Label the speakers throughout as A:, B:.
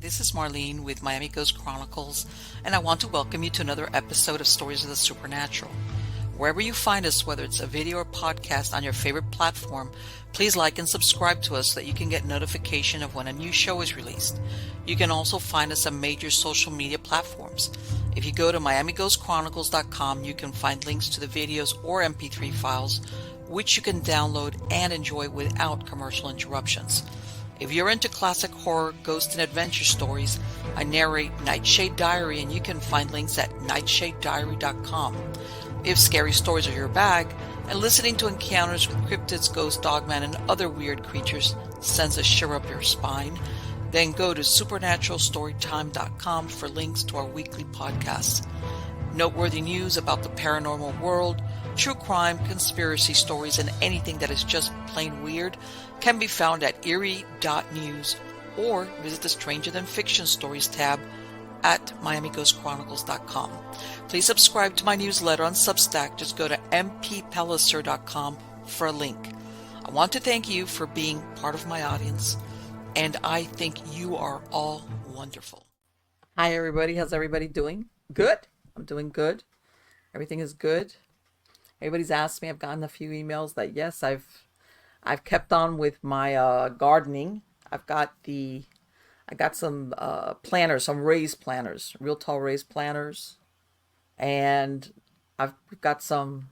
A: this is Marlene with Miami Ghost Chronicles, and I want to welcome you to another episode of Stories of the Supernatural. Wherever you find us, whether it's a video or podcast on your favorite platform, please like and subscribe to us so that you can get notification of when a new show is released. You can also find us on major social media platforms. If you go to MiamiGhostChronicles.com, you can find links to the videos or MP3 files, which you can download and enjoy without commercial interruptions. If you're into classic horror, ghost, and adventure stories, I narrate Nightshade Diary, and you can find links at nightshadediary.com. If scary stories are your bag, and listening to encounters with cryptids, ghosts, dogmen, and other weird creatures sends a shiver up your spine, then go to supernaturalstorytime.com for links to our weekly podcasts. Noteworthy news about the paranormal world, true crime, conspiracy stories, and anything that is just plain weird can be found at eerie.news or visit the Stranger Than Fiction Stories tab at miamighostchronicles.com. Please subscribe to my newsletter on Substack. Just go to mppellicer.com for a link. I want to thank you for being part of my audience, and I think you are all wonderful. Hi, everybody. How's everybody doing? Good? I'm doing good. Everything is good. Everybody's asked me. I've gotten a few emails that yes, I've kept on with my gardening. I got some planters, some raised planters, real tall raised planters, and I've got some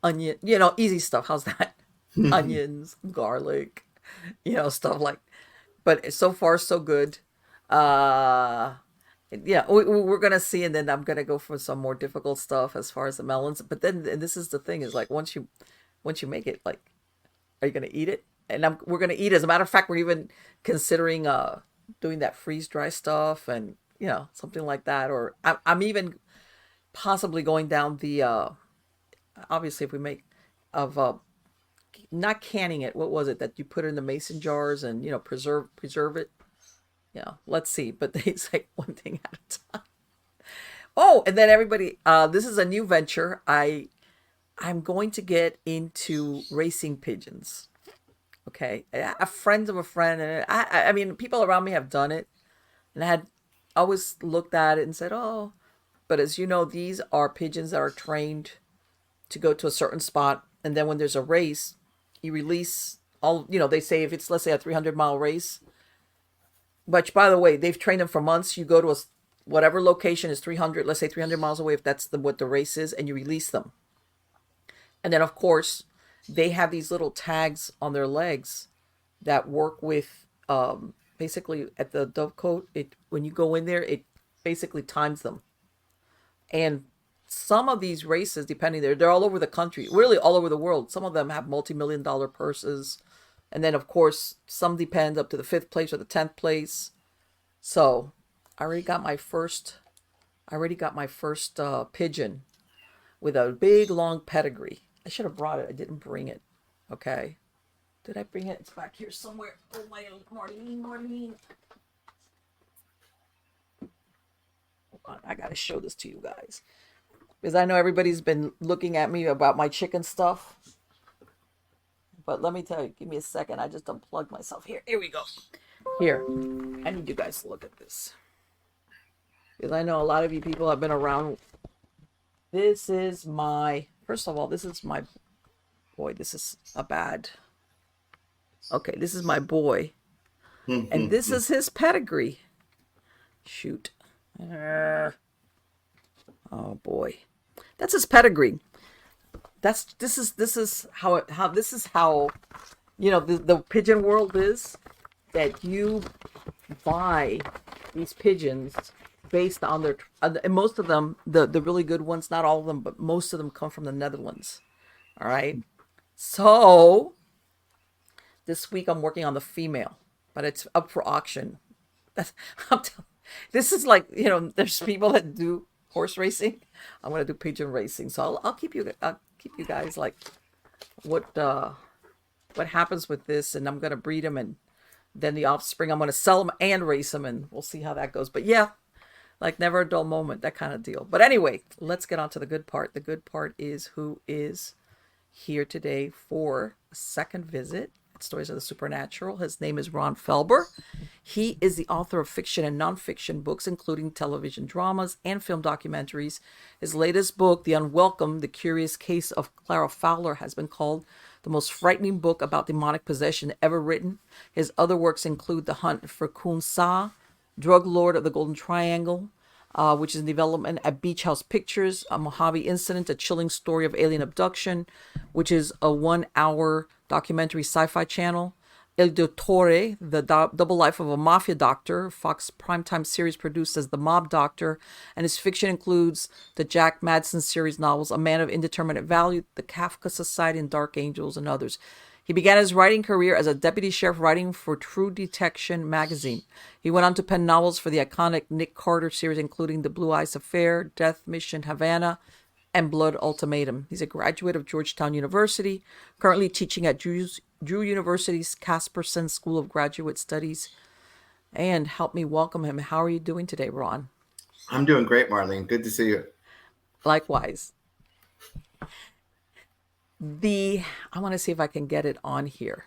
A: onion, easy stuff. How's that? Onions, garlic, stuff like. But so far so good. Yeah, we're gonna see, and then I'm gonna go for some more difficult stuff as far as the melons. But then, and this is the thing, is like once you make it, like, are you gonna eat it? And we're gonna eat. As a matter of fact, we're even considering doing that freeze dry stuff, and something like that. Or I'm even possibly going down the obviously if we make of not canning it. What was it that you put in the mason jars and preserve it? Let's see. But it's like one thing at a time. Oh, and then everybody, this is a new venture. I'm going to get into racing pigeons. Okay, a friend of a friend, and I mean, people around me have done it, and I had always looked at it and said, oh, but as you know, these are pigeons that are trained to go to a certain spot, and then when there's a race, you release all. They say if it's, let's say, a 300-mile race. Which, by the way, they've trained them for months. You go to whatever location is 300, let's say 300 miles away, if that's what the race is, and you release them. And then, of course, they have these little tags on their legs that work with, basically, at the dovecote, when you go in there, it basically times them. And some of these races, depending, they're all over the country, really all over the world. Some of them have multi-million-dollar purses. And then, of course, some depend up to the 5th place or the 10th place. So I already got my first pigeon with a big, long pedigree. I should have brought it. I didn't bring it. Okay. Did I bring it? It's back here somewhere. Oh, my Marlene. Hold on. I got to show this to you guys. Because I know everybody's been looking at me about my chicken stuff. But let me tell you, give me a second. I just unplugged myself. Here we go. Here. I need you guys to look at this. Because I know a lot of you people have been around. This is my boy. This is a bad. Okay, this is my boy. And this is his pedigree. Shoot. Oh, boy. That's his pedigree. This is how the pigeon world is, that you buy these pigeons based on their, and most of them, the really good ones, not all of them, but most of them come from the Netherlands. All right. So this week I'm working on the female, but it's up for auction. This is like, there's people that do horse racing. I'm going to do pigeon racing. So I'll keep you guys like what happens with this, and I'm going to breed them, and then the offspring I'm going to sell them and race them, and we'll see how that goes. But yeah, like never a dull moment, that kind of deal. But anyway, let's get on to the good part. The good part is who is here today for a second visit. Stories of the Supernatural. His name is Ron Felber. He is the author of fiction and nonfiction books, including television dramas and film documentaries. His latest book, The Unwelcomed, The Curious Case of Clara Fowler, has been called the most frightening book about demonic possession ever written. His other works include The Hunt for Khun Sa, Drug Lord of the Golden Triangle, which is in development at Beach House Pictures, a Mojave Incident, a chilling story of alien abduction, which is a 1-hour documentary SciFi Channel, Dottore, the double life of a Mafia Doctor, Fox primetime series produced as The Mob Doctor, and his fiction includes the Jack Madson series novels, A Man of Indeterminate Value, The Kafka Society, and Dark Angels, and others. He began his writing career as a deputy sheriff writing for True Detection magazine. He went on to pen novels for the iconic Nick Carter series, including The Blue Eyes Affair, Death Mission Havana, and Blood Ultimatum. He's a graduate of Georgetown University, currently teaching at Drew University's Casperson School of Graduate Studies. And help me welcome him. How are you doing today, Ron?
B: I'm doing great, Marlene. Good to see you.
A: Likewise. I want to see if I can get it on here.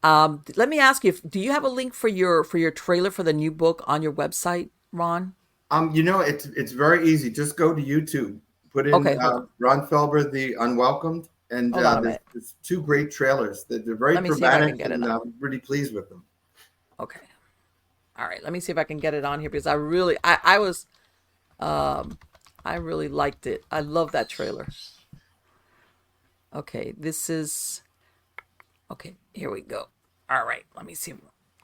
A: Let me ask you, do you have a link for your trailer for the new book on your website, Ron?
B: It's very easy. Just go to YouTube, put in Ron Felber, The Unwelcomed, and there's 2 great trailers. They're very dramatic, and I'm really pleased with them.
A: Okay. All right. Let me see if I can get it on here because I really liked it. I love that trailer. Okay, here we go. All right, let me see.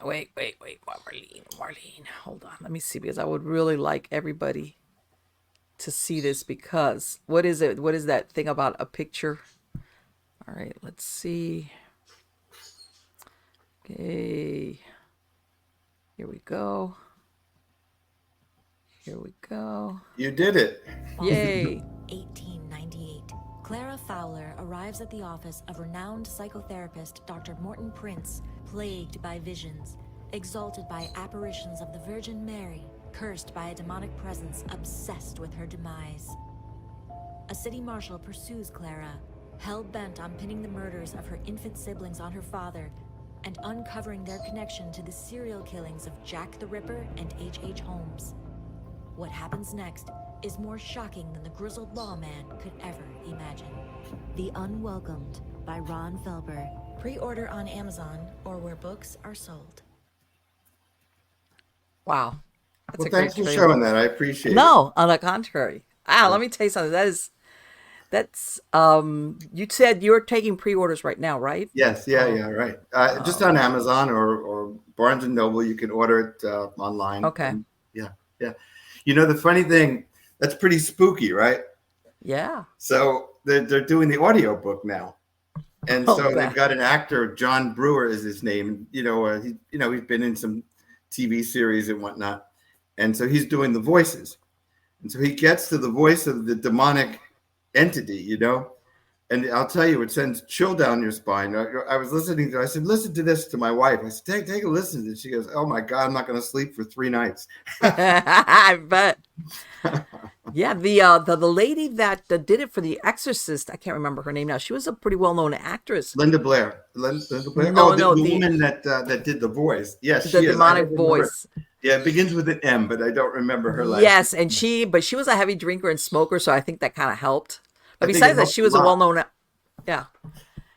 A: Wait, Marlene, hold on. Let me see, because I would really like everybody to see this, because what is it? What is that thing about a picture? All right, let's see. Okay, here we go.
B: You did it.
A: Yay.
C: 1898. Clara Fowler arrives at the office of renowned psychotherapist Dr. Morton Prince, plagued by visions, exalted by apparitions of the Virgin Mary, cursed by a demonic presence obsessed with her demise. A city marshal pursues Clara, hell-bent on pinning the murders of her infant siblings on her father and uncovering their connection to the serial killings of Jack the Ripper and H.H. Holmes. What happens next is more shocking than the grizzled lawman could ever imagine. The Unwelcomed by Ron Felber. Pre-order on Amazon or where books are sold.
A: Wow.
B: Well, thanks for showing that. I appreciate it.
A: No, on the contrary. Let me tell you something. That's you said you're taking pre-orders right now, right?
B: Yes, right. Just on Amazon or Barnes and Noble, you can order it online.
A: Okay.
B: And yeah. The funny thing, that's pretty spooky, right?
A: Yeah.
B: So they're doing the audio book now. And so they've got an actor, John Brewer is his name. He's been in some TV series and whatnot. And so he's doing the voices. And so he gets to the voice of the demonic entity, and I'll tell you, it sends chill down your spine. I was listening to, I said, listen to this to my wife. I said, take a listen to this. She goes, oh my God, I'm not going to sleep for 3 nights.
A: I bet. Yeah, the lady that did it for The Exorcist, I can't remember her name now. She was a pretty well-known actress.
B: Linda Blair. Linda Blair? The woman that did the voice. Yes,
A: the demonic voice.
B: Yeah, it begins with an M, but I don't remember her last name.
A: Yes, and she was a heavy drinker and smoker, so I think that kind of helped. But besides that, she was a well-known. Yeah.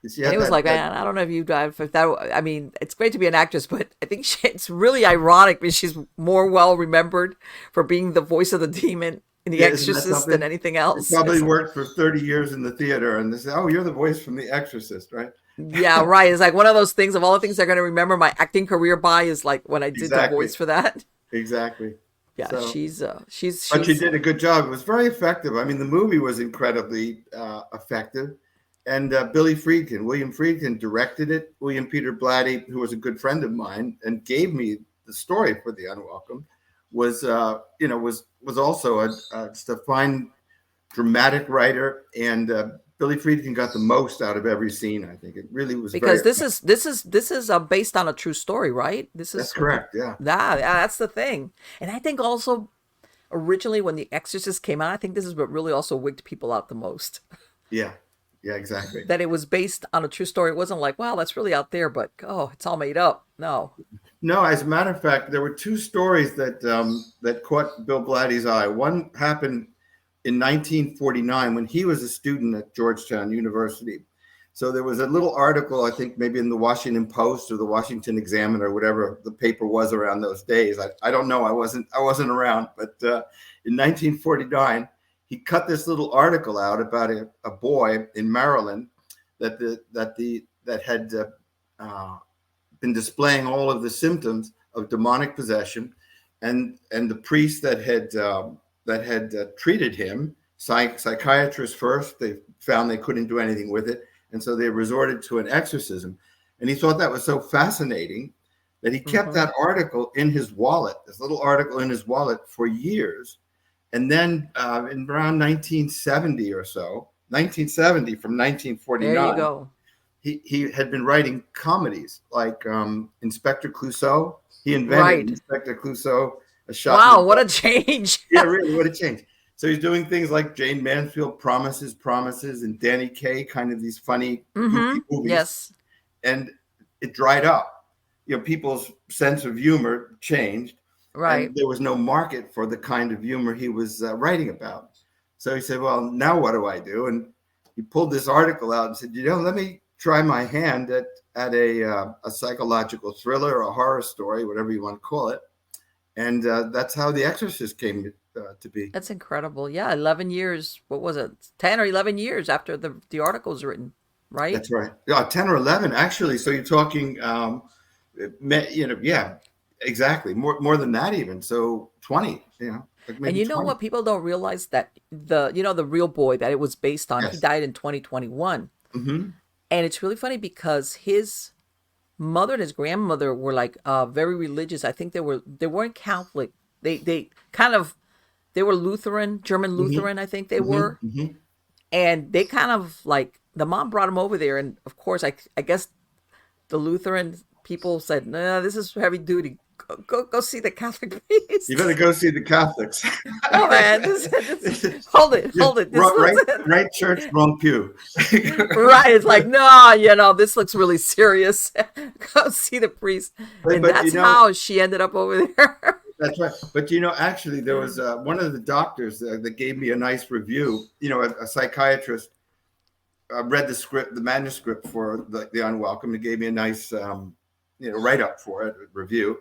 A: And it was like, man, I don't know if you dive. If that, I mean, it's great to be an actress, but I think it's really ironic because she's more well remembered for being the voice of the demon in The Exorcist than anything else.
B: Probably worked for 30 years in the theater, and they say, "Oh, you're the voice from The Exorcist, right?"
A: Yeah, right. It's like one of those things. Of all the things they're going to remember my acting career by is like when I did the voice for that.
B: Exactly.
A: Yeah, so, she's.
B: But she did a good job. It was very effective. I mean, the movie was incredibly effective. And William Friedkin directed it. William Peter Blatty, who was a good friend of mine and gave me the story for The Unwelcomed, was also just a fine dramatic writer. And Billy Friedkin got the most out of every scene. I think it really was
A: because this is based on a true story, right?
B: That's correct. Yeah,
A: that's the thing. And I think also originally when The Exorcist came out, I think this is what really also wigged people out the most.
B: Yeah. Yeah, exactly.
A: That it was based on a true story. It wasn't like, wow, that's really out there, but oh, it's all made up. No.
B: No, as a matter of fact, there were two stories that caught Bill Blatty's eye. One happened in 1949 when he was a student at Georgetown University. So there was a little article, I think maybe in the Washington Post or the Washington Examiner, whatever the paper was around those days. I don't know. I wasn't around, but in 1949, he cut this little article out about a boy in Maryland that had been displaying all of the symptoms of demonic possession, and the priest that had treated him, psychiatrists first, they found they couldn't do anything with it, and so they resorted to an exorcism. And he thought that was so fascinating that he kept that article in his wallet, this little article in his wallet, for years. And then in around 1970 or so, 1970 from 1949,
A: there you go.
B: He had been writing comedies like Inspector Clouseau. He invented Inspector Clouseau.
A: Wow, what a change.
B: Yeah, really, what a change. So he's doing things like Jane Mansfield, Promises, and Danny Kaye, kind of these funny goofy movies.
A: Yes.
B: And it dried up. People's sense of humor changed.
A: Right.
B: And there was no market for the kind of humor he was writing about. So he said, well, now what do I do? And he pulled this article out and said, let me try my hand at a psychological thriller, a horror story, whatever you want to call it. And that's how The Exorcist came to be.
A: That's incredible. Yeah, 11 years. What was it? 10 or 11 years after the article was written, right?
B: That's right. Yeah, 10 or 11, actually. So you're talking, yeah, exactly. More than that even. So 20, like
A: and you know
B: 20.
A: what? People don't realize that the real boy that it was based on,
B: Yes.
A: he died in 2021.
B: Mm-hmm.
A: And it's really funny because his mother and his grandmother were like very religious. I think they weren't Catholic. They were Lutheran, German Lutheran, I think they were.
B: Mm-hmm.
A: And they kind of like, the mom brought him over there. And of course, I guess the Lutheran people said, no, this is heavy duty. Go see the Catholic priest.
B: You better go see the Catholics.
A: Oh man, hold it.
B: Right church, wrong pew.
A: Right, it's like, no, this looks really serious. Go see the priest. And that's how she ended up over there.
B: That's right. But actually, there was one of the doctors that gave me a nice review. A psychiatrist read the manuscript for the Unwelcomed. It gave me a nice, write up for it, review.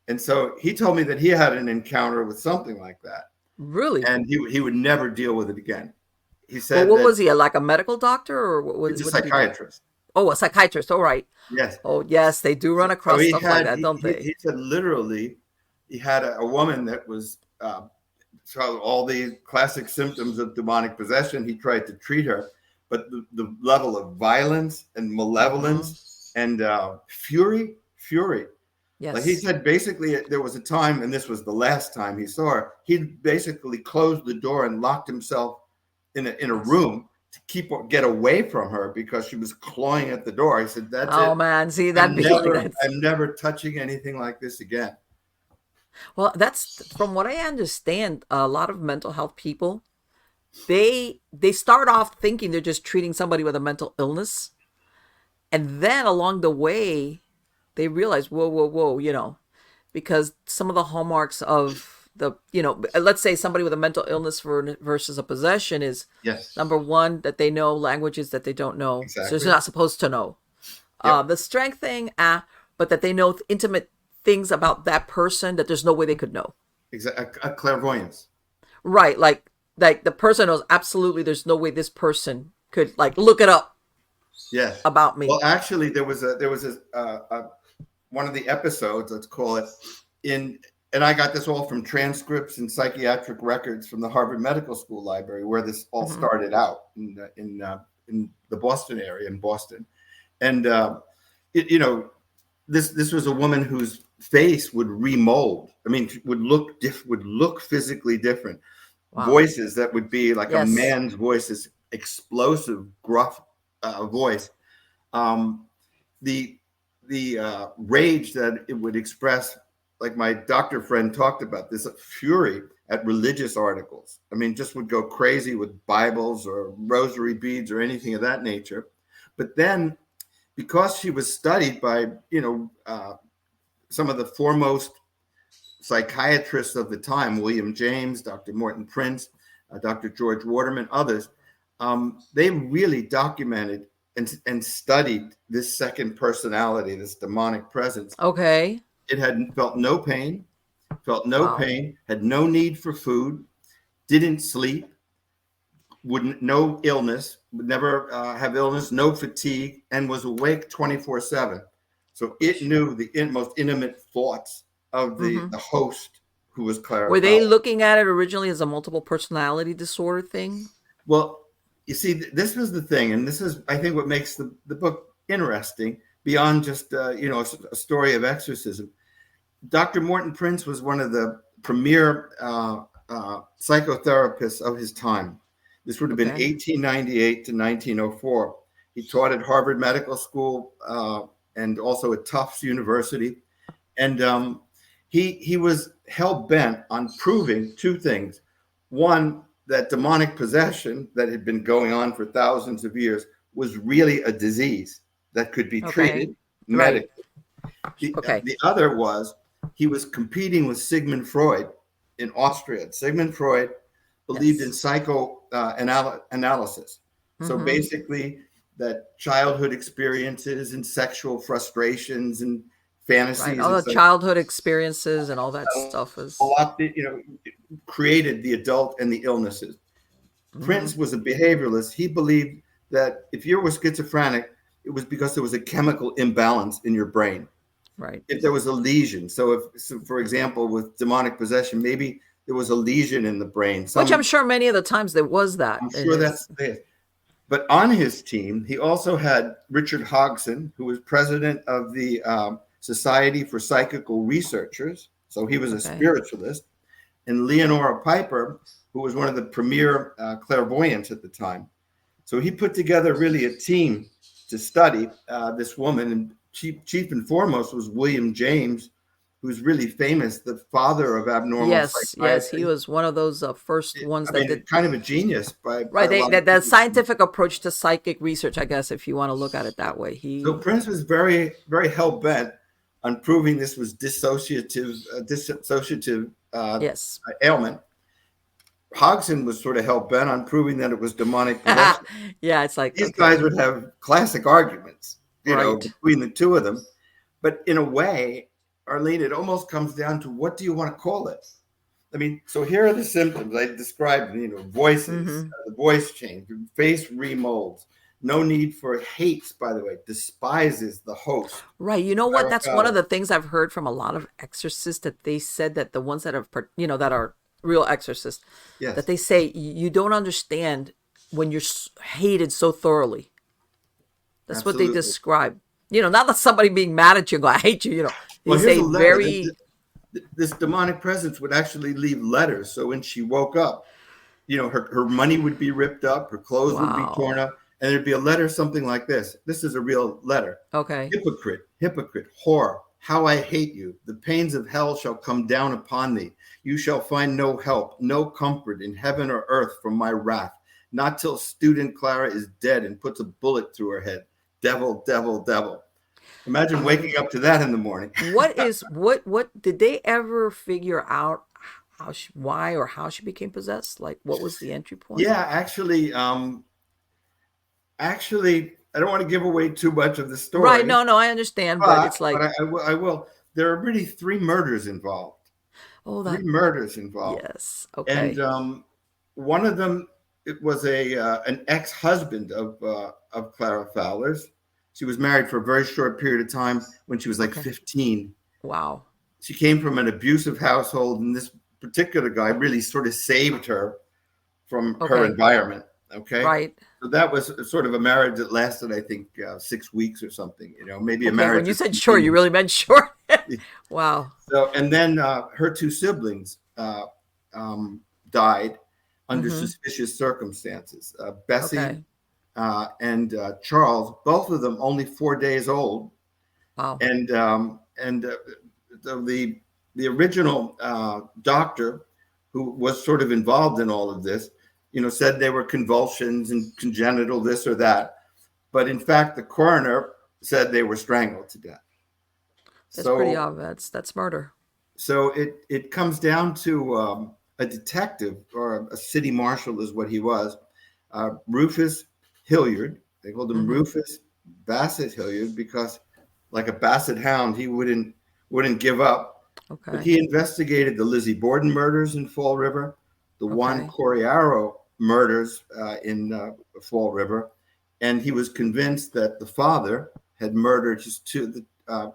B: And so he told me that he had an encounter with something like that.
A: Really?
B: And he would never deal with it again. He said,
A: well, what was he, like a medical doctor, or what?
B: He's a psychiatrist.
A: Oh, a psychiatrist. All right.
B: Yes.
A: Oh, yes, they do run across stuff like that, don't they?
B: He said literally, he had a woman that was so all the classic symptoms of demonic possession. He tried to treat her, but the level of violence and malevolence and fury.
A: Yes.
B: Like he said, basically, there was a time, and this was the last time he saw her, he basically closed the door and locked himself in a room to get away from her because she was clawing at the door. I said, that's it.
A: Oh, man. See, I'm
B: never touching anything like this again.
A: Well, that's, from what I understand, a lot of mental health people, they start off thinking they're just treating somebody with a mental illness. And then along the way, they realize, whoa, because some of the hallmarks of let's say somebody with a mental illness versus a possession is,
B: yes,
A: number one, that they know languages that they don't know.
B: Exactly.
A: So they're not supposed to know. Yep. The strength thing, but that they know intimate things about that person that there's no way they could know.
B: Exactly. A clairvoyance.
A: Right. Like the person knows absolutely there's no way this person could look it up.
B: Yes.
A: About me.
B: Well, actually, there was one of the episodes, let's call it, and I got this all from transcripts and psychiatric records from the Harvard Medical School Library, where this all started out in the Boston area, in Boston, and this was a woman whose face would remold. I mean, would look physically different. Wow. Voices that would be like a man's voice, this explosive, gruff voice. The rage that it would express like my doctor friend talked about, this fury at religious articles. I mean, just would go crazy with Bibles or rosary beads or anything of that nature. But then, because she was studied by, some of the foremost psychiatrists of the time, William James, Dr. Morton Prince, Dr. George Waterman, others, they really documented and studied this second personality, this demonic presence.
A: Okay.
B: It had felt no pain, had no need for food, didn't sleep, no illness, would never have illness, no fatigue, and was awake 24/7. So it knew the most intimate thoughts of the host, who was Clara.
A: Were they looking at it originally as a multiple personality disorder thing?
B: Well, you see, this was the thing, and this is, I think, what makes the book interesting beyond just a story of exorcism. Dr. Morton Prince was one of the premier psychotherapists of his time. This would have been 1898 to 1904. He taught at Harvard Medical School and also at Tufts University. And he was hell-bent on proving two things. One, that demonic possession that had been going on for thousands of years was really a disease that could be treated medically. The other was, he was competing with Sigmund Freud in Austria. Sigmund Freud believed in psychoanalysis. So basically, that childhood experiences and sexual frustrations and fantasies,
A: right, all the childhood experiences and all that stuff is
B: a lot, created the adult and the illnesses. Prince was a behavioralist. He believed that if you were schizophrenic, it was because there was a chemical imbalance in your brain.
A: Right.
B: If there was a lesion. So for example, with demonic possession, maybe there was a lesion in the brain.
A: Which I'm sure many of the times there was that.
B: I'm sure that's there. But on his team, he also had Richard Hodgson, who was president of the Society for Psychical Researchers. So he was a spiritualist. And Leonora Piper, who was one of the premier clairvoyants at the time. So he put together really a team to study this woman. And chief and foremost was William James, who's really famous, the father of abnormal psychiatry.
A: Yes, he was one of those first ones that did
B: kind of a genius by
A: the scientific approach to psychic research, I guess, if you want to look at it that way.
B: So Prince was very, very hell-bent on proving this was dissociative ailment. Hodgson was sort of hell-bent on proving that it was demonic possession.
A: Yeah, it's like
B: these guys would have classic arguments, between the two of them. But in a way, Arlene, it almost comes down to, what do you want to call it? I mean, so here are the symptoms I described, voices, the voice change, face remolds, no need for hates, by the way, despises the host.
A: Right. You know what? That's one of the things I've heard from a lot of exorcists, that they said that the ones that have, that are real exorcists, that they say, you don't understand when you're hated so thoroughly. That's Absolutely. What they describe. Not that somebody being mad at you and go, I hate you, They say very...
B: This demonic presence would actually leave letters. So when she woke up, her money would be ripped up, her clothes would be torn up, and there'd be a letter something like this. This is a real letter.
A: Okay.
B: Hypocrite, whore, how I hate you. The pains of hell shall come down upon thee. You shall find no help, no comfort in heaven or earth from my wrath. Not till student Clara is dead and puts a bullet through her head. Devil, devil, devil. Imagine waking up to that in the morning.
A: What did they ever figure out why or how she became possessed? Like, what was the entry point?
B: Yeah, actually, I don't want to give away too much of the story.
A: Right. No, I understand. But it's like,
B: I will. There are really 3 murders involved.
A: Oh,
B: 3 murders involved.
A: Yes. Okay.
B: And one of them, it was an ex-husband of Clara Fowler's. She was married for a very short period of time when she was like 15.
A: Wow.
B: She came from an abusive household, and this particular guy really sort of saved her from her environment. Okay.
A: Right.
B: So that was sort of a marriage that lasted, I think, 6 weeks or something, maybe a marriage.
A: When you said short, you really meant short. Wow.
B: So, and then her 2 siblings died under suspicious circumstances. Bessie and Charles, both of them only 4 days old.
A: Wow.
B: And the the original doctor who was sort of involved in all of this, said they were convulsions and congenital this or that. But in fact, the coroner said they were strangled to death.
A: That's pretty obvious. That's murder.
B: So it comes down to a detective, or a city marshal is what he was, Rufus Hilliard. They called him Rufus Basset Hilliard because, like a basset hound, he wouldn't give up.
A: Okay.
B: But he investigated the Lizzie Borden murders in Fall River, the Juan Coriaro murders in Fall River, and he was convinced that the father had murdered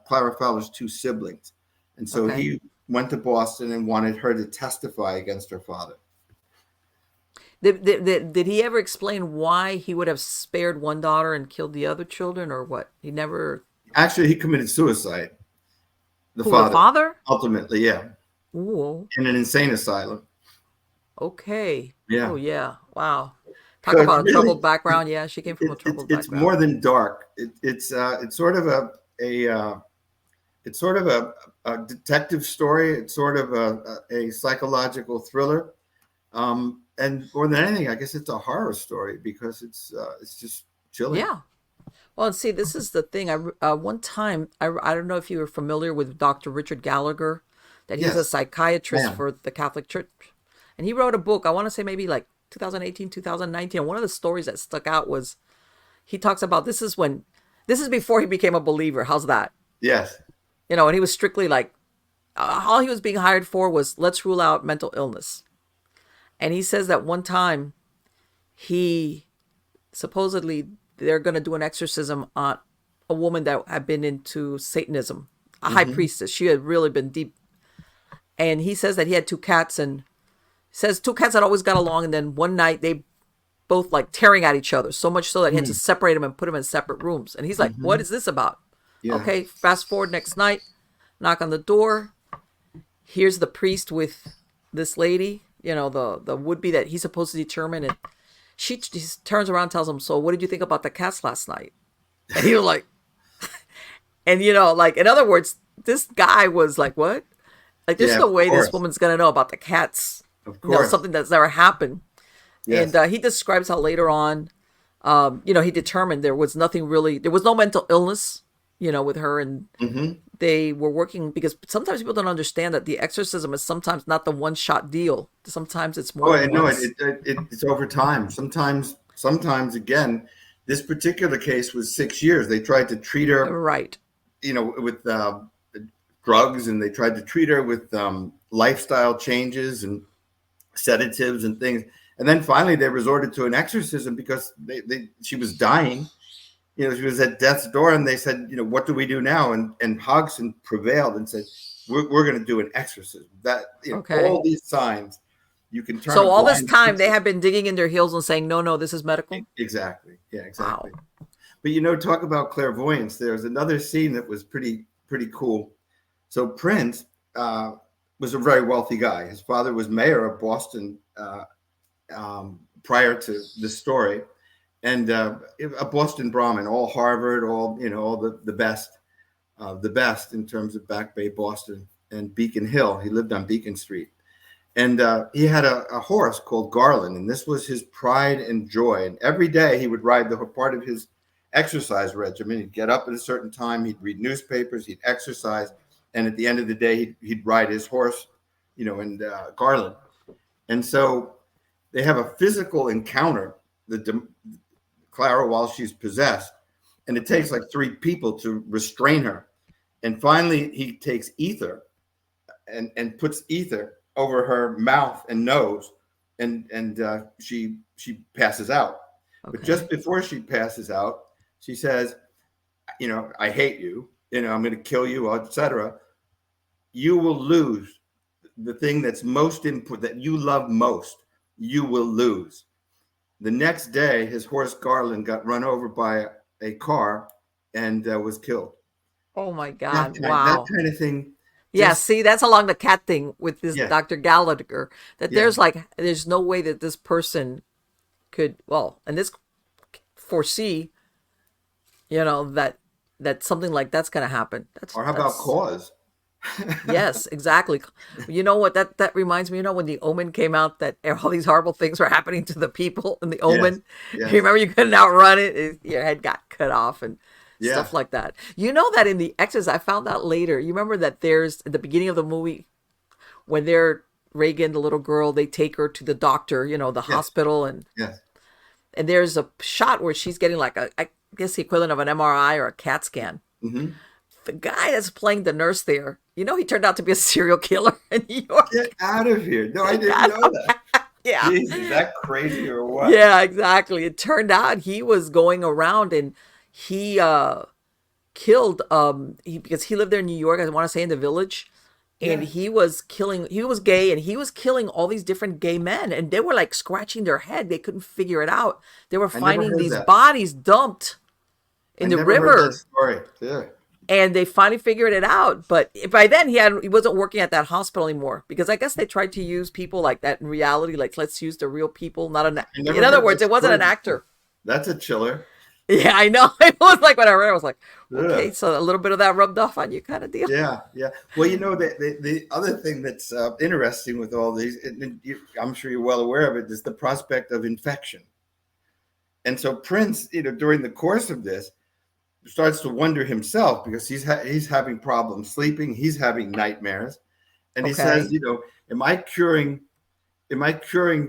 B: Clara Fowler's two siblings. And so he went to Boston and wanted her to testify against her father.
A: Did he ever explain why he would have spared one daughter and killed the other children, or what? He never...
B: Actually, he committed suicide. The
A: father?
B: Ultimately, yeah.
A: Ooh.
B: In an insane asylum.
A: Okay.
B: Yeah.
A: Oh, yeah. Wow. Talk about a troubled background. Yeah, she came from a troubled background.
B: It's more than dark. It's sort of a detective story. It's sort of a psychological thriller. And more than anything, I guess it's a horror story because it's just chilling.
A: Yeah. Well, and see, this is the thing. One time, I don't know if you were familiar with Dr. Richard Gallagher, that he's a psychiatrist for the Catholic Church. And he wrote a book, I want to say maybe like 2018, 2019. And one of the stories that stuck out was he talks about this is before he became a believer. How's that?
B: Yes.
A: And he was strictly like, all he was being hired for was, let's rule out mental illness. And he says that one time he supposedly they're going to do an exorcism on a woman that had been into Satanism, a high priestess. She had really been deep. And he says that he had two cats, and says two cats had always got along. And then one night they both like tearing at each other, so much so that he had to separate them and put them in separate rooms. And he's like, what is this about? Yeah. Okay, fast forward next night, knock on the door. Here's the priest with this lady, the would-be that he's supposed to determine. And she turns around and tells him, so what did you think about the cats last night? And he was like, and like, in other words, this guy was like, what? Like, there's no way this woman's going to know about the cats. Of course. Something that's never happened. Yes. And he describes how later on, he determined there was nothing really, there was no mental illness, with her. And they were working, because sometimes people don't understand that the exorcism is sometimes not the one-shot deal. Sometimes it's more.
B: It's over time. Sometimes again, this particular case was 6 years. They tried to treat her
A: right,
B: with drugs, and they tried to treat her with lifestyle changes and sedatives and things. And then finally they resorted to an exorcism because she was dying. She was at death's door, and they said, what do we do now? And Hodgson prevailed and said, we're going to do an exorcism. That all these signs you can turn.
A: So all this time they have been digging in their heels and saying, no, this is medical.
B: Exactly. Yeah, exactly.
A: Wow.
B: But talk about clairvoyance. There's another scene that was pretty cool. So Prince was a very wealthy guy. His father was mayor of Boston prior to this story. And a Boston Brahmin, all Harvard, all the best in terms of Back Bay Boston and Beacon Hill. He lived on Beacon Street, and he had a horse called Garland, and this was his pride and joy. And every day he would ride the part of his exercise regimen. He'd get up at a certain time, he'd read newspapers, he'd exercise, and at the end of the day he'd ride his horse, and Garland. And so they have a physical encounter. Clara, while she's possessed, and it takes like 3 people to restrain her. And finally he takes ether and puts ether over her mouth and nose, and she passes out. Okay. But just before she passes out, she says, I hate you, I'm going to kill you, etc. You will lose the thing that's most important, that you love most, you will lose. The next day, his horse Garland got run over by a car and was killed.
A: Oh my God!
B: Wow, that kind of thing.
A: Yeah, see, that's along the cat thing with this Dr. Gallagher. That there's no way that this person could, and this foresee, that something like that's going to happen.
B: Or how about cause?
A: Yes, exactly. You know what? That reminds me. You know when the Omen came out, that all these horrible things were happening to the people in the
B: Yes,
A: Omen. You
B: yes,
A: remember you couldn't outrun it. Your head got cut off and
B: yeah,
A: stuff like that. You know that in the Exorcist, I found out later. You remember that there's at the beginning of the movie when they're Reagan, the little girl, they take her to the doctor, the
B: yes,
A: hospital, and
B: yes.
A: there's a shot where she's getting like I guess the equivalent of an MRI or a CAT scan.
B: Hmm.
A: The guy that's playing the nurse there, he turned out to be a serial killer in New York.
B: Get out of here. No, I didn't
A: God,
B: know that.
A: yeah.
B: Jeez, is that crazy or what?
A: Yeah, exactly. It turned out he was going around and he killed because he lived there in New York, I want to say in the Village, and
B: Yeah,
A: he was gay and he was killing all these different gay men, and they were like scratching their head. They couldn't figure it out. They were
B: I never
A: finding
B: heard
A: these
B: that.
A: bodies dumped
B: I
A: in the
B: never heard that
A: river.
B: story. Yeah.
A: And they finally figured it out. But by then he wasn't working at that hospital anymore, because I guess they tried to use people like that in reality. Like, let's use the real people, not an.
B: I never
A: In other
B: heard
A: words,
B: that
A: it wasn't
B: story
A: an
B: before.
A: actor.
B: That's a chiller.
A: Yeah, I know. It was like when I read it, I was like, okay,
B: Yeah.
A: so a little bit of that rubbed off on you, kind of deal.
B: Yeah, yeah. Well, the other thing that's interesting with all these, and I'm sure you're well aware of it, is the prospect of infection. And so Prince, during the course of this, starts to wonder himself because he's having problems sleeping, he's having nightmares, and he says,
A: Okay.
B: am I curing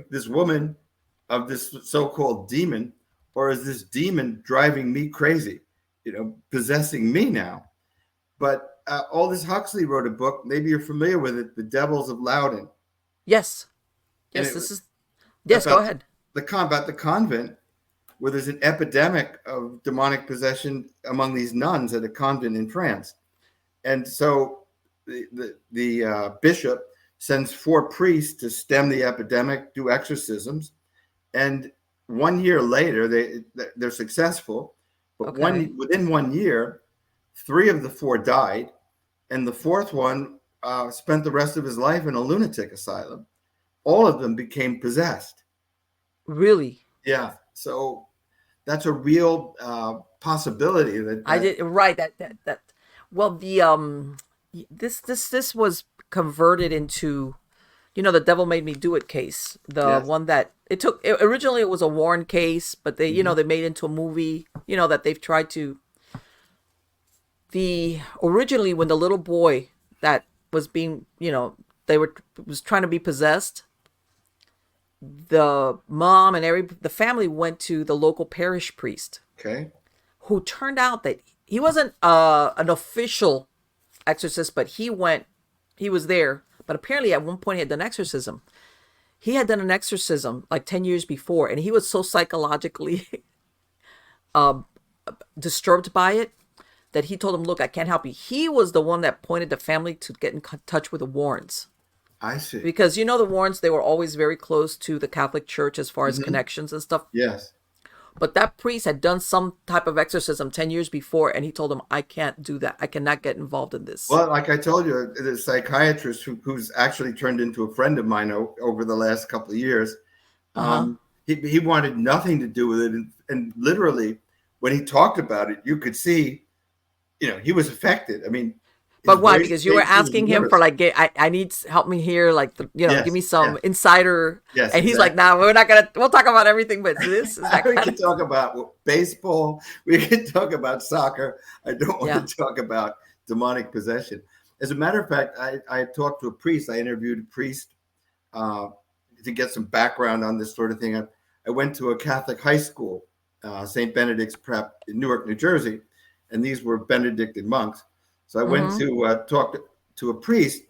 B: this woman of this so-called demon, or is this demon driving me crazy, possessing me now? But Aldous Huxley wrote a book. Maybe you're familiar with it, The Devils of Loudon,
A: Yes.
B: and
A: Yes.
B: it was
A: This is. Yes. Go
B: about
A: ahead.
B: the convent where there's an epidemic of demonic possession among these nuns at a convent in France. And so the bishop sends 4 priests to stem the epidemic, do exorcisms, and 1 year later they're successful. But
A: Okay.
B: within 1 year, 3 of the 4 died, and the 4th one spent the rest of his life in a lunatic asylum. All of them became possessed.
A: Really.
B: Yeah, so that's a real possibility
A: I
B: that
A: did right. That. Well, this was converted into, the Devil Made Me Do It case. The
B: yes.
A: one that originally it was a Warren case, but they
B: Mhm.
A: they made it into a movie. That they've tried to. Originally when the little boy that was being, they was trying to be possessed, the mom and the family went to the local parish priest,
B: Okay.
A: who turned out that he wasn't an official exorcist, but he was there. But apparently at one point he had done exorcism. He had done an exorcism like 10 years before, and he was so psychologically disturbed by it that he told him, look, I can't help you. He was the one that pointed the family to get in touch with the Warrens.
B: I see.
A: Because, the Warrens, they were always very close to the Catholic Church as far as
B: Mhm.
A: connections and stuff.
B: Yes.
A: But that priest had done some type of exorcism 10 years before, and he told him, I can't do that. I cannot get involved in this.
B: Well, like I told you, the psychiatrist who's actually turned into a friend of mine over the last couple of years,
A: Uh-huh.
B: he wanted nothing to do with it. And literally, when he talked about it, you could see, he was affected. I mean, his
A: But why?
B: voice
A: Because you were
B: changed, he was
A: asking him
B: nervous.
A: for like, I need help me here, like,
B: Yes,
A: give me some
B: yes,
A: insider.
B: yes,
A: And he's like,
B: exactly.
A: nah, we'll talk about everything, but this is that
B: We
A: kind
B: could
A: of.
B: talk about baseball. We could talk about soccer. I don't want
A: Yeah.
B: to talk about demonic possession. As a matter of fact, I talked to a priest. I interviewed a priest to get some background on this sort of thing. I went to a Catholic high school, St. Benedict's Prep in Newark, New Jersey, and these were Benedictine monks. So I went
A: Mm-hmm.
B: to talk to a priest,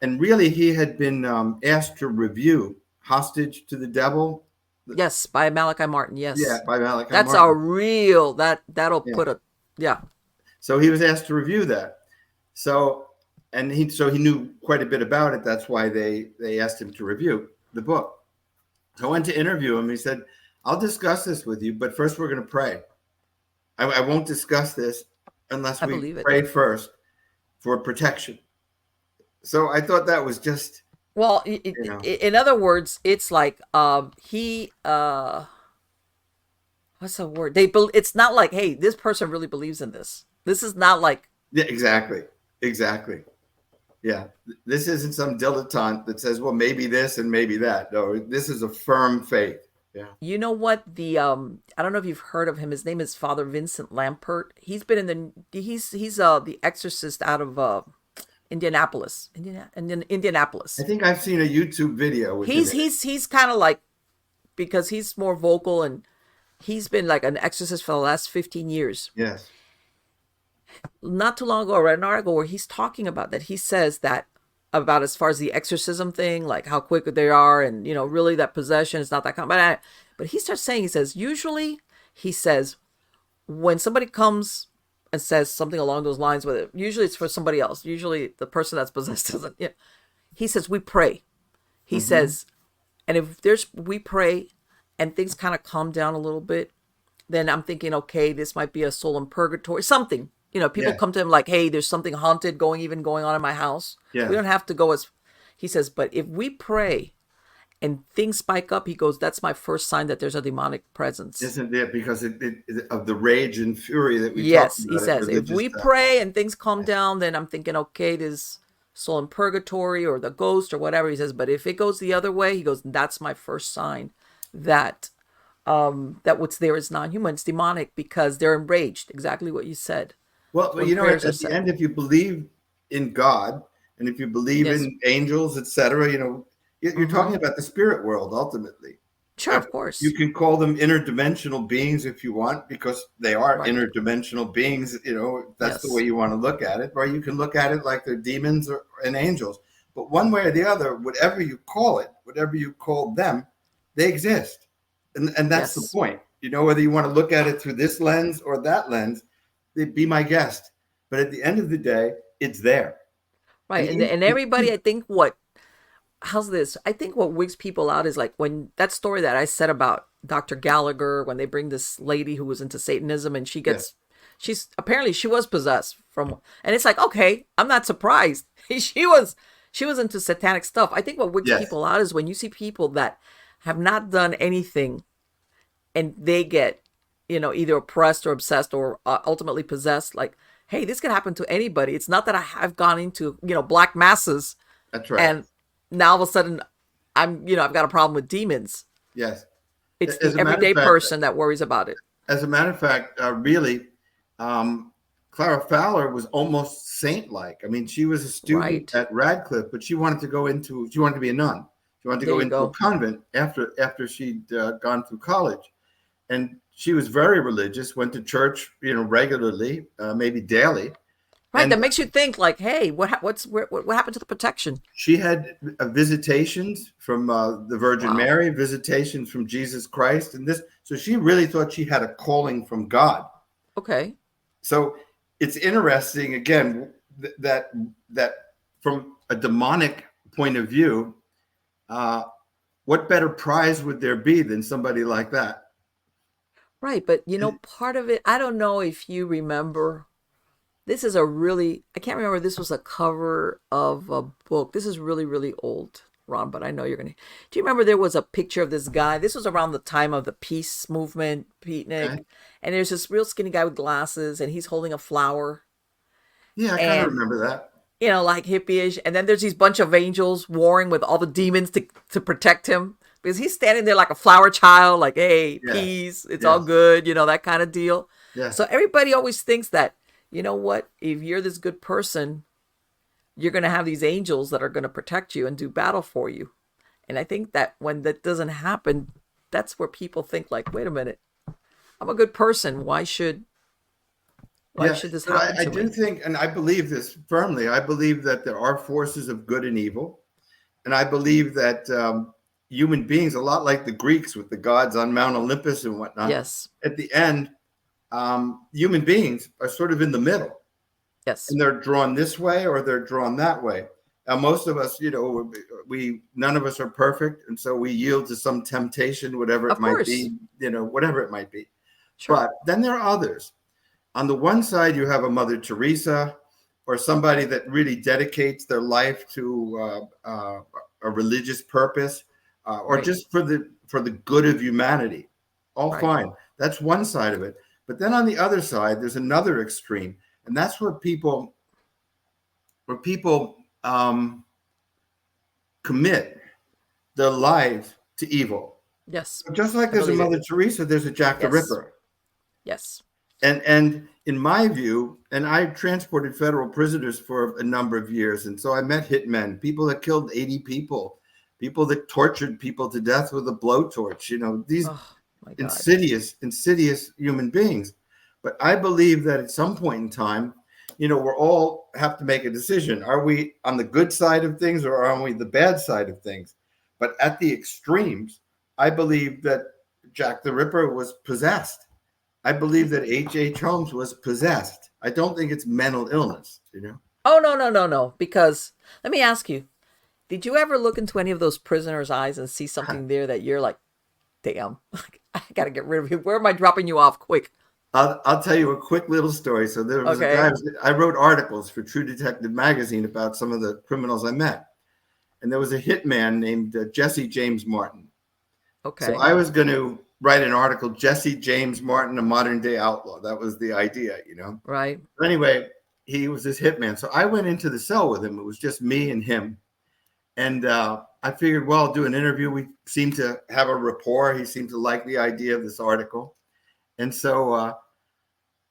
B: and really he had been asked to review Hostage to the Devil.
A: Yes, by Malachi Martin.
B: Yeah,
A: Yes.
B: by Malachi
A: That's
B: Martin.
A: a real, that'll
B: Yeah.
A: put a, yeah.
B: So he was asked to review that. So he knew quite a bit about it. That's why they asked him to review the book. So I went to interview him. He said, I'll discuss this with you, but first we're going to pray. I won't discuss this unless
A: I
B: we
A: believe it.
B: pray first for protection. So I thought that was just,
A: Well,
B: know.
A: in other words, it's like he what's the word? It's not like, hey, this person really believes in this. This is not like,
B: yeah, exactly. Yeah. This isn't some dilettante that says, well, maybe this and maybe that. No, this is a firm faith. Yeah.
D: You know what? The I don't know if you've heard of him. His name is Father Vincent Lampert. He's been in he's the exorcist out of Indianapolis.
B: I think I've seen a YouTube video with him.
D: He's kind of like, because he's more vocal, and he's been like an exorcist for the last 15 years.
B: Yes.
D: Not too long ago, I read an article where he's talking about that. He says that about, as far as the exorcism thing, like how quick they are, and really that possession is not that common. But he starts saying, he says, usually, he says, when somebody comes and says something along those lines with it, usually it's for somebody else. Usually the person that's possessed doesn't. Yeah. He says, we pray. He says, and if we pray and things kind of calm down a little bit, then I'm thinking, okay, this might be a soul in purgatory, something. People come to him like, hey, there's something haunted going on in my house.
B: Yeah.
D: We don't have to go he says, but if we pray and things spike up, he goes, that's my first sign that there's a demonic presence.
B: Isn't it? Because of the rage and fury that we
D: Yes,
B: talked
D: he
B: about.
D: says, if we pray and things calm down, then I'm thinking, okay, there's soul in purgatory or the ghost or whatever. He says, but if it goes the other way, he goes, that's my first sign that what's there is non-human. It's demonic, because they're enraged. Exactly what you said.
B: Well, at the end, if you believe in God and if you believe in angels, etc., you're talking about the spirit world ultimately.
D: Sure, of course.
B: You can call them interdimensional beings if you want, because they are interdimensional beings. That's the way you want to look at it. Or you can look at it like they're demons and angels. But one way or the other, whatever you call it, whatever you call them, they exist, and that's the point. Whether you want to look at it through this lens or that lens. Be my guest, but at the end of the day, it's there,
D: right? And everybody, I think how's this? I think what wigs people out is like when that story that I said about Dr. Gallagher, when they bring this lady who was into Satanism, and she's apparently she was possessed from, and it's like, okay, I'm not surprised. she was into satanic stuff. I think what wigs people out is when you see people that have not done anything, and they get either oppressed or obsessed or ultimately possessed. Like, hey, this can happen to anybody. It's not that I've gone into, black masses.
B: That's right.
D: And now all of a sudden I've got a problem with demons.
B: Yes.
D: It's the everyday person that worries about it.
B: As a matter of fact, really, Clara Fowler was almost saint-like. I mean, she was a student at Radcliffe, but she wanted to be a nun. She wanted to go into a convent after she'd gone through college. And she was very religious, went to church, regularly, maybe daily.
D: Right. And that makes you think like, hey, what happened to the protection?
B: She had visitations from the Virgin Mary, visitations from Jesus Christ, so she really thought she had a calling from God.
D: Okay.
B: So it's interesting, again, that from a demonic point of view, what better prize would there be than somebody like that?
D: Right. But, part of it, I don't know if you remember, I can't remember, this was a cover of a book. This is really, really old, Ron, but I know you're going to. Do you remember there was a picture of this guy? This was around the time of the peace movement, Beatnik. Okay. And there's this real skinny guy with glasses, and he's holding a flower.
B: Yeah, I kind of remember that.
D: Like hippie-ish. And then there's these bunch of angels warring with all the demons to protect him. Because he's standing there like a flower child, like, hey, peace, it's all good, that kind of deal. Yeah. So everybody always thinks that, what, if you're this good person, you're going to have these angels that are going to protect you and do battle for you. And I think that when that doesn't happen, that's where people think like, wait a minute, I'm a good person. Why should this happen to me? I
B: do think, and I believe this firmly, I believe that there are forces of good and evil. And I believe that human beings, a lot like the Greeks with the gods on Mount Olympus and whatnot.
D: Yes. At
B: the end, human beings are sort of in the middle.
D: Yes.
B: And they're drawn this way or they're drawn that way. Now, most of us, none of us are perfect. And so we yield to some temptation, whatever it might be, whatever it might be. Sure. But then there are others. On the one side, you have a Mother Teresa or somebody that really dedicates their life to a religious purpose. Or just for the good of humanity, all fine. That's one side of it. But then on the other side, there's another extreme, and that's where people commit their lives to evil.
D: Yes.
B: Just like there's a Mother Teresa, there's a Jack the Ripper.
D: Yes.
B: And in my view, and I transported federal prisoners for a number of years, and so I met hitmen, people that killed 80 people, people that tortured people to death with a blowtorch. These insidious human beings. But I believe that at some point in time, we're all have to make a decision. Are we on the good side of things, or are we the bad side of things? But at the extremes, I believe that Jack the Ripper was possessed. I believe that H.H. Holmes was possessed. I don't think it's mental illness,
D: Oh, no. Because let me ask you, did you ever look into any of those prisoners' eyes and see something there that you're like, damn, I got to get rid of you. Where am I dropping you off quick?
B: I'll tell you a quick little story. So there was a guy, I wrote articles for True Detective magazine about some of the criminals I met. And there was a hitman named Jesse James Martin.
D: Okay.
B: So I was going to write an article, Jesse James Martin, a modern day outlaw. That was the idea,
D: Right.
B: But anyway, he was this hitman. So I went into the cell with him. It was just me and him. And I figured, well, I'll do an interview. We seemed to have a rapport. He seemed to like the idea of this article. And so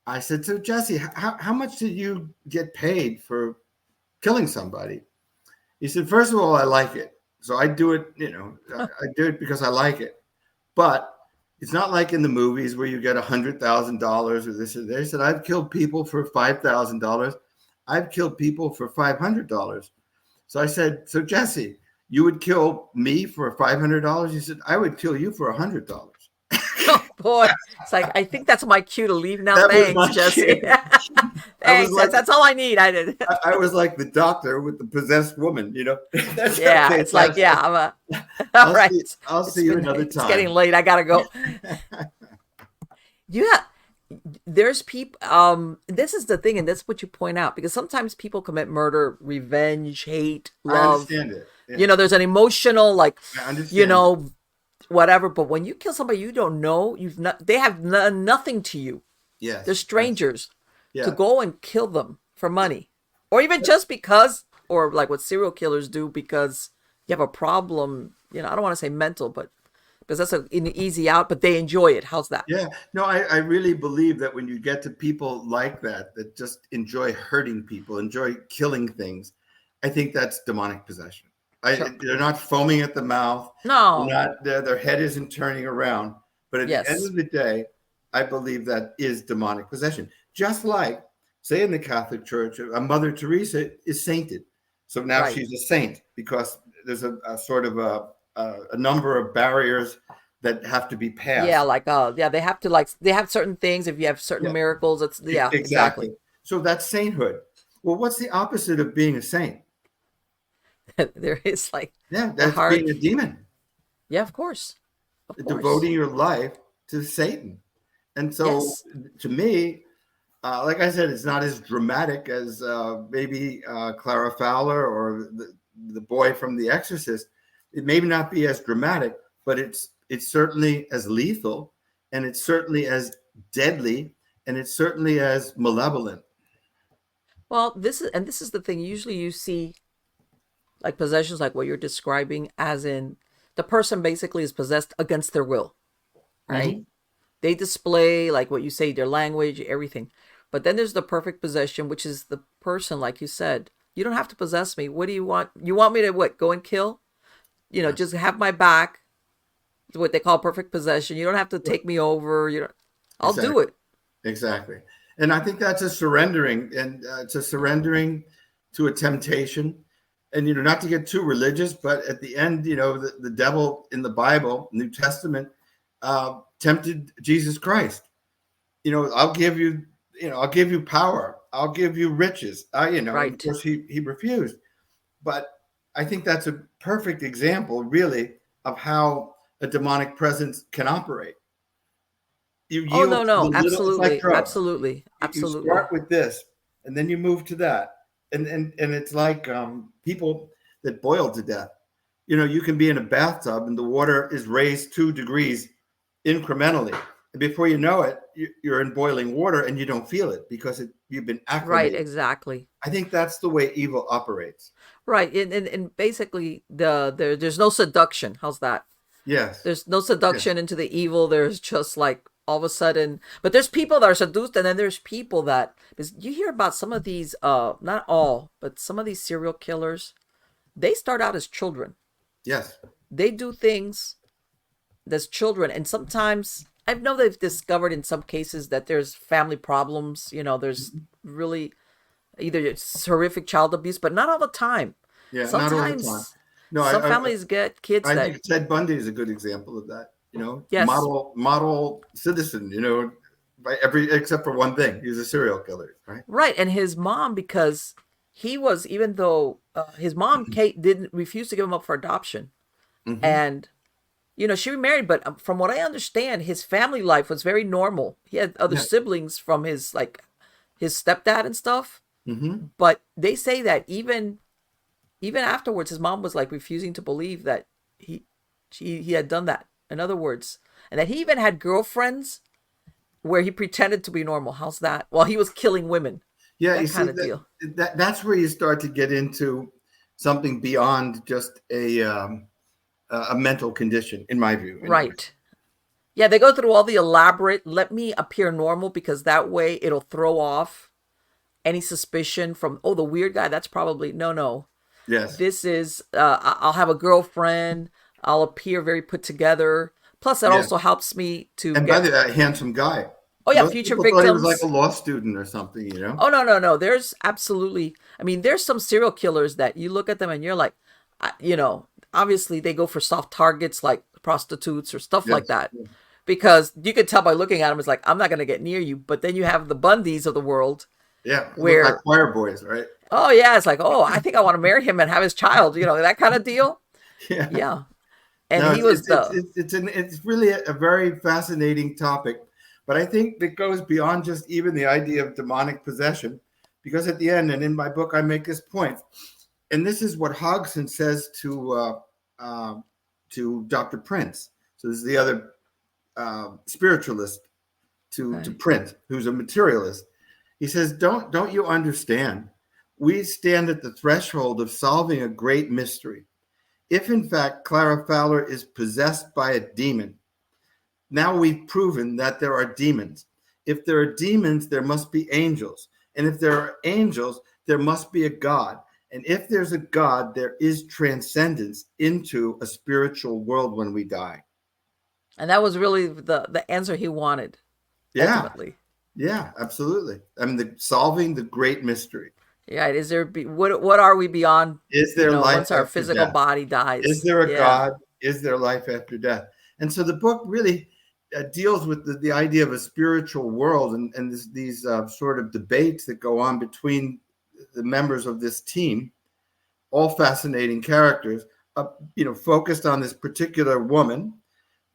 B: I said, so Jesse, how much did you get paid for killing somebody? He said, first of all, I like it. So I do it, I do it because I like it. But it's not like in the movies where you get $100,000 or this or that. He said, I've killed people for $5,000. I've killed people for $500. So I said, so Jesse, you would kill me for $500? He said, I would kill you for $100.
D: Oh boy, it's like, I think that's my cue to leave now. Thanks, Jesse. Thanks. Like, that's all I need. I did.
B: I was like the doctor with the possessed woman, That's
D: yeah, okay. It's like, yeah, I'm all right.
B: I'll see you another time.
D: It's getting late. I gotta go. Yeah, there's people. This is the thing, and that's what you point out, because sometimes people commit murder, revenge, hate, love.
B: I understand it. Yeah.
D: There's an emotional, like,
B: I understand
D: whatever. But when you kill somebody you don't know, they have nothing to you.
B: Yes,
D: they're strangers.
B: Yeah.
D: To go and kill them for money, or even just because, or like what serial killers do because you have a problem. I don't want to say mental, but because that's an easy out. But they enjoy it. How's that?
B: Yeah. No, I really believe that when you get to people like that just enjoy hurting people, enjoy killing things, I think that's demonic possession.
D: Sure.
B: They're not foaming at the mouth.
D: No.
B: Their head isn't turning around. But at the end of the day, I believe that is demonic possession. Just like, say in the Catholic Church, a Mother Teresa is sainted. So now she's a saint because there's a sort of a number of barriers that have to be passed.
D: Yeah, like they have to they have certain things. If you have certain miracles, it's exactly.
B: So that's sainthood. Well, what's the opposite of being a saint?
D: There is
B: that's being a demon.
D: Yeah, of course.
B: Devoting your life to Satan. And so to me, like I said, it's not as dramatic as maybe Clara Fowler or the boy from The Exorcist. It may not be as dramatic, but it's certainly as lethal, and it's certainly as deadly, and it's certainly as malevolent.
D: Well, this is the thing. Usually you see like possessions like what you're describing, as in the person basically is possessed against their will, right? Mm-hmm. They display, like what you say, their language, everything. But then there's the perfect possession, which is the person, like you said, you don't have to possess me. What do you want? You want me to what? Go and kill? Just have my back. It's what they call perfect possession. You don't have to take me over. I'll do it.
B: Exactly. And I think that's a surrendering, and it's a surrendering to a temptation. And, not to get too religious, but at the end, the devil in the Bible, New Testament, tempted Jesus Christ. I'll give you power. I'll give you riches. Right. Of course he refused. But I think that's a perfect example, really, of how a demonic presence can operate.
D: No, absolutely, absolutely.
B: You start with this, and then you move to that, and it's like people that boil to death. You can be in a bathtub and the water is raised 2 degrees incrementally, and before you know it, you're in boiling water and you don't feel it because you've been acclimated.
D: Right, exactly.
B: I think that's the way evil operates.
D: Right. And basically there's no seduction. How's that?
B: Yes.
D: There's no
B: Yeah.
D: seduction into the evil. There's just like all of a sudden, but there's people that are seduced, and then there's people that, because you hear about some of these, not all, but some of these serial killers, they start out as children.
B: Yes.
D: They do things as children, and sometimes I know they've discovered in some cases that there's family problems. There's really either it's horrific child abuse, but not all the time.
B: Yeah. Not all the time.
D: Sometimes
B: No,
D: some families get kids
B: I
D: that,
B: think Ted Bundy is a good example of that.
D: Yes.
B: Model citizen. By except for one thing, he's a serial killer, right?
D: Right, and his mom, because he was, even though his mom Kate didn't refuse to give him up for adoption, and she remarried, but from what I understand, his family life was very normal. He had other siblings from his stepdad and stuff, but they say that even afterwards, his mom was like refusing to believe that he had done that. In other words, and that he even had girlfriends where he pretended to be normal. How's that? While he was killing women.
B: Yeah,
D: that
B: you
D: kind
B: see,
D: of deal.
B: That's where you start to get into something beyond just a mental condition, in my view.
D: Right. Yeah, they go through all the elaborate, let me appear normal, because that way it'll throw off any suspicion from, the weird guy, that's probably, no.
B: Yes.
D: This is, I'll have a girlfriend, I'll appear very put together. Plus, that also helps me to
B: And by the way, handsome guy.
D: Oh, yeah,
B: Most
D: future
B: people
D: victims.
B: thought he was like a law student or something,
D: Oh, no. There's absolutely, there's some serial killers that you look at them and you're like, obviously they go for soft targets like prostitutes or stuff like that.
B: Yeah.
D: Because you could tell by looking at them, it's like, I'm not going to get near you. But then you have the Bundys of the world.
B: Yeah,
D: where
B: look like choir boys, right?
D: Oh, yeah, it's like, I think I want to marry him and have his child, that kind of deal. Yeah. And
B: no,
D: he was
B: it's really a very fascinating topic, but I think that goes beyond just even the idea of demonic possession, because at the end, and in my book, I make this point, and this is what Hodgson says to Dr. Prince. So this is the other spiritualist to Prince, who's a materialist. He says, "Don't you understand? We stand at the threshold of solving a great mystery. If, in fact, Clara Fowler is possessed by a demon, now we've proven that there are demons. If there are demons, there must be angels. And if there are angels, there must be a God. And if there's a God, there is transcendence into a spiritual world when we die."
D: And that was really the answer he wanted. Ultimately.
B: Yeah, absolutely. Solving the great mystery.
D: Yeah, is there what are we beyond?
B: Is there life
D: once our physical body dies?
B: Is there a God? Is there life after death? And so the book really deals with the idea of a spiritual world and these sort of debates that go on between the members of this team, all fascinating characters, focused on this particular woman.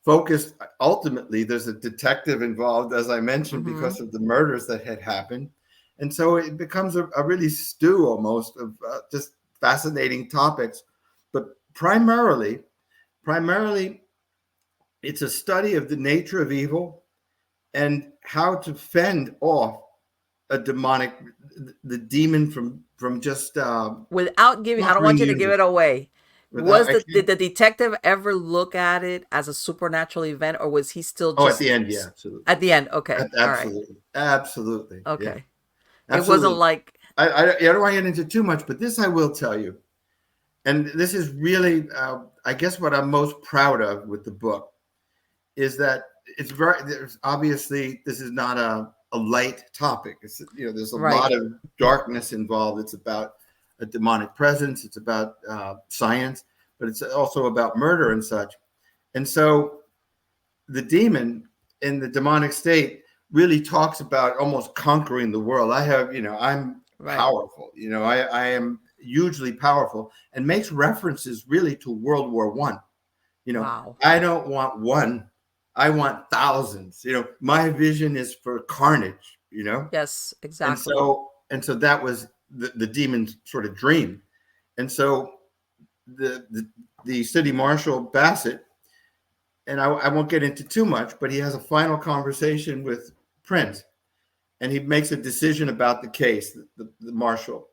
B: Focused ultimately, there's a detective involved, as I mentioned, because of the murders that had happened. And so it becomes a really stew almost of just fascinating topics. But primarily, it's a study of the nature of evil and how to fend off the demon from just
D: without giving. I don't want you to give it away. Did the detective ever look at it as a supernatural event, or was he still just...
B: at the end, yeah, absolutely.
D: At the end, okay.
B: Absolutely.
D: Okay.
B: Yeah.
D: Absolutely. It wasn't like...
B: I don't want to get into too much, but this I will tell you. And this is really, I guess what I'm most proud of with the book is that obviously this is not a light topic. It's, there's a lot of darkness involved. It's about a demonic presence. It's about science, but it's also about murder and such. And so the demon in the demonic state really talks about almost conquering the world. I'm powerful. I am hugely powerful, and makes references really to World War I. Wow. I don't want one. I want thousands. My vision is for carnage,
D: Yes, exactly.
B: And so that was the demon's sort of dream. And so the city marshal Bassett, and I won't get into too much, but he has a final conversation with Prince, and he makes a decision about the case, the marshal.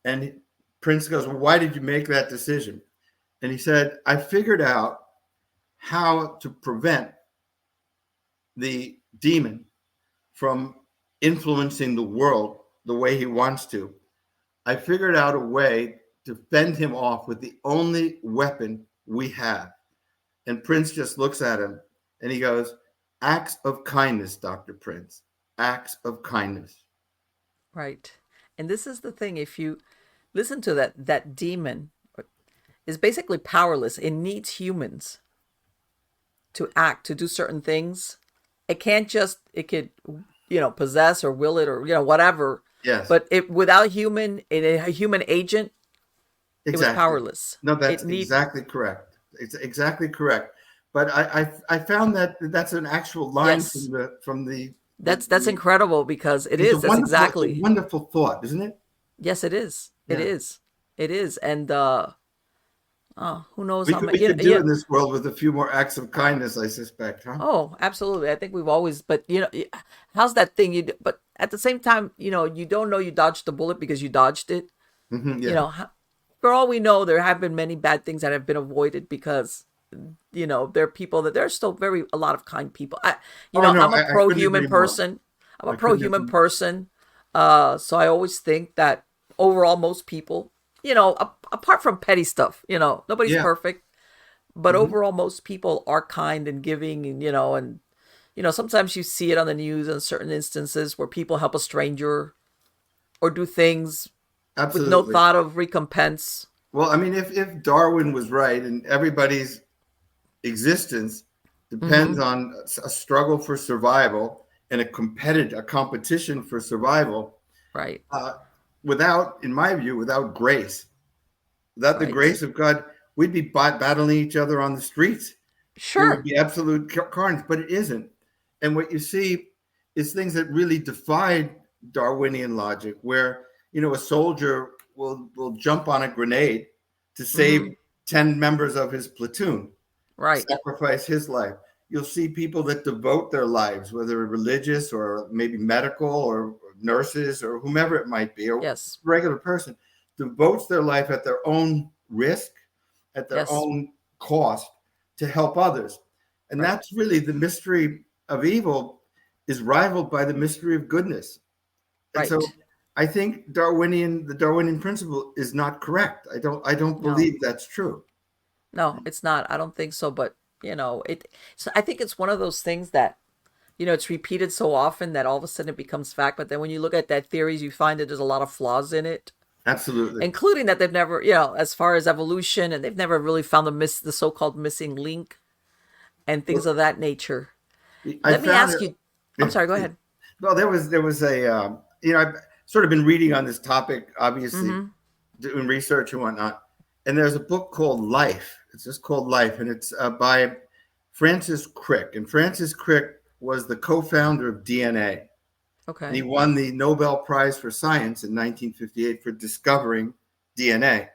B: And Prince goes, well, why did you make that decision? And he said, I figured out how to prevent the demon from influencing the world the way he wants to. I figured out a way to fend him off with the only weapon we have. And Prince just looks at him and he goes, acts of kindness, Dr. Prince, acts of kindness.
D: Right. And this is the thing. If you listen to that demon is basically powerless. It needs humans to act, to do certain things. It could, possess or will it or, whatever.
B: Yes.
D: But without a human agent,
B: Exactly.
D: it was powerless.
B: No, that's exactly correct. It's exactly correct. But I found that that's an actual line from the.
D: That's incredible because that's exactly.
B: It's a wonderful thought, isn't it?
D: Yes, it is. Yeah. It is. And who knows?
B: We could do in this world with a few more acts of kindness, I suspect, huh?
D: Oh, absolutely. I think we've always, but how's that thing but at the same time, you don't know you dodged the bullet because you dodged it.
B: Mm-hmm, yeah.
D: For all we know, there have been many bad things that have been avoided because, there are people that there's still a lot of kind people. I'm a pro-human person. I'm a pro-human person. So I always think that overall, most people, apart from petty stuff, nobody's perfect, but overall, most people are kind and giving and, sometimes you see it on the news in certain instances where people help a stranger or do things with no thought of recompense.
B: Well, I mean, if Darwin was right and everybody's existence depends on a struggle for survival and a competition for survival,
D: right?
B: In my view, without grace, without the grace of God, we'd be battling each other on the streets.
D: Sure.
B: It would be absolute carnage, but it isn't. And what you see is things that really defy Darwinian logic, where, a soldier will jump on a grenade to save 10 members of his platoon,
D: right?
B: Sacrifice his life. You'll see people that devote their lives, whether religious or maybe medical or nurses or whomever it might be, or regular person, devotes their life at their own risk, at their own cost to help others. And that's really the mystery of evil is rivaled by the mystery of goodness. And so I think the Darwinian principle is not correct. I don't believe that's true.
D: No, it's not. I don't think so. But so I think it's one of those things that, it's repeated so often that all of a sudden it becomes fact. But then when you look at that theories, you find that there's a lot of flaws in it.
B: Absolutely.
D: Including that they've never, as far as evolution, and they've never really found the so-called missing link and things of that nature. Let me ask you. I'm sorry, go ahead.
B: Well, there was a, I've sort of been reading on this topic, obviously, doing research and whatnot. And there's a book called Life. It's just called Life. And it's by Francis Crick. And Francis Crick was the co-founder of DNA.
D: Okay.
B: And he won the Nobel Prize for Science in 1958 for discovering DNA,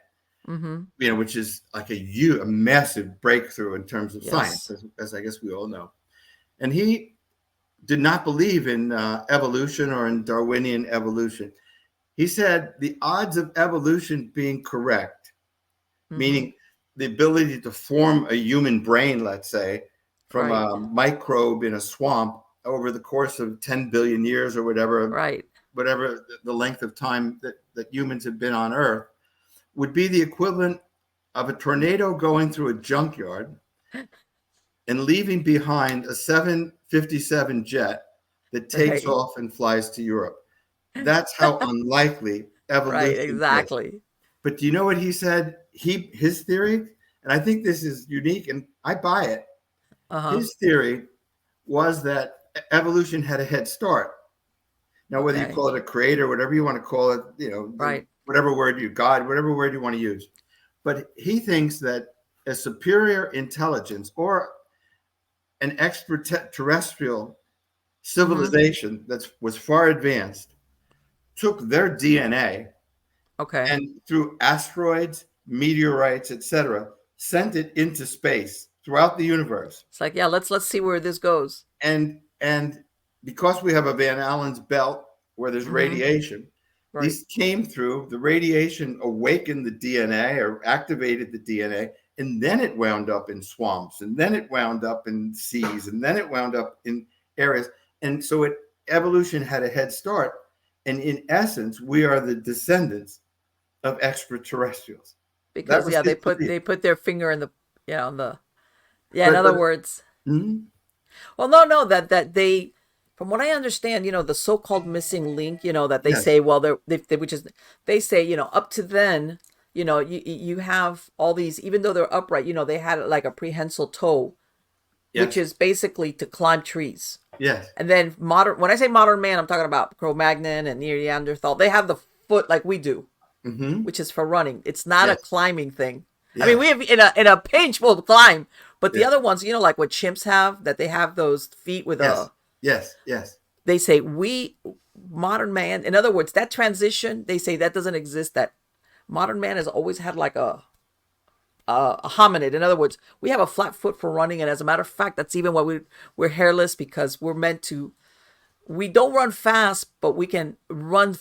B: which is like a massive breakthrough in terms of science, as I guess we all know. And he did not believe in evolution or in Darwinian evolution. He said the odds of evolution being correct, meaning the ability to form a human brain, let's say, from a microbe in a swamp over the course of 10 billion years or whatever, whatever the length of time that humans have been on Earth, would be the equivalent of a tornado going through a junkyard and leaving behind a 757 jet that takes off and flies to Europe. That's how unlikely evolution is. But do you know what he said? His theory, and I think this is unique, and I buy it. His theory was that evolution had a head start. Now, whether you call it a creator, whatever you want to call it, whatever word whatever word you want to use. But he thinks that a superior intelligence or an extraterrestrial civilization that was far advanced took their DNA and through asteroids, meteorites, etc., sent it into space throughout the universe.
D: It's like, let's see where this goes.
B: And because we have a Van Allen's belt where there's radiation, These came through, the radiation awakened the DNA or activated the DNA, and then it wound up in swamps, and then it wound up in seas, and then it wound up in areas. And so evolution had a head start. And in essence, we are the descendants of extraterrestrials.
D: Because they put their finger in the in other words.
B: Mm-hmm.
D: Well, no, that they, from what I understand, the so-called missing link, that they say, well, they say, up to then, you have all these, even though they're upright, they had like a prehensile toe, which is basically to climb trees.
B: Yes.
D: And then when I say modern man, I'm talking about Cro-Magnon and Neanderthal. They have the foot like we do, which is for running. It's not a climbing thing. Yeah. I mean, we have in a pinch we'll climb, but the other ones, like what chimps have, that they have those feet with
B: Yes.
D: They say modern man. In other words, that transition, they say that doesn't exist. That modern man has always had like a hominid. In other words, we have a flat foot for running, and as a matter of fact, that's even why we're hairless, because we're meant to. We don't run fast, but we can run.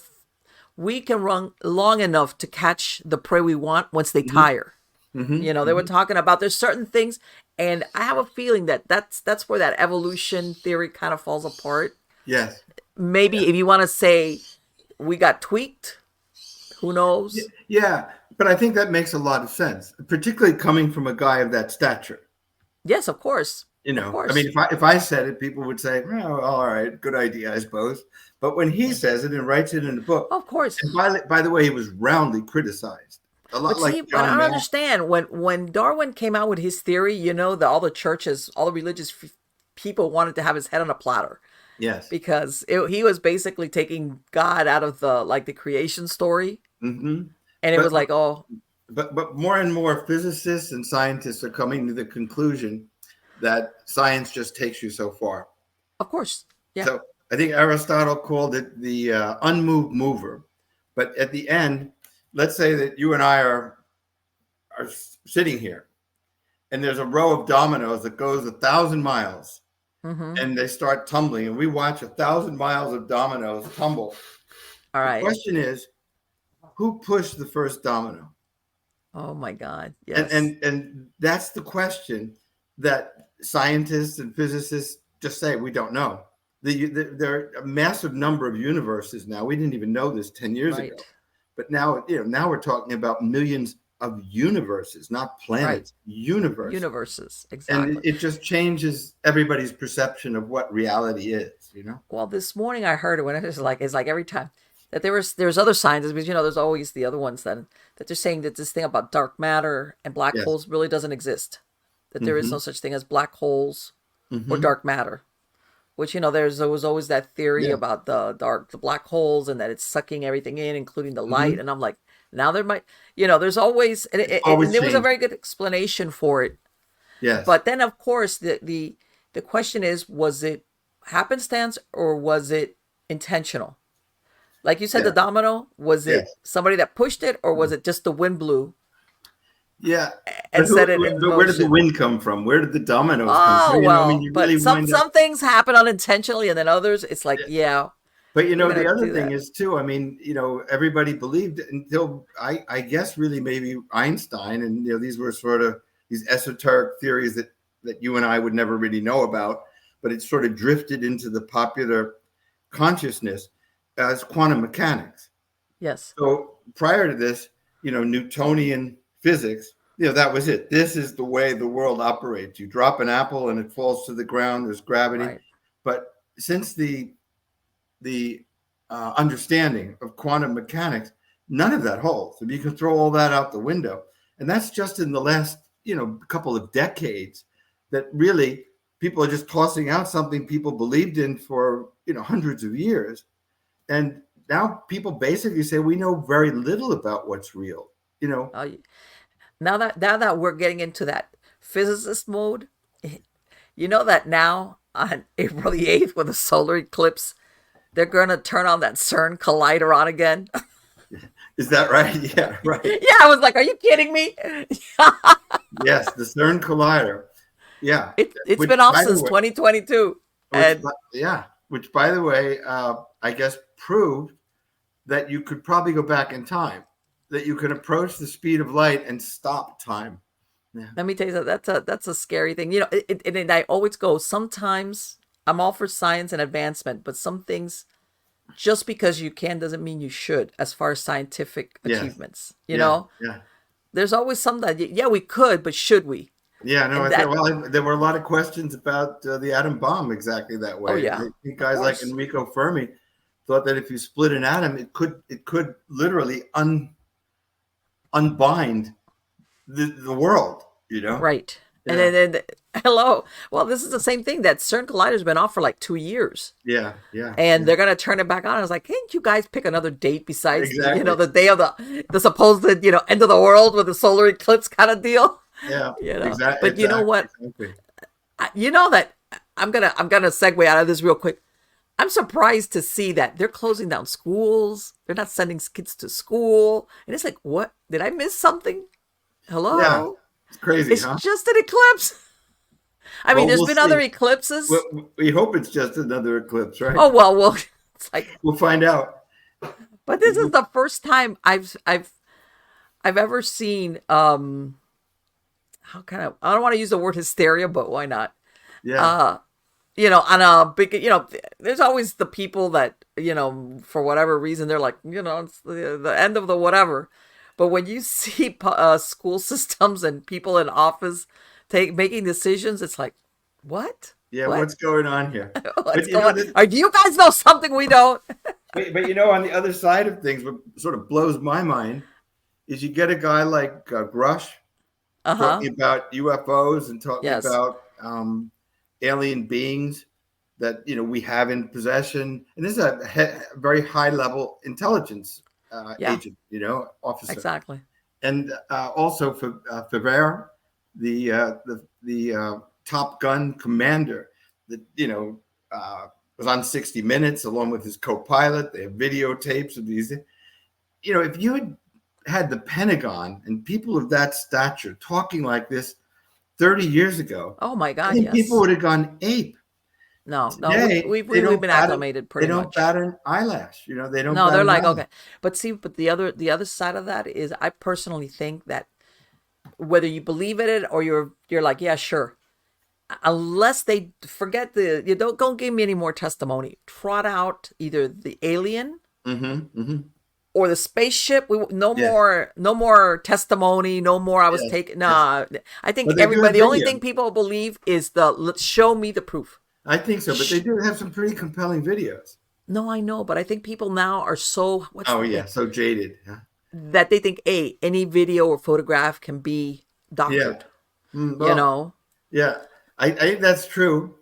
D: We can run long enough to catch the prey we want once they tire. They were talking about there's certain things, and I have a feeling that's where that evolution theory kind of falls apart.
B: Yes.
D: Maybe if you want to say we got tweaked, who knows?
B: Yeah, but I think that makes a lot of sense, particularly coming from a guy of that stature.
D: Yes, of course.
B: Of course. I mean, if I said it, people would say, "Oh, all right, good idea, I suppose." But when he says it and writes it in the book,
D: of course.
B: And by the way, he was roundly criticized. A lot
D: but I don't understand when Darwin came out with his theory. All the churches, all the religious people wanted to have his head on a platter.
B: Yes,
D: because he was basically taking God out of the creation story, and it was like, oh.
B: But more and more physicists and scientists are coming to the conclusion that science just takes you so far.
D: Of course, yeah.
B: So I think Aristotle called it the unmoved mover. But at the end, let's say that you and I are sitting here, and there's a row of dominoes that goes 1,000 miles, and they start tumbling, and we watch 1,000 miles of dominoes tumble.
D: All right.
B: The question is, who pushed the first domino?
D: Oh my God! Yes.
B: And that's the question that scientists and physicists just say we don't know. There are a massive number of universes now. We didn't even know this 10 years ago. But now, now we're talking about millions of universes, not planets, universes,
D: exactly.
B: And it just changes everybody's perception of what reality is,
D: Well, this morning I heard it when it's like every time that there's other scientists, because there's always the other ones that they're saying that this thing about dark matter and black holes really doesn't exist. That there is no such thing as black holes or dark matter. Which, there was always that theory about the black holes, and that it's sucking everything in, including the light. And I'm like, now there might, there's always, and there was a very good explanation for it.
B: Yes.
D: But then, of course, the question is, was it happenstance or was it intentional? Like you said, the domino, was it somebody that pushed it, or was it just the wind blew?
B: Yeah.
D: And set it in motion?
B: Where did the wind come from? Where did the dominoes come from?
D: Well, but some things happen unintentionally, and then others, it's like,
B: But the other thing is too, everybody believed until I guess really maybe Einstein, and these were sort of these esoteric theories that you and I would never really know about, but it sort of drifted into the popular consciousness as quantum mechanics.
D: Yes.
B: So prior to this, Newtonian physics, that was it. This is the way the world operates. You drop an apple and it falls to the ground. There's gravity. Right. But since the understanding of quantum mechanics, none of that holds. And you can throw all that out the window. And that's just in the last, couple of decades that really people are just tossing out something people believed in for, hundreds of years. And now people basically say we know very little about what's real.
D: Now that we're getting into that physicist mode, that now on April the 8th with the solar eclipse, they're going to turn on that CERN collider on again.
B: Is that right? Yeah, right.
D: Yeah, I was like, are you kidding me?
B: Yes, the CERN collider. Yeah.
D: It's been off since 2022.
B: Which, by the way, I guess proved that you could probably go back in time, that you can approach the speed of light and stop time. Yeah.
D: Let me tell you, that's a scary thing. And I always go, sometimes I'm all for science and advancement, but some things, just because you can doesn't mean you should, as far as scientific achievements. You know?
B: Yeah.
D: There's always some that, we could, but should we?
B: Yeah, no, there were a lot of questions about the atom bomb exactly that way.
D: Oh, yeah.
B: I think guys like Enrico Fermi thought that if you split an atom, it could literally unbind the world,
D: Right.
B: Yeah.
D: And then hello. Well, this is the same thing. That CERN Collider's been off for like 2 years.
B: Yeah.
D: And they're gonna turn it back on. I was like, can't you guys pick another date besides
B: Exactly.
D: the day of the supposed end of the world with the solar eclipse kind of deal?
B: Yeah.
D: Exactly. But you know what? Exactly. You know that I'm gonna segue out of this real quick. I'm surprised to see that they're closing down schools. They're not sending kids to school. And it's like, what? Did I miss something? Hello?
B: Yeah. It's crazy,
D: It's just an eclipse. I mean, there's been other eclipses.
B: We hope it's just another eclipse, right?
D: Oh, well, it's like,
B: we'll find out.
D: But this is the first time I've ever seen, I don't want to use the word hysteria, but why not?
B: Yeah.
D: On a big, there's always the people that, for whatever reason, they're like, it's the end of the whatever. But when you see school systems and people in office making decisions, it's like, what?
B: Yeah, what's going on here?
D: Do you guys know something we don't?
B: but on the other side of things, what sort of blows my mind is you get a guy like Grush talking about UFOs and talking about alien beings that we have in possession, and this is a very high level intelligence agent, officer.
D: Exactly.
B: And also for Felber, the Top Gun commander that was on 60 Minutes along with his co-pilot. They have videotapes of these. If you had the Pentagon and people of that stature talking like this 30 years ago,
D: oh my God,
B: yes, people would have gone ape.
D: No,
B: Today,
D: we've been acclimated pretty much.
B: They don't bat an eyelash. They don't.
D: No, they're like, okay. But see, the other side of that is, I personally think that whether you believe in it or you're like, yeah, sure, unless they forget don't give me any more testimony. Trot out either the alien or the spaceship. No more testimony. No more. I was taking. Nah, I think everybody. The only thing people believe is let's show me the proof.
B: I think so, but they do have some pretty compelling videos.
D: No, I know, but I think people now are so
B: so jaded,
D: that they think any video or photograph can be doctored.
B: Yeah, I think that's true,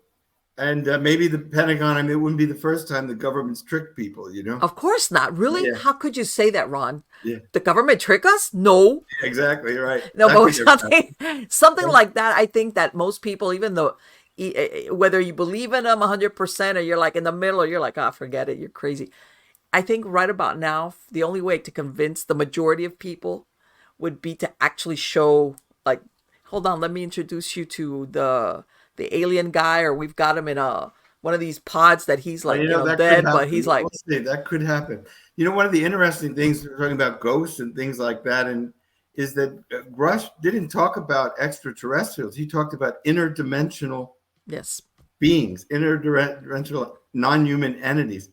B: and maybe the Pentagon. I mean, it wouldn't be the first time the government's tricked people.
D: Of course not. Really? Yeah. How could you say that, Ron?
B: Yeah.
D: The government trick us? No.
B: Exactly right.
D: No, but something like that. I think that most people, even though, whether you believe in them 100% or you're like in the middle or you're like, forget it, you're crazy. I think right about now, the only way to convince the majority of people would be to actually show, like, hold on, let me introduce you to the alien guy, or we've got him in one of these pods that he's like dead, but he's like,
B: let's see, that could happen. One of the interesting things we're talking about ghosts and things like that, and is that Grush didn't talk about extraterrestrials. He talked about interdimensional beings, interdimensional non-human entities,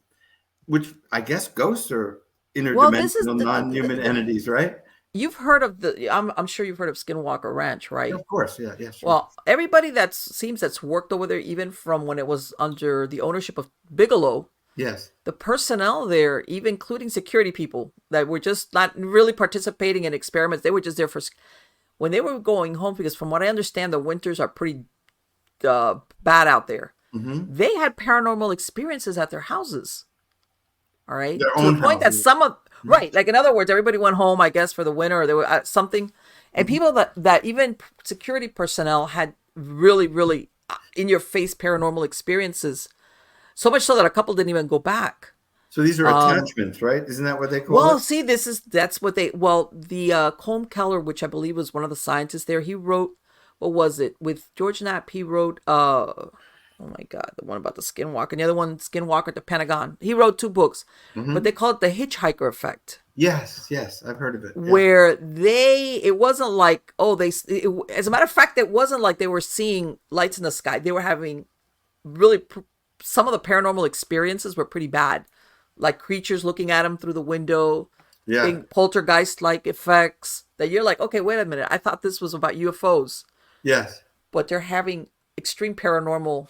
B: which I guess ghosts are interdimensional non-human entities, right?
D: You've heard of I'm sure you've heard of Skinwalker Ranch, right?
B: Yeah, of course, yeah, sure.
D: Well, everybody that's worked over there, even from when it was under the ownership of Bigelow,
B: yes,
D: the personnel there, even including security people that were just not really participating in experiments, they were just there when they were going home, because from what I understand, the winters are pretty bad out there.
B: Mm-hmm.
D: They had paranormal experiences at their houses. All right,
B: their
D: to
B: own
D: the point
B: houses.
D: That some of right, like in other words, everybody went home, I guess, for the winter, or they were something, and people that even security personnel had really, really in your face paranormal experiences, so much so that a couple didn't even go back.
B: So these are attachments, right? Isn't that what they call it?
D: Well, see, that's what the Colm Keller, which I believe was one of the scientists there, he wrote, what was it? With George Knapp, he wrote, oh my God, the one about the Skinwalker, and the other one, Skinwalker at the Pentagon. He wrote 2 books, but they call it the Hitchhiker Effect.
B: Yes, I've heard of it. Yeah.
D: Where it wasn't like, as a matter of fact, it wasn't like they were seeing lights in the sky. They were having really, some of the paranormal experiences were pretty bad. Like creatures looking at them through the window, big poltergeist-like effects that you're like, okay, wait a minute. I thought this was about UFOs.
B: Yes.
D: But they're having extreme paranormal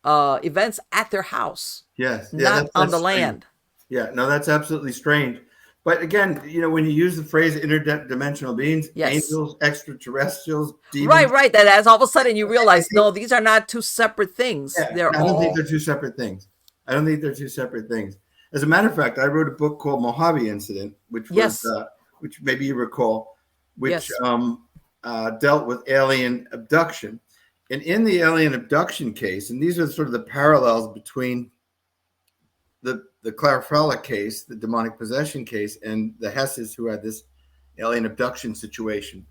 D: events at their house.
B: Yes.
D: Not on the
B: strange.
D: land.
B: Yeah, no, that's absolutely strange. But again, when you use the phrase interdimensional beings, angels, extraterrestrials, demons.
D: Right. That as all of a sudden you realize, no, these are not 2 separate things.
B: Yeah, I don't think they're 2 separate things. As a matter of fact, I wrote a book called Mojave Incident, which was, which maybe you recall, which dealt with alien abduction. And in the alien abduction case, and these are sort of the parallels between the Clara Fowler case, the demonic possession case, and the Hesses who had this alien abduction situation.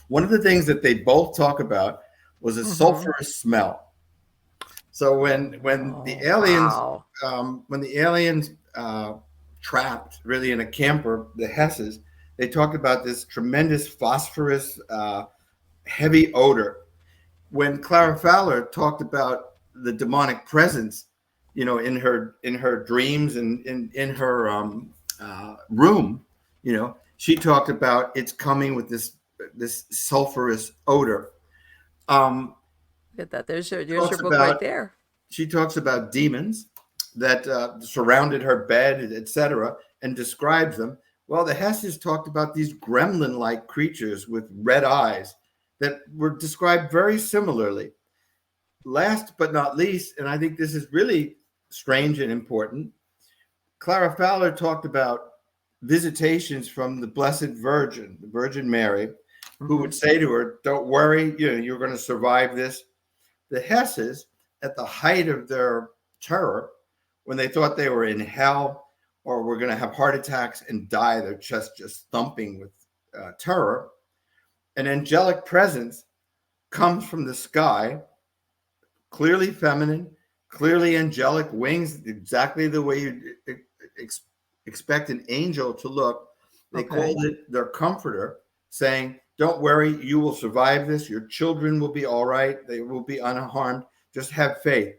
B: One of the things that they both talk about was a sulfurous smell. So when the aliens trapped really in a camper, the Hesses, they talked about this tremendous phosphorus, heavy odor. When Clara Fowler talked about the demonic presence, in her dreams and in her room, she talked about it's coming with this sulfurous odor.
D: Look at that. There's your book right there.
B: She talks about demons that surrounded her bed, etc., and describes them. Well, the Hesses talked about these gremlin-like creatures with red eyes that were described very similarly. Last but not least, and I think this is really strange and important, Clara Fowler talked about visitations from the Blessed Virgin, the Virgin Mary, who would say to her, don't worry, you're going to survive this. The Hesses, at the height of their terror, when they thought they were in hell or were going to have heart attacks and die, their chest just thumping with terror, an angelic presence comes from the sky, clearly feminine, clearly angelic, wings exactly the way you expect an angel to look. They called it their comforter, saying, don't worry, you will survive this. Your children will be all right. They will be unharmed. Just have faith.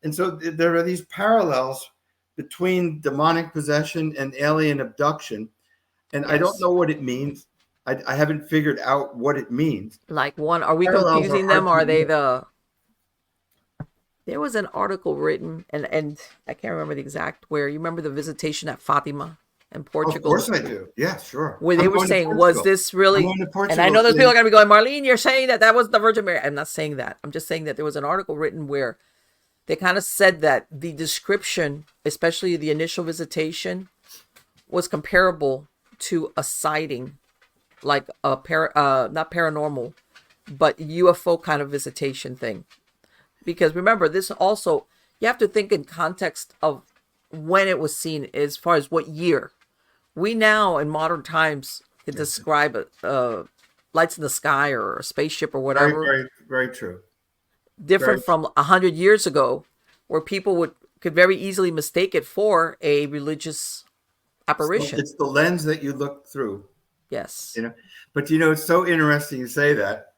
B: And so there are these parallels between demonic possession and alien abduction. And I don't know what it means. I haven't figured out what it means.
D: Like are we confusing them? Or are they there was an article written, and I can't remember the exact where. You remember the visitation at Fatima in Portugal?
B: Of course I do. Yeah, sure.
D: Where they were saying, was this really? And I know those people are going to be going, Marlene, you're saying that was the Virgin Mary. I'm not saying that. I'm just saying that there was an article written where they kind of said that the description, especially the initial visitation, was comparable to a sighting, like a not paranormal, but UFO kind of visitation thing. Because remember, this also, you have to think in context of when it was seen as far as what year. We now, in modern times, can describe lights in the sky or a spaceship or whatever.
B: Very, very, very true.
D: Different from 100 years ago, where people could very easily mistake it for a religious apparition.
B: It's the lens that you look through.
D: Yes.
B: But it's so interesting you say that.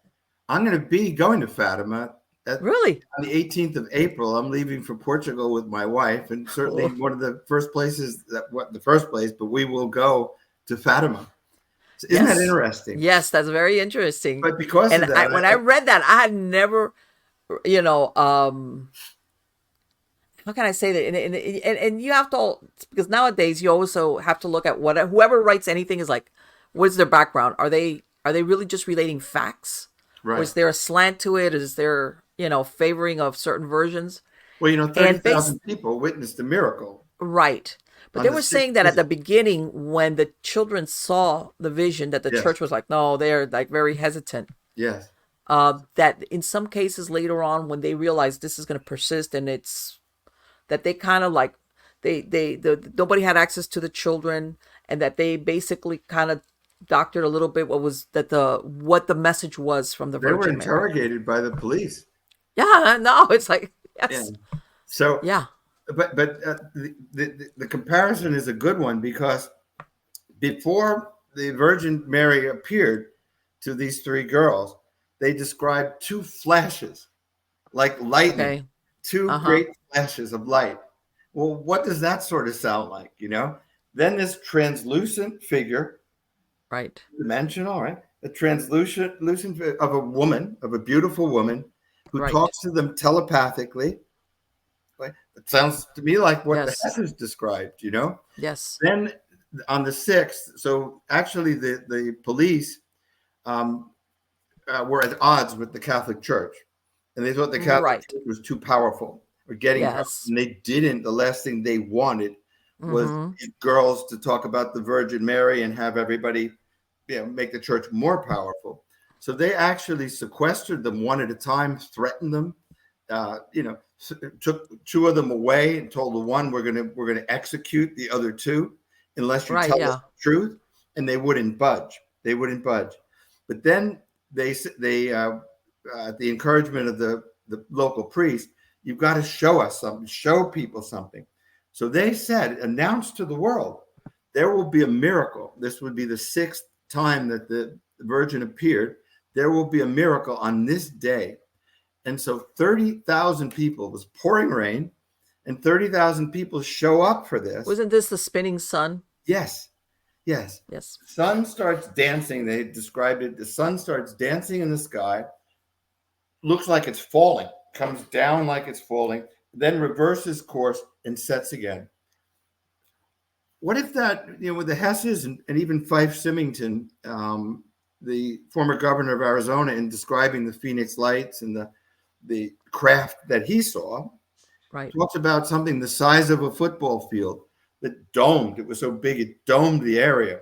B: I'm going to be going to Fatima.
D: Really?
B: On the 18th of April, I'm leaving for Portugal with my wife, and certainly one of the first places but we will go to Fatima. So isn't that interesting?
D: Yes, that's very interesting.
B: But because of that,
D: when I read that, I had never, how can I say that? And you have to, because nowadays you also have to look at whoever writes anything is like, what's their background? Are they really just relating facts? Right. Or is there a slant to it? Is there favoring of certain versions?
B: Well, 30,000 people witnessed the miracle.
D: Right. But they were saying that at the beginning, when the children saw the vision, that the church was like, no, they're like very hesitant.
B: Yes.
D: That in some cases later on, when they realized this is going to persist, and it's that they kind of like, nobody had access to the children, and that they basically kind of doctored a little bit what the message was from the Virgin Mary.
B: They were interrogated by the police.
D: Yeah, no, it's like,
B: Yeah.
D: yes.
B: So,
D: Yeah.
B: but the comparison is a good one, because before the Virgin Mary appeared to these three girls, they described two flashes, like lightning,
D: Okay.
B: two
D: Uh-huh.
B: great flashes of light. Well, what does that sort of sound like? Then this translucent figure,
D: Right.
B: dimensional, right? A translucent of a woman, of a beautiful woman, who
D: Right.
B: talks to them telepathically. Right? It sounds to me like what the
D: Yes.
B: Hess described.
D: Yes.
B: Then on the 6th, so actually the police um, were at odds with the Catholic Church, and they thought the Catholic
D: Right.
B: Church was too powerful or getting drunk,
D: Yes.
B: and they didn't. The last thing they wanted was
D: Mm-hmm.
B: these girls to talk about the Virgin Mary and have everybody, make the church more powerful. So they actually sequestered them one at a time, threatened them, took two of them away and told the one, we're gonna execute the other two unless you
D: Right.
B: tell us
D: Yeah.
B: the truth. And they wouldn't budge. But then they at the encouragement of the local priest, you've got to show us something, show people something. So they said, announce to the world, there will be a miracle. This would be the 6th time that the Virgin appeared. There will be a miracle on this day. And so 30,000 people, it was pouring rain, and 30,000 people show up for this.
D: Wasn't this the spinning sun?
B: Yes.
D: Yes.
B: The sun starts dancing. They described it. The sun starts dancing in the sky. Looks like it's falling, comes down like it's falling, then reverses course and sets again. What if that, with the Hesses and even Fife Symington, the former governor of Arizona, in describing the Phoenix Lights and the craft that he saw,
D: right,
B: talks about something the size of a football field that domed. It was so big, it domed the area.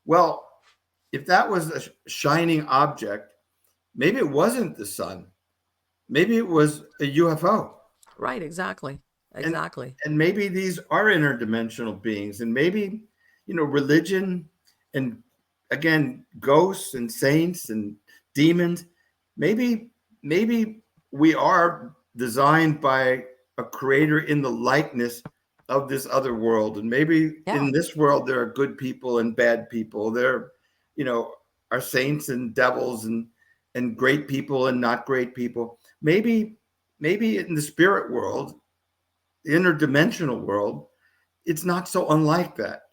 B: Well, if that was a shining object, maybe it wasn't the sun. Maybe it was a UFO.
D: Right, exactly.
B: And maybe these are interdimensional beings, and maybe, religion and, again, ghosts and saints and demons, maybe we are designed by a creator in the likeness of this other world. And maybe in this world, there are good people and bad people. There, are saints and devils and great people and not great people. Maybe in the spirit world, the interdimensional world, it's not so unlike that,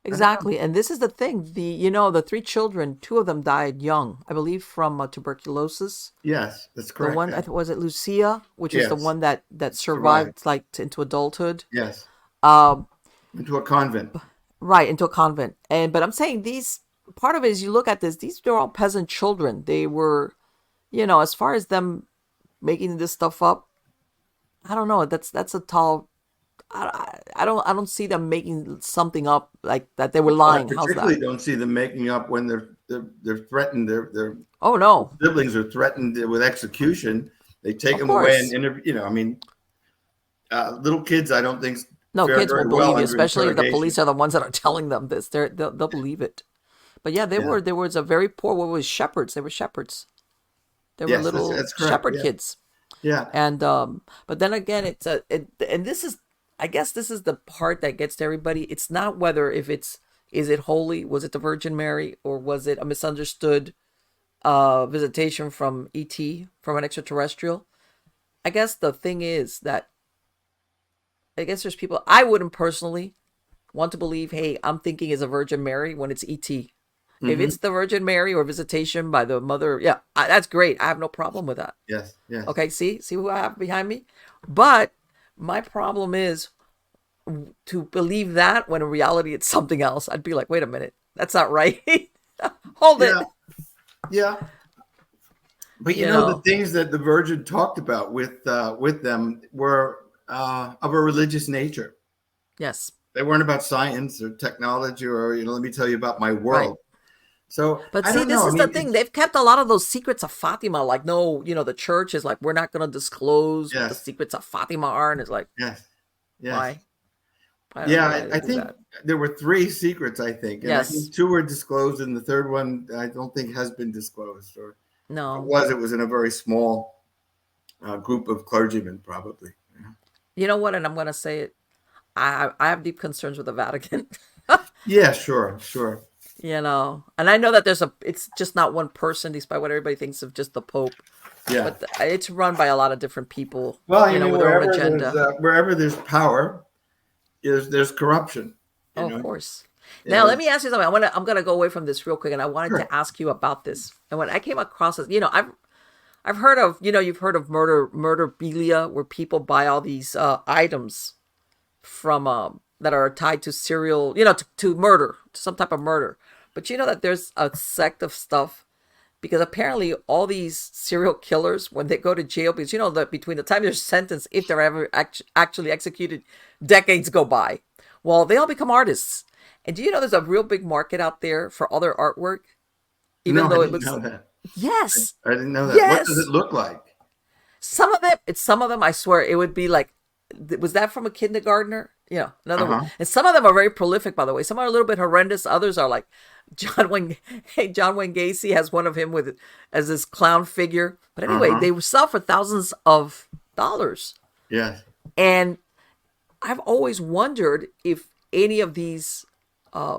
D: Exactly. And this is the thing, the 3 children, 2 of them died young, I believe, from tuberculosis.
B: Yes, that's correct.
D: The one, was it Lucia, which is the one that survived like into adulthood?
B: Yes.
D: Um,
B: into a convent.
D: Right, into a convent. But I'm saying part of it is, you look at this, these are all peasant children. They were, as far as them making this stuff up, I don't know. That's a tall. I don't see them making something up like that. They were lying.
B: I particularly don't see them making up when they're threatened. Their
D: oh no,
B: siblings are threatened with execution. They take them away and interview. Little kids, I don't think.
D: No, kids will believe you, especially if the
B: interrogation.
D: police are the ones that are telling them this. They'll believe it. But yeah, there was a very poor. What was shepherds? They were shepherds. They were little shepherd kids.
B: Yeah.
D: And but then again, and this is, I guess this is the part that gets to everybody. It's not whether is it holy? Was it the Virgin Mary, or was it a misunderstood visitation from ET, from an extraterrestrial? I guess the thing is that, I guess there's people, I wouldn't personally want to believe, hey, I'm thinking is a Virgin Mary when it's ET. Mm-hmm. If it's the Virgin Mary or visitation by the mother, that's great. I have no problem with that.
B: Yes.
D: Okay, see who I have behind me? But my problem is to believe that when in reality it's something else. I'd be like, wait a minute, that's not right. Hold it.
B: Yeah. But the things that the Virgin talked about with them were of a religious nature.
D: Yes.
B: They weren't about science or technology or, let me tell you about my world. Right. So,
D: but see, this is the thing. They've kept a lot of those secrets of Fatima. Like, no, the church is like, we're not going to disclose what the secrets of Fatima are. And it's like, why?
B: I think there were 3 secrets, I think. And I think 2 were disclosed, and the third one I don't think has been disclosed. Or
D: no,
B: it was in a very small group of clergymen, probably.
D: You know what? And I'm going to say it. I have deep concerns with the Vatican.
B: Yeah, sure.
D: You know, and I know that it's just not one person, despite what everybody thinks of just the Pope.
B: Yeah.
D: But it's run by a lot of different people.
B: Well,
D: you know, with their own agenda.
B: Wherever there's power, there's corruption.
D: Of course. Now, let me ask you something. I'm gonna go away from this real quick, and I wanted to ask you about this. And when I came across this, you know, I've heard of, you know, you've heard of murderabilia, where people buy all these items from that are tied to serial, you know, to murder, to some type of murder. But you know that there's a sect of stuff, because apparently all these serial killers, when they go to jail, because you know that between the time they're sentenced, if they're ever actually executed, decades go by. Well, they all become artists. And do you know there's a real big market out there for all their artwork?
B: Even though it looks. Know that.
D: Yes.
B: I didn't know that.
D: Yes.
B: What does it look like?
D: Some of them, I swear, it would be like, was that from a kindergartner? Yeah, another one. And some of them are very prolific, by the way. Some are a little bit horrendous. Others are like John Wayne Gacy has one of him as this clown figure. But anyway, they sell for thousands of dollars.
B: Yes.
D: And I've always wondered if any of these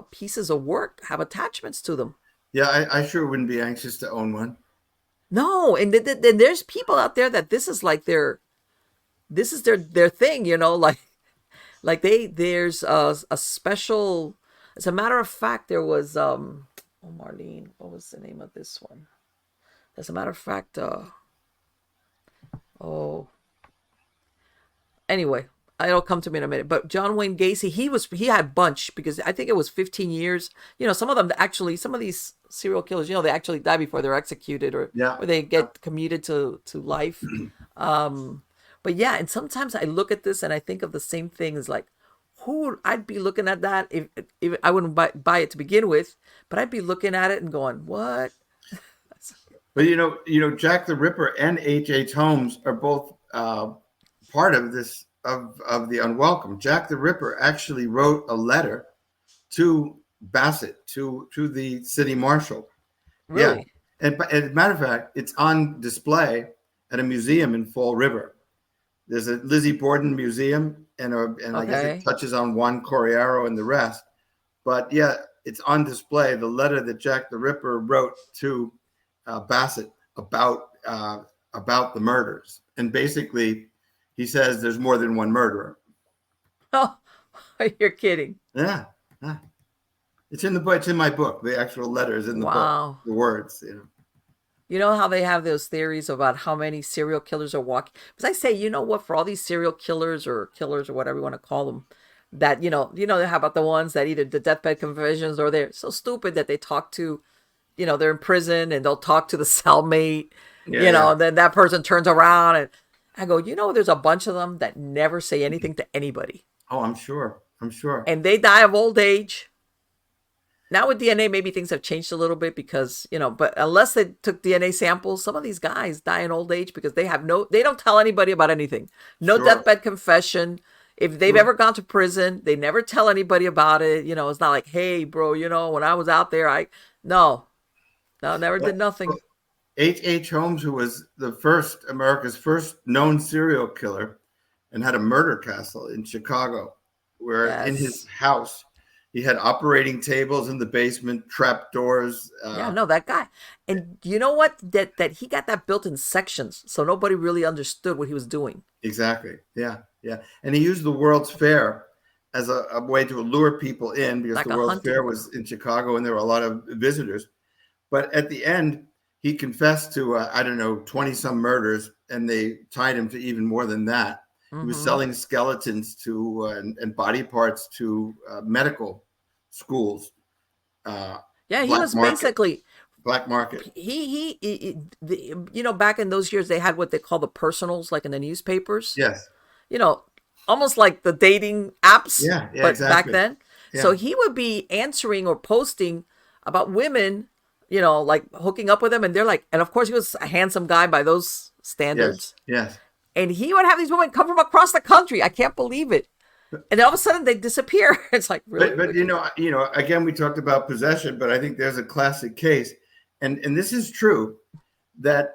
D: pieces of work have attachments to them.
B: Yeah, I sure wouldn't be anxious to own one.
D: No, and then there's people out there that this is their thing, you know, like there's a special. As a matter of fact, there was Marlene, what was the name of this one? As a matter of fact, anyway, it'll come to me in a minute. But John Wayne Gacy, he had a bunch, because I think it was 15 years. You know, some of these serial killers, you know, they actually die before they're executed, or they get commuted to life. But yeah, and sometimes I look at this and I think of the same thing as like, I'd be looking at that if I wouldn't buy it to begin with, but I'd be looking at it and going, what?
B: But you know, Jack the Ripper and H.H. Holmes are both part of this of the Unwelcomed. Jack the Ripper actually wrote a letter to Bassett, to the city marshal.
D: Really?
B: Yeah. And as a matter of fact, it's on display at a museum in Fall River. There's a Lizzie Borden museum, and I guess it touches on Juan Correaro and the rest. But yeah, it's on display, the letter that Jack the Ripper wrote to Bassett about the murders. And basically, he says there's more than one murderer.
D: Oh, you're kidding.
B: Yeah. It's in the book. It's in my book. The actual letter is in the book. The words, you know.
D: You know how they have those theories about how many serial killers are walking? Because I say, you know what, for all these serial killers or whatever you want to call them, that, you know, how about the ones that either the deathbed confessions, or they're so stupid that they talk to, you know, they're in prison and they'll talk to the cellmate, and then that person turns around, and I go, you know, there's a bunch of them that never say anything to anybody.
B: Oh, I'm sure.
D: And they die of old age. Now with DNA, maybe things have changed a little bit, because, you know, but unless they took DNA samples, some of these guys die in old age because they don't tell anybody about anything. No deathbed confession. If they've ever gone to prison, they never tell anybody about it. You know, it's not like, hey, bro, you know, when I was out there, never did nothing.
B: H.H. Holmes, who was America's first known serial killer, and had a murder castle in Chicago, where in his house, he had operating tables in the basement, trap doors.
D: That guy. And you know what? That he got that built in sections, so nobody really understood what he was doing.
B: Exactly. Yeah. And he used the World's Fair as a way to lure people in, because the World's Fair was in Chicago and there were a lot of visitors. But at the end, he confessed to, 20-some murders, and they tied him to even more than that. He was selling skeletons and body parts to medical schools.
D: He was basically
B: black market.
D: Back in those years, they had what they call the personals, like in the newspapers.
B: Yes.
D: Almost like the dating apps. But
B: exactly.
D: Back then. Yeah. So he would be answering or posting about women, like hooking up with them, and they're like, and of course he was a handsome guy by those standards.
B: Yes.
D: And he would have these women come from across the country. I can't believe it. And all of a sudden they disappear. It's like, really?
B: But again, we talked about possession, but I think there's a classic case. And this is true, that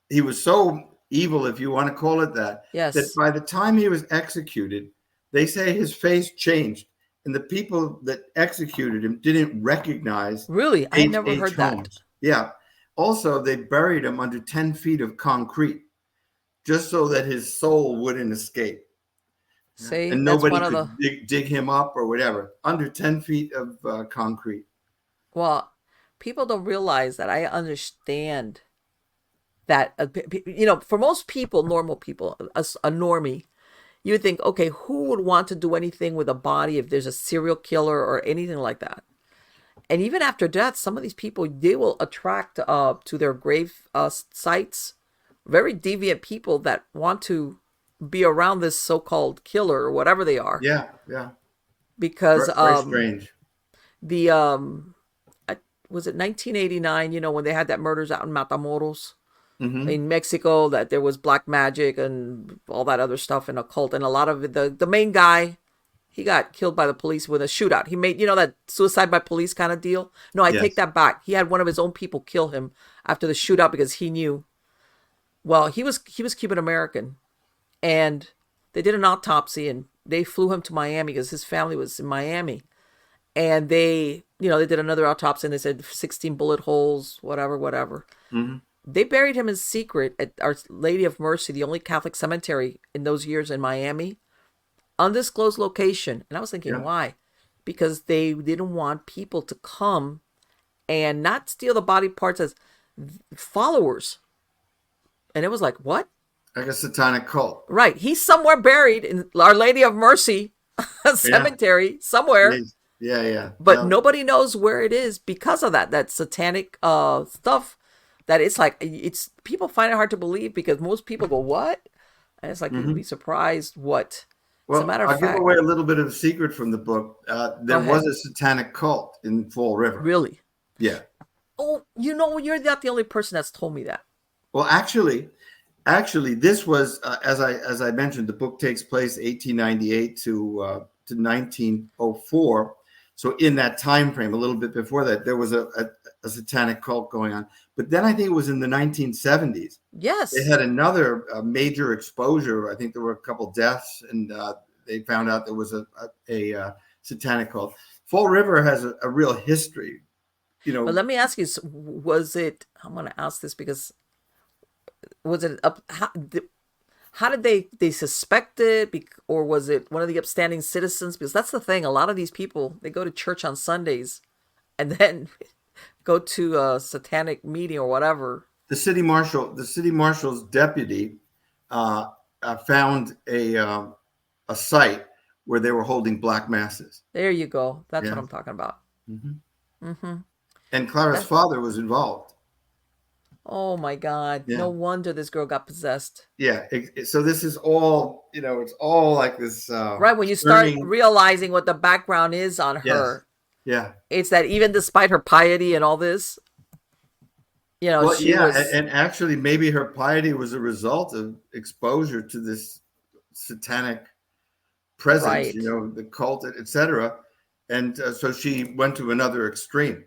B: he was so evil, if you want to call it that.
D: Yes.
B: That by the time he was executed, they say his face changed, and the people that executed him didn't recognize.
D: Really? I never heard that.
B: Yeah. Also, they buried him under 10 feet of concrete, just so that his soul wouldn't escape.
D: See,
B: and nobody could dig him up or whatever. Under 10 feet of concrete.
D: Well, people don't realize that. I understand that, you know, for most people, normal people, a normie, you would think, okay, who would want to do anything with a body if there's a serial killer or anything like that? And even after death, some of these people, they will attract to their grave sites very deviant people that want to be around this so-called killer or whatever they are.
B: Yeah.
D: Because
B: very strange.
D: The was it 1989? You know, when they had that murders out in Matamoros in Mexico, that there was black magic and all that other stuff and occult, and a lot of the main guy, he got killed by the police with a shootout. He made, you know, that suicide by police kind of deal. No, I take that back. He had one of his own people kill him after the shootout because he knew. Well, he was Cuban American, and they did an autopsy and they flew him to Miami because his family was in Miami, and they did another autopsy and they said 16 bullet holes, whatever. They buried him in secret at Our Lady of Mercy, the only Catholic cemetery in those years in Miami, undisclosed location. And I was thinking, why? Because they didn't want people to come and not steal the body parts as followers. And it was like, what?
B: Like a satanic cult.
D: Right. He's somewhere buried in Our Lady of Mercy cemetery somewhere.
B: Yeah.
D: But nobody knows where it is because of that satanic stuff. That it's like, people find it hard to believe because most people go, what? And it's like, you'd be surprised what.
B: Well,
D: as a matter of
B: I'll
D: fact,
B: give away a little bit of a secret from the book. There was a satanic cult in Fall River.
D: Really?
B: Yeah.
D: Oh, you know, you're not the only person that's told me that.
B: Well, actually, this was, as I mentioned, the book takes place 1898 to 1904. So in that time frame, a little bit before that, there was a satanic cult going on. But then I think it was in the 1970s.
D: Yes.
B: They had another major exposure. I think there were a couple deaths, and they found out there was a satanic cult. Fall River has a real history. You know.
D: But let me ask you, was it, I'm going to ask this because, was it how did they suspect it, or was it one of the upstanding citizens? Because that's the thing. A lot of these people, they go to church on Sundays and then go to a satanic meeting or whatever. The city
B: marshal's deputy found a site where they were holding black masses.
D: There you go. That's what I'm talking about.
B: And Clara's father was involved.
D: Oh my God. Yeah. No wonder this girl got possessed.
B: Yeah. So this is all, it's all like this.
D: Right. When you start realizing what the background is on her.
B: Yeah.
D: It's that even despite her piety and all this, she was...
B: And actually maybe her piety was a result of exposure to this satanic presence, the cult, etc. And so she went to another extreme.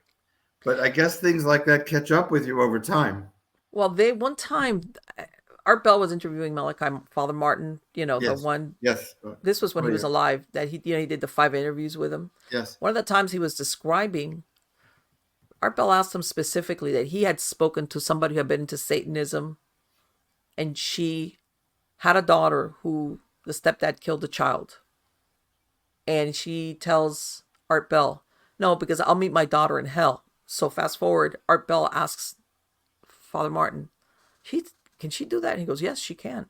B: But I guess things like that catch up with you over time.
D: Well, one time, Art Bell was interviewing Malachi, Father Martin, the one.
B: Yes.
D: This was when he was alive, that he did the 5 interviews with him.
B: Yes.
D: One of the times he was describing, Art Bell asked him specifically that he had spoken to somebody who had been into Satanism, and she had a daughter who the stepdad killed the child. And she tells Art Bell, no, because I'll meet my daughter in hell. So fast forward, Art Bell asks Father Martin, can she do that? And he goes, yes, she can.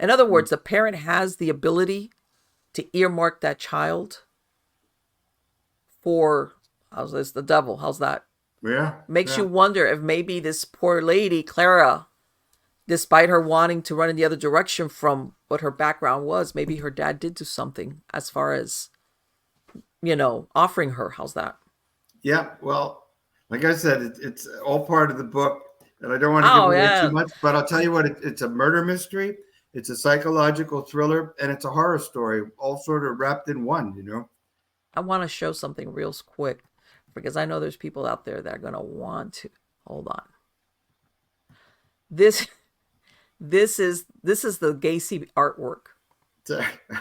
D: In other words, the parent has the ability to earmark that child for, the devil. How's that?
B: Yeah.
D: Makes you wonder if maybe this poor lady, Clara, despite her wanting to run in the other direction from what her background was, maybe her dad did do something as far as, offering her. How's that?
B: Yeah, well, like I said, it's all part of the book, and I don't want to give away too much, but I'll tell you what, it's a murder mystery, it's a psychological thriller, and it's a horror story, all sort of wrapped in one,
D: I want to show something real quick, because I know there's people out there that are going to want to. Hold on. This This is the Gacy artwork.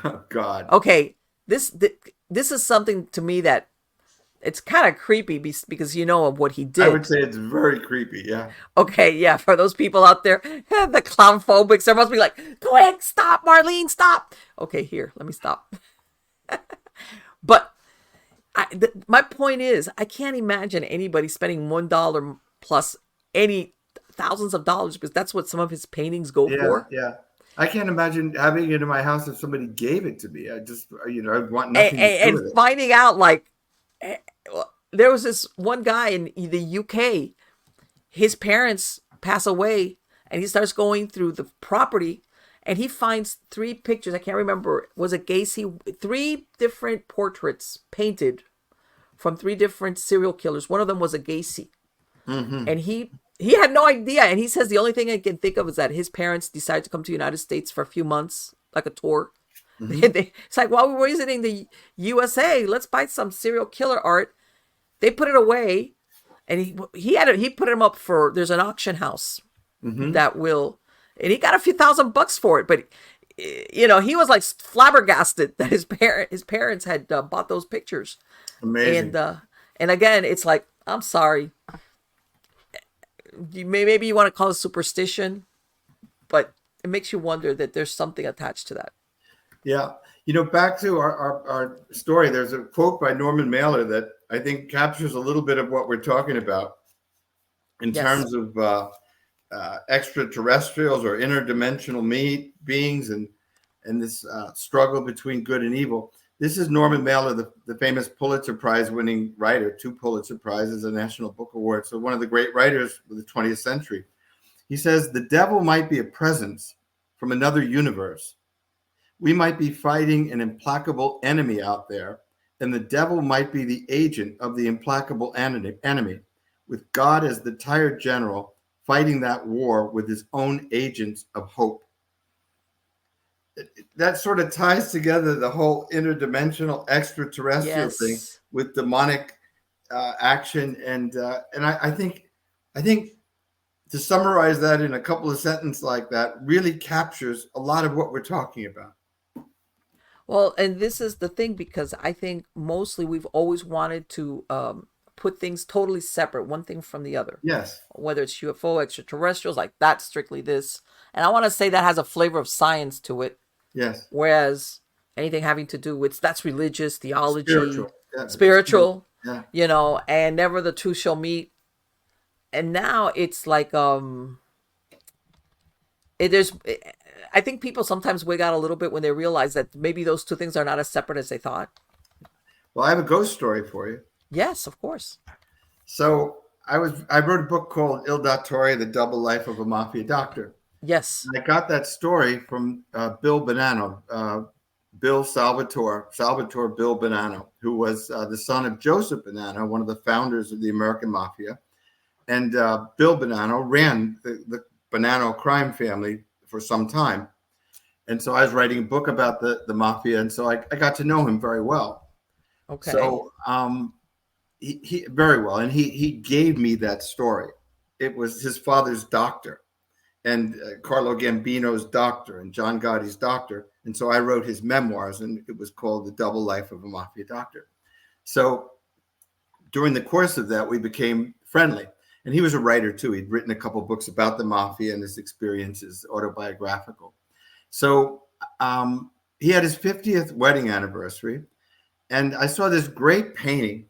B: Oh God.
D: Okay, this is something to me that it's kind of creepy because you know of what he did.
B: I would say it's very creepy. Yeah.
D: Okay, yeah, for those people out there, the clown phobics, there must be like, go ahead, stop, Marlene, stop. Okay, here, let me stop. But my point is, I can't imagine anybody spending $1 plus any thousands of dollars, because that's what some of his paintings go for.
B: Yeah. I can't imagine having it in my house if somebody gave it to me. I just, I want nothing to do with it.
D: Finding out, like, there was this one guy in the UK, his parents pass away, and he starts going through the property, and he finds 3 pictures. I can't remember. Was it Gacy? 3 different portraits painted from 3 different serial killers. One of them was a Gacy. Mm-hmm. And he had no idea. And he says the only thing I can think of is that his parents decided to come to the United States for a few months, like a tour. Mm-hmm. It's like, while we were visiting the USA, let's buy some serial killer art. They put it away, and he put them up for, there's an auction house that will, and he got a few $1,000 for it. But he was like flabbergasted that his parents had bought those pictures.
B: Amazing.
D: And again, it's like, I'm sorry. Maybe you want to call it superstition, but it makes you wonder that there's something attached to that. Yeah.
B: Back to our story, there's a quote by Norman Mailer that I think captures a little bit of what we're talking about in terms of extraterrestrials or interdimensional beings and this struggle between good and evil. This is Norman Mailer, the famous Pulitzer Prize winning writer, 2 Pulitzer Prizes, a National Book Award. So one of the great writers of the 20th century. He says, the devil might be a presence from another universe. We might be fighting an implacable enemy out there, and the devil might be the agent of the implacable enemy, with God as the tired general fighting that war with his own agents of hope. That sort of ties together the whole interdimensional extraterrestrial thing with demonic action, and I think to summarize that in a couple of sentences like that really captures a lot of what we're talking about.
D: Well, and this is the thing, because I think mostly we've always wanted to put things totally separate, one thing from the other.
B: Yes.
D: Whether it's UFO, extraterrestrials, like that's strictly this. And I want to say that has a flavor of science to it.
B: Yes.
D: Whereas anything having to do with, that's religious, theology,
B: spiritual.
D: Yeah. And never the two shall meet. And now it's like, I think people sometimes wig out a little bit when they realize that maybe those two things are not as separate as they thought.
B: Well, I have a ghost story for you.
D: Yes, of course.
B: So I wrote a book called Il Dottore, The Double Life of a Mafia Doctor.
D: Yes.
B: And I got that story from Bill Bonanno, Bill Salvatore Bill Bonanno, who was the son of Joseph Bonanno, one of the founders of the American Mafia. And Bill Bonanno ran the Bonanno crime family for some time. And so I was writing a book about the Mafia, and so I got to know him very well.
D: Okay.
B: So he very well, and he gave me that story. It was his father's doctor, and Carlo Gambino's doctor, and John Gotti's doctor. And so I wrote his memoirs, and it was called The Double Life of a Mafia Doctor. So during the course of that, we became friendly. And he was a writer too. He'd written a couple of books about the Mafia and his experiences, autobiographical. So he had his 50th wedding anniversary, and I saw this great painting,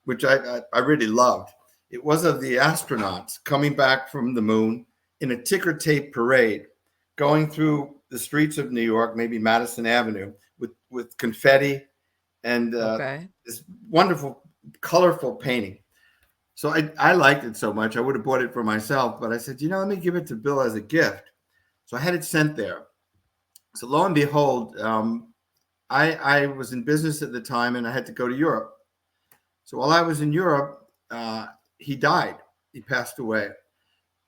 B: which I really loved. It was of the astronauts coming back from the moon in a ticker tape parade, going through the streets of New York, maybe Madison Avenue, with confetti and this wonderful, colorful painting. So I liked it so much, I would have bought it for myself, but I said, let me give it to Bill as a gift. So I had it sent there. So lo and behold, I was in business at the time, and I had to go to Europe. So while I was in Europe, he died. He passed away.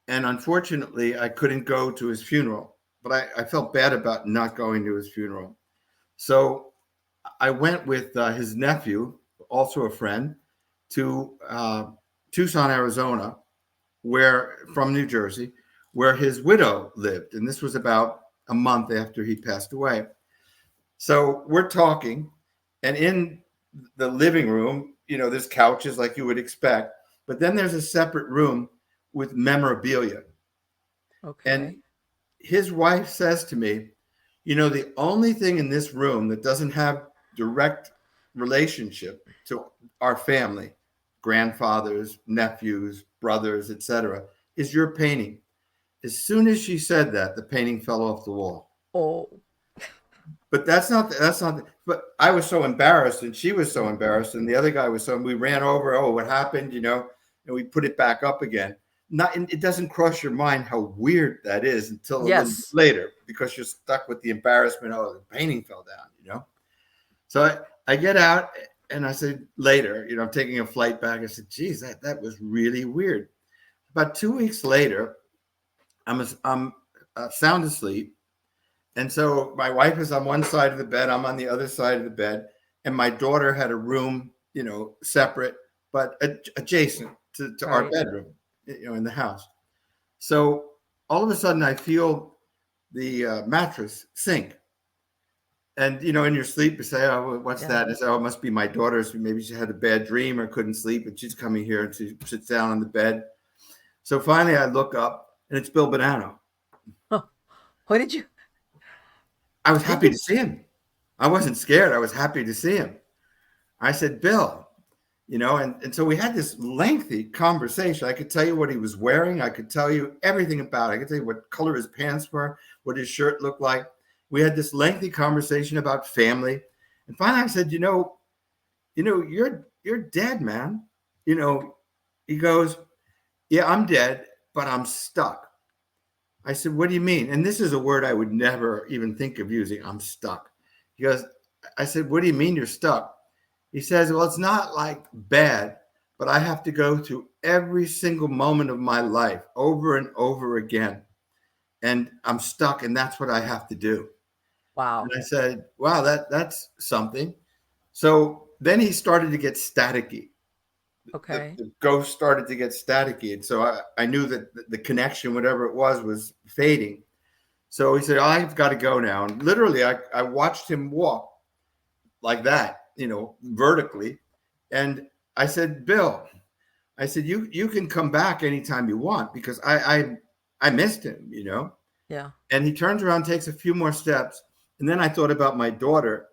B: And unfortunately, I couldn't go to his funeral, but I felt bad about not going to his funeral. So I went with his nephew, also a friend, to Tucson, Arizona, from New Jersey, where his widow lived. And this was about a month after he passed away. So we're talking, and in the living room, there's couches like you would expect, but then there's a separate room with memorabilia.
D: Okay.
B: And his wife says to me, the only thing in this room that doesn't have direct relationship to our family, grandfathers, nephews, brothers, etc., is your painting. As soon as she said that, the painting fell off the wall.
D: Oh.
B: But but I was so embarrassed, and she was so embarrassed, and the other guy was we ran over, oh, what happened, and we put it back up again. It doesn't cross your mind how weird that is until a little bit later, because you're stuck with the embarrassment. Oh, the painting fell down, So I get out, and I said later, I'm taking a flight back. I said, geez, that was really weird. About 2 weeks later, I'm sound asleep. And so my wife is on one side of the bed, I'm on the other side of the bed, and my daughter had a room, separate, but adjacent to our bedroom, in the house. So all of a sudden I feel the mattress sink. And, in your sleep, you say, oh, what's that? And I say, oh, it must be my daughter. So maybe she had a bad dream or couldn't sleep, and she's coming here, and she sits down on the bed. So finally I look up, and it's Bill Bonanno.
D: Huh. What did you?
B: I was happy to see him. I wasn't scared. I was happy to see him. I said, Bill, and so we had this lengthy conversation. I could tell you what he was wearing. I could tell you everything about it. I could tell you what color his pants were, what his shirt looked like. We had this lengthy conversation about family. And finally I said, you're dead, man. He goes, yeah, I'm dead, but I'm stuck. I said, what do you mean? And this is a word I would never even think of using. I'm stuck. He goes, I said, what do you mean you're stuck? He says, well, it's not like bad, but I have to go through every single moment of my life over and over again. And I'm stuck, and that's what I have to do.
D: Wow.
B: And I said, wow, that's something. So then he started to get staticky.
D: Okay.
B: The ghost started to get staticky. And so I knew that the connection, whatever it was fading. So he said, I've got to go now. And literally, I watched him walk like that, vertically. And I said, Bill, I said, you can come back anytime you want, because I missed him,
D: Yeah.
B: And he turns around, takes a few more steps. And then I thought about my daughter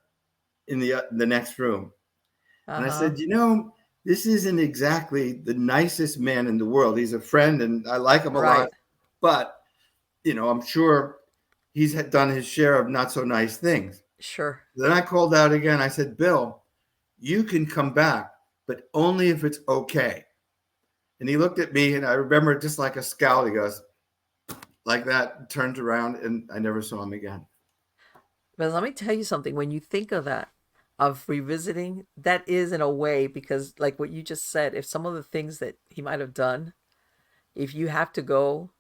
B: in the next room. And I said, this isn't exactly the nicest man in the world. He's a friend, and I like him a lot. But, I'm sure he's done his share of not so nice things.
D: Sure.
B: Then I called out again. I said, Bill, you can come back, but only if it's okay. And he looked at me, and I remember just like a scowl. He goes like that, turns around, and I never saw him again.
D: But let me tell you something. When you think of that, of revisiting, that is in a way, because like what you just said, if some of the things that he might have done, if you have to go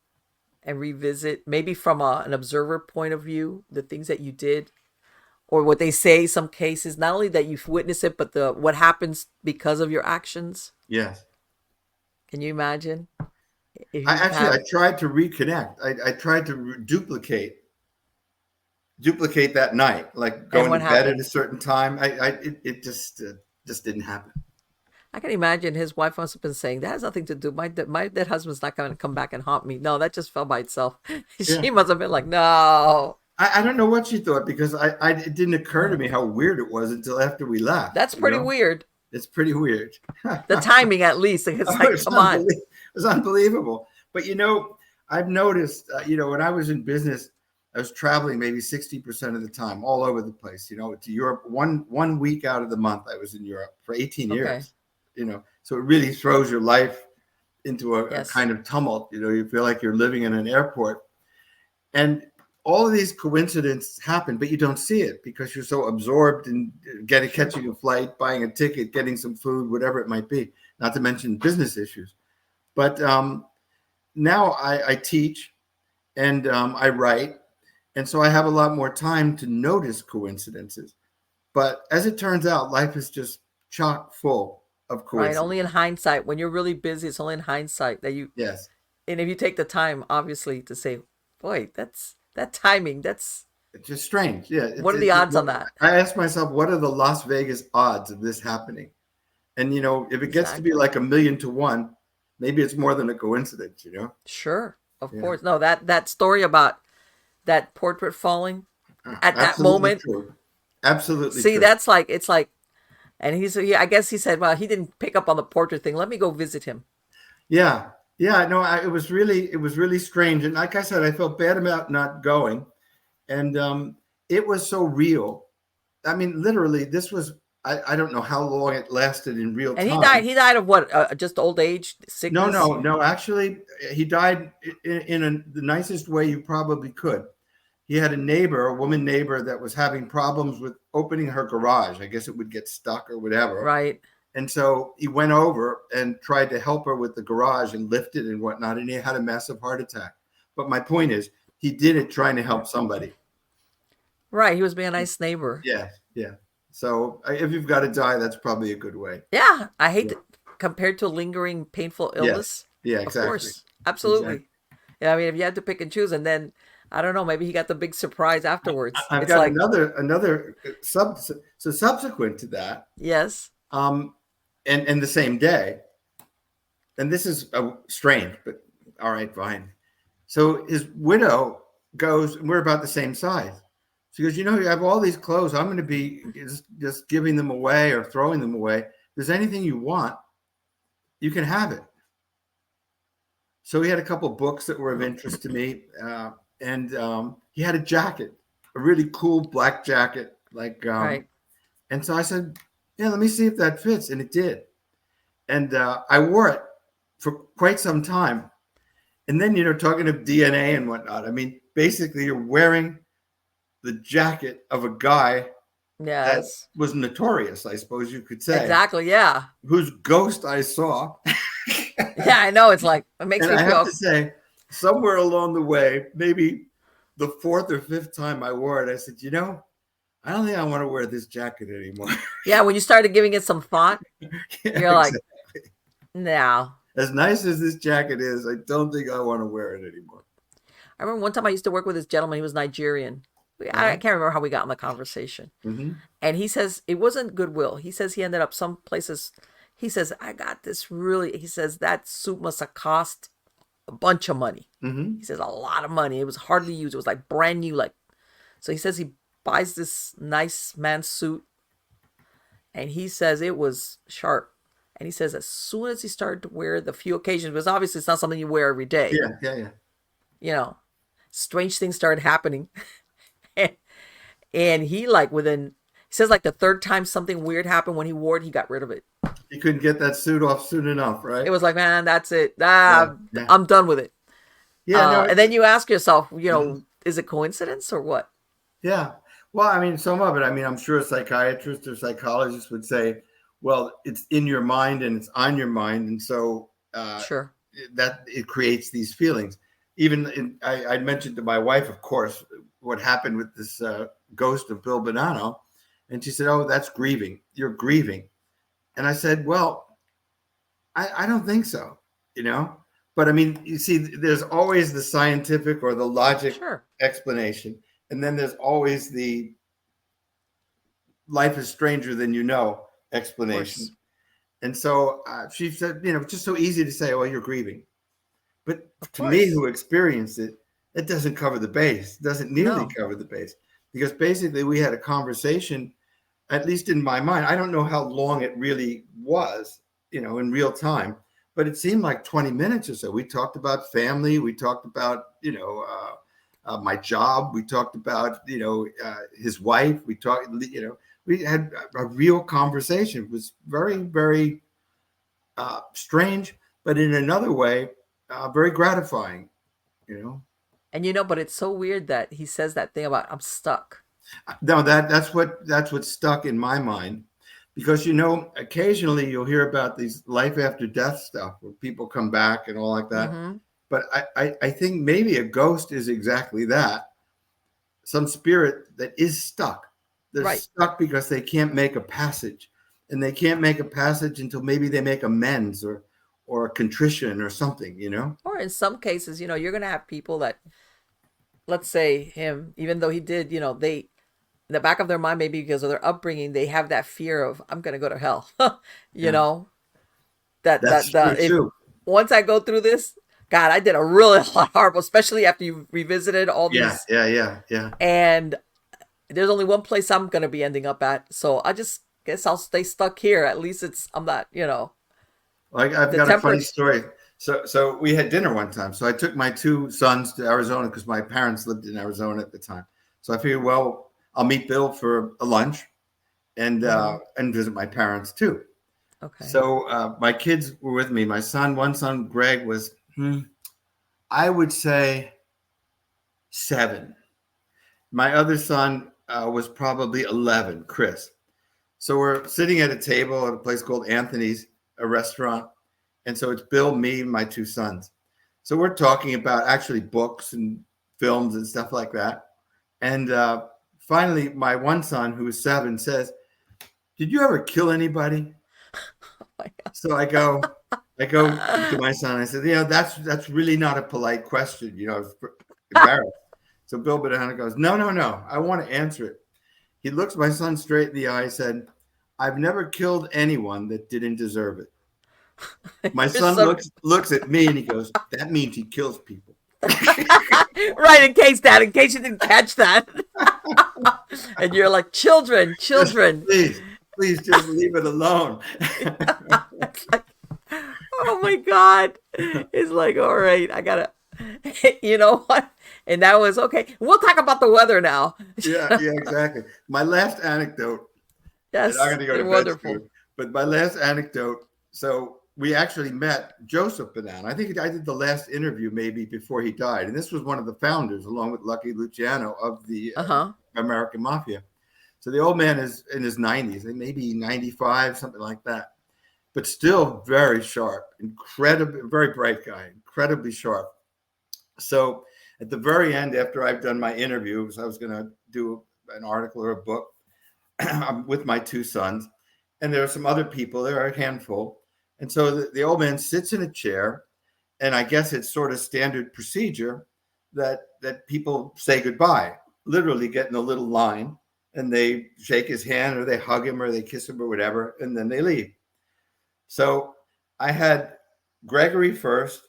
D: and revisit, maybe from an observer point of view, the things that you did, or what they say, some cases, not only that you've witnessed it, but what happens because of your actions.
B: Yes.
D: Can you imagine?
B: I tried to reconnect. I tried to duplicate that night, like going to bed at a certain time. It just didn't happen.
D: I can imagine his wife must have been saying, that has nothing to do. My dead husband's not going to come back and haunt me. No, that just fell by itself. She must have been like, no.
B: I don't know what she thought, because it didn't occur to me how weird it was until after we left.
D: That's pretty weird.
B: It's pretty weird.
D: The timing, at least. It's like, come on.
B: It was unbelievable. But, I've noticed, when I was in business, I was traveling maybe 60% of the time, all over the place, to Europe. One week out of the month, I was in Europe for 18 years, so it really throws your life into a kind of tumult. You feel like you're living in an airport, and all of these coincidences happen, but you don't see it because you're so absorbed in catching a flight, buying a ticket, getting some food, whatever it might be, not to mention business issues. But now I teach, and I write. And so I have a lot more time to notice coincidences. But as it turns out, life is just chock full of coincidences.
D: Right, only in hindsight. When you're really busy, it's only in hindsight that you...
B: Yes.
D: And if you take the time, obviously, to say, boy, that timing,
B: It's just strange. Yeah.
D: what are the odds on that?
B: I ask myself, what are the Las Vegas odds of this happening? And, if it gets to be
D: Exactly.
B: like 1,000,000 to 1, maybe it's more than a coincidence,
D: Sure, of
B: Yeah.
D: course. No, that story about that portrait falling at that
B: Absolutely
D: moment.
B: true. Absolutely
D: See,
B: true.
D: that's like, it's like, and I guess he said, well, he didn't pick up on the portrait thing. Let me go visit him.
B: Yeah. Yeah. No, it was really strange. And like I said, I felt bad about not going. And it was so real. I mean, literally, this was, I don't know how long it lasted in real
D: And
B: time.
D: he died of what? Just old age,
B: No,
D: sickness?
B: no. Actually, he died in the nicest way you probably could. He had a woman neighbor that was having problems with opening her garage. I guess it would get stuck or whatever.
D: Right.
B: And so he went over and tried to help her with the garage and lift it and whatnot. And he had a massive heart attack. But my point is, he did it trying to help somebody.
D: Right. He was being a nice neighbor.
B: Yeah. Yeah. So if you've got to die, that's probably a good way.
D: Yeah. I hate to, compared to lingering painful illness.
B: Yeah,
D: Of
B: exactly.
D: course. Absolutely.
B: Exactly.
D: Yeah. I mean, if you had to pick and choose, and then, I don't know, maybe he got the big surprise afterwards.
B: I've
D: It's
B: got
D: like,
B: another so subsequent to that,
D: yes.
B: and the same day, and this is strange, but all right, fine. So his widow goes, and we're about the same size. She goes, you have all these clothes. I'm going to be just giving them away or throwing them away. If there's anything you want, you can have it. So he had a couple of books that were of interest to me. And he had a jacket, a really cool black jacket.
D: Right.
B: And so I said, yeah, let me see if that fits. And it did. And I wore it for quite some time. And then, talking of DNA and whatnot, I mean, basically you're wearing the jacket of a guy that
D: Yes.
B: was notorious, I suppose you could say.
D: Exactly. Yeah.
B: Whose ghost I saw.
D: Yeah. I know. It's like, it makes
B: And
D: me
B: I
D: feel.
B: have to say, somewhere along the way, maybe the 4th or 5th time I wore it, I said, I don't think I want to wear this jacket anymore.
D: Yeah. When you started giving it some thought,
B: Yeah,
D: you're like,
B: exactly.
D: no.
B: As nice as this jacket is, I don't think I want to wear it anymore.
D: I remember one time I used to work with this gentleman. He was Nigerian. I can't remember how we got in the conversation.
B: Mm-hmm.
D: And he says it wasn't Goodwill. He says he ended up some places. He says, I got this really, he says that suit must have cost a bunch of money.
B: Mm-hmm.
D: He says a lot of money. It was hardly used. It was like brand new. So he says he buys this nice man's suit. And he says it was sharp. And he says as soon as he started to wear the few occasions, because obviously it's not something you wear every day.
B: Yeah.
D: Strange things started happening. And he he says the third time something weird happened when he wore it, he got rid of it.
B: He couldn't get that suit off soon enough, right?
D: It was like, man, that's it.
B: Yeah.
D: I'm done with it.
B: Yeah.
D: And then you ask yourself, is it coincidence or what?
B: Yeah. Well, I mean, some of it, I'm sure a psychiatrist or psychologist would say, well, it's in your mind and it's on your mind. And so
D: Sure.
B: that it creates these feelings. Even I mentioned to my wife, of course, what happened with this ghost of Bill Bonanno. And she said, oh, that's grieving. You're grieving. And I said, well, I don't think so, But I mean, you see, there's always the scientific or the logic explanation. And then there's always the life is stranger than you know explanation. And so she said, it's just so easy to say, oh, you're grieving. But to me, who experienced it, it doesn't cover the base. It doesn't nearly cover the base. Because basically we had a conversation, at least in my mind. I don't know how long it really was, in real time, but it seemed like 20 minutes or so. We talked about family. We talked about, my job. We talked about, his wife. We talked, we had a real conversation. It was very, very strange, but in another way, very gratifying,
D: And but it's so weird that he says that thing about I'm stuck.
B: No, that's what stuck in my mind, because occasionally you'll hear about these life after death stuff where people come back and all like that.
D: Mm-hmm.
B: But I think maybe a ghost is exactly that. Some spirit that is stuck. They're stuck because they can't make a passage, and they can't make a passage until maybe they make amends, or contrition or something,
D: Or in some cases, you're going to have people that, let's say him, even though he did, they, in the back of their mind, maybe because of their upbringing, they have that fear of, I'm going to go to hell, know,
B: That's true too.
D: Once I go through this, God, I did a really horrible, especially after you revisited all these.
B: Yeah.
D: And there's only one place I'm going to be ending up at. So I just guess I'll stay stuck here. At least I'm not,
B: Well, I've got a funny story. So we had dinner one time. So I took my two sons to Arizona because my parents lived in Arizona at the time. So I figured, well, I'll meet Bill for a lunch and visit my parents too.
D: Okay.
B: So my kids were with me. My one son, Greg, was, I would say 7. My other son was probably 11, Chris. So we're sitting at a table at a place called Anthony's, a restaurant. And so it's Bill, me, and my 2 sons. So we're talking about actually books and films and stuff like that. And finally, my one son, who is 7, says, "Did you ever kill anybody?" So I go to my son. I said, that's really not a polite question. I was embarrassed. So Bill Banana goes, no. I want to answer it. He looks my son straight in the eye and said, "I've never killed anyone that didn't deserve it." My son looks at me and he goes, "That means he kills people."
D: Right, in case you didn't catch that. And you're like, children.
B: Please just leave it alone.
D: It's like, oh my God. It's like, all right, I gotta, you know what? And that was okay. We'll talk about the weather now.
B: Yeah, exactly. My last anecdote.
D: Yes,
B: I'm going to go to bed
D: wonderful.
B: soon, but my last anecdote. So we actually met Joseph Banana. I think I did the last interview maybe before he died. And this was one of the founders, along with Lucky Luciano, of the American Mafia. So the old man is in his 90s, maybe 95, something like that, but still very sharp, very bright guy, incredibly sharp. So at the very end, after I've done my interviews, I was going to do an article or a book with my 2 sons. And there are some other people, there are a handful. And so the old man sits in a chair, and I guess it's sort of standard procedure that people say goodbye, literally get in a little line. And they shake his hand, or they hug him, or they kiss him, or whatever, and then they leave. So I had Gregory first,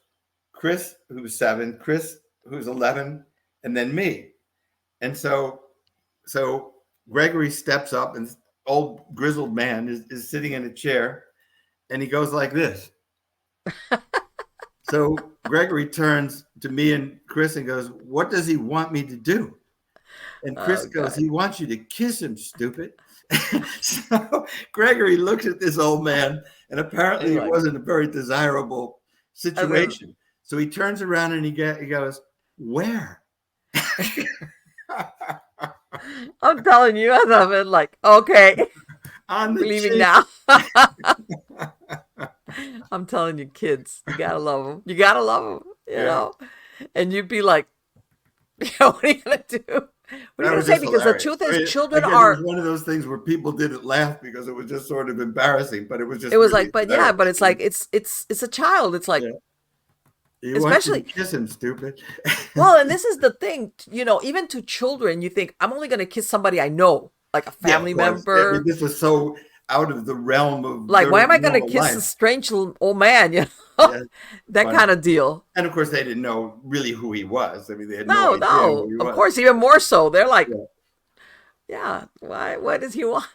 B: Chris, who was 7, Chris, who's 11, and then me. And so Gregory steps up, and this old grizzled man is sitting in a chair, and he goes like this. So Gregory turns to me and Chris and goes, "What does he want me to do?" And Chris goes, "He wants you to kiss him, stupid." So Gregory looks at this old man, and apparently it wasn't a very desirable situation. So he turns around and he goes, "Where?"
D: I'm telling you, I've been like, okay,
B: I'm
D: leaving now. I'm telling you, kids, you gotta love them. You know. And you'd be like, what are you gonna do? What are you going to say? Because the truth is, children are...
B: It was one of those things where people didn't laugh because it was just sort of embarrassing, but it was just...
D: It was really but it's like, it's a child. It's like...
B: Yeah. Especially... kiss him, stupid.
D: Well, and this is the thing, even to children, you think, I'm only going to kiss somebody I know, like a family member.
B: Yeah, this was so out of the realm of...
D: Like, why am I going to kiss a strange old man, that kind of deal.
B: And of course, they didn't know really who he was. I mean, they had no idea who he was.
D: Of course, even more so. They're like, why does he want?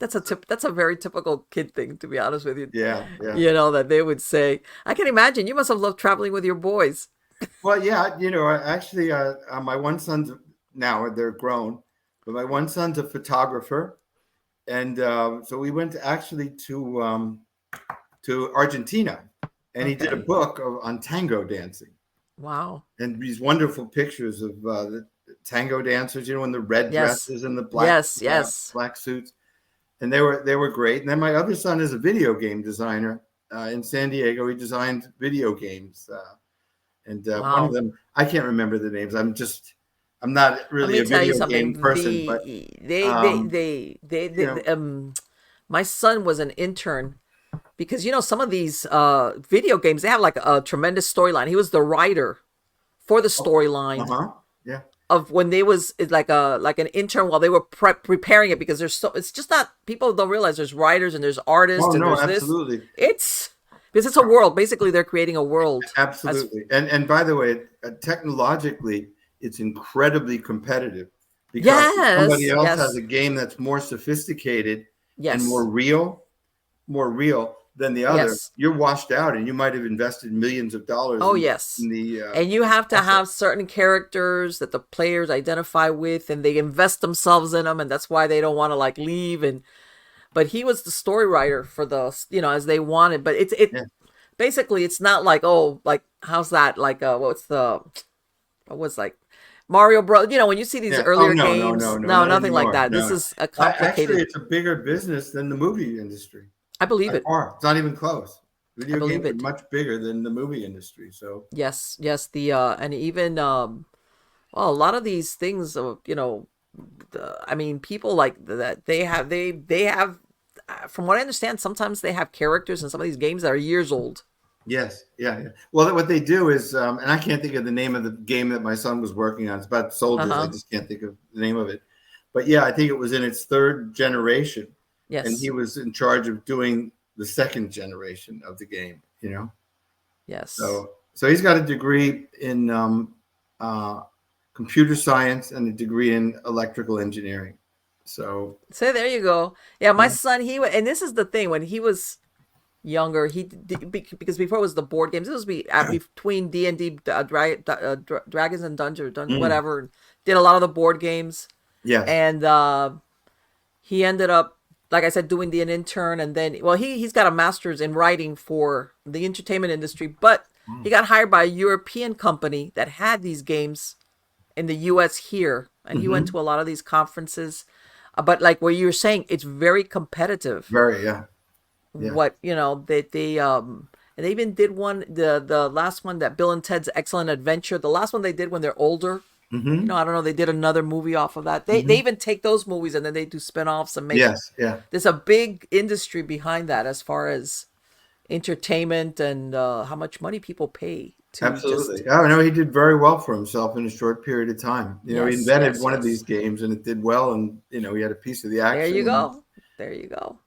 D: That's a very typical kid thing, to be honest with you.
B: Yeah.
D: That they would say. I can imagine you must have loved traveling with your boys.
B: Well, yeah, actually, my one son's now, they're grown, but my one son's a photographer. And so we went to Argentina. And he did a book on tango dancing.
D: Wow.
B: And these wonderful pictures of the tango dancers, in the red dresses and the black black suits. And they were great. And then my other son is a video game designer in San Diego. He designed video games. One of them, I can't remember the names. I'm not really a video game person. But
D: my son was an intern because some of these video games, they have like a tremendous storyline. He was the writer for the storyline
B: Yeah.
D: of when they was like an intern while they were preparing it, because it's just not, people don't realize there's writers and there's artists
B: Oh
D: and
B: no,
D: there's
B: absolutely.
D: because it's a world. Basically, they're creating a world.
B: Absolutely. And by the way, technologically, it's incredibly competitive because somebody else has a game that's more sophisticated and more real than the other. You're washed out, and you might have invested millions of dollars. In the
D: and you have to have certain characters that the players identify with, and they invest themselves in them, and that's why they don't want to like leave. But he was the story writer for the as they wanted. But basically it's not like, oh, like how's that, like what was like Mario Bros. When you see these earlier games, no, nothing like that. This is a complicated.
B: Actually, it's a bigger business than the movie industry.
D: I believe it.
B: It's not even close. Video games are much bigger than the movie industry. So
D: yes, the and even a lot of these things, I mean, people like that, they have, from what I understand, sometimes they have characters in some of these games that are years old.
B: Yes, yeah. Well, what they do is, and I can't think of the name of the game that my son was working on. It's about soldiers. I just can't think of the name of it. But yeah, I think it was in its third generation. Yes. And he was in charge of doing the second generation of the game, Yes. So he's got a degree in computer science and a degree in electrical engineering. So
D: there you go. Yeah, my son, and this is the thing, when he was younger, because before it was the board games, this was between D&D, Dragons and Dungeons, whatever, did a lot of the board games.
B: Yeah.
D: And he ended up, like I said, doing an intern, and then, he's got a master's in writing for the entertainment industry, but he got hired by a European company that had these games in the U.S. here, and he went to a lot of these conferences. But like what you were saying, it's very competitive.
B: Very, yeah.
D: What they and they even did one, the last one, that Bill and Ted's Excellent Adventure. The last one they did when they're older. I don't know. They did another movie off of that. They even take those movies and then they do spinoffs and make.
B: Yes, yeah.
D: There's a big industry behind that as far as entertainment and how much money people pay.
B: Absolutely. I know he did very well for himself in a short period of time. He invented one of these games and it did well, and he had a piece of the action.
D: There you go. There you go.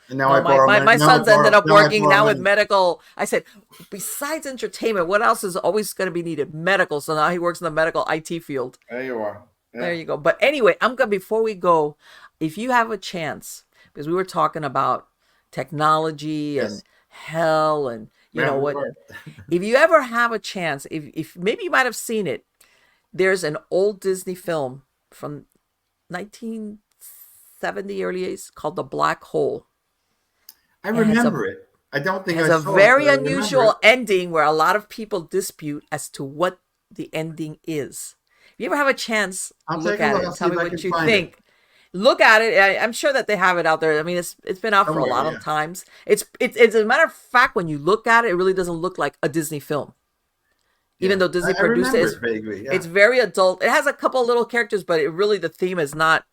B: And now
D: my son's ended up working now with medical. I said, besides entertainment, what else is always going to be needed? Medical. So now he works in the medical IT field.
B: There you are.
D: Yeah. There you go. But anyway, before we go, if you have a chance, because we were talking about technology and hell and what, if you ever have a chance, if maybe you might have seen it, there's an old Disney film from 1970, early 80s, called The Black Hole.
B: I remember it. I don't think
D: it's a very unusual ending where a lot of people dispute as to what the ending is. If you ever have a chance, look at it and tell me what you think. Look at it. I'm sure that they have it out there. I mean, it's been out for a lot of times. It's as a matter of fact, when you look at it, it really doesn't look like a Disney film. Even though Disney produced it, it's very adult. It has a couple of little characters, but the theme is not.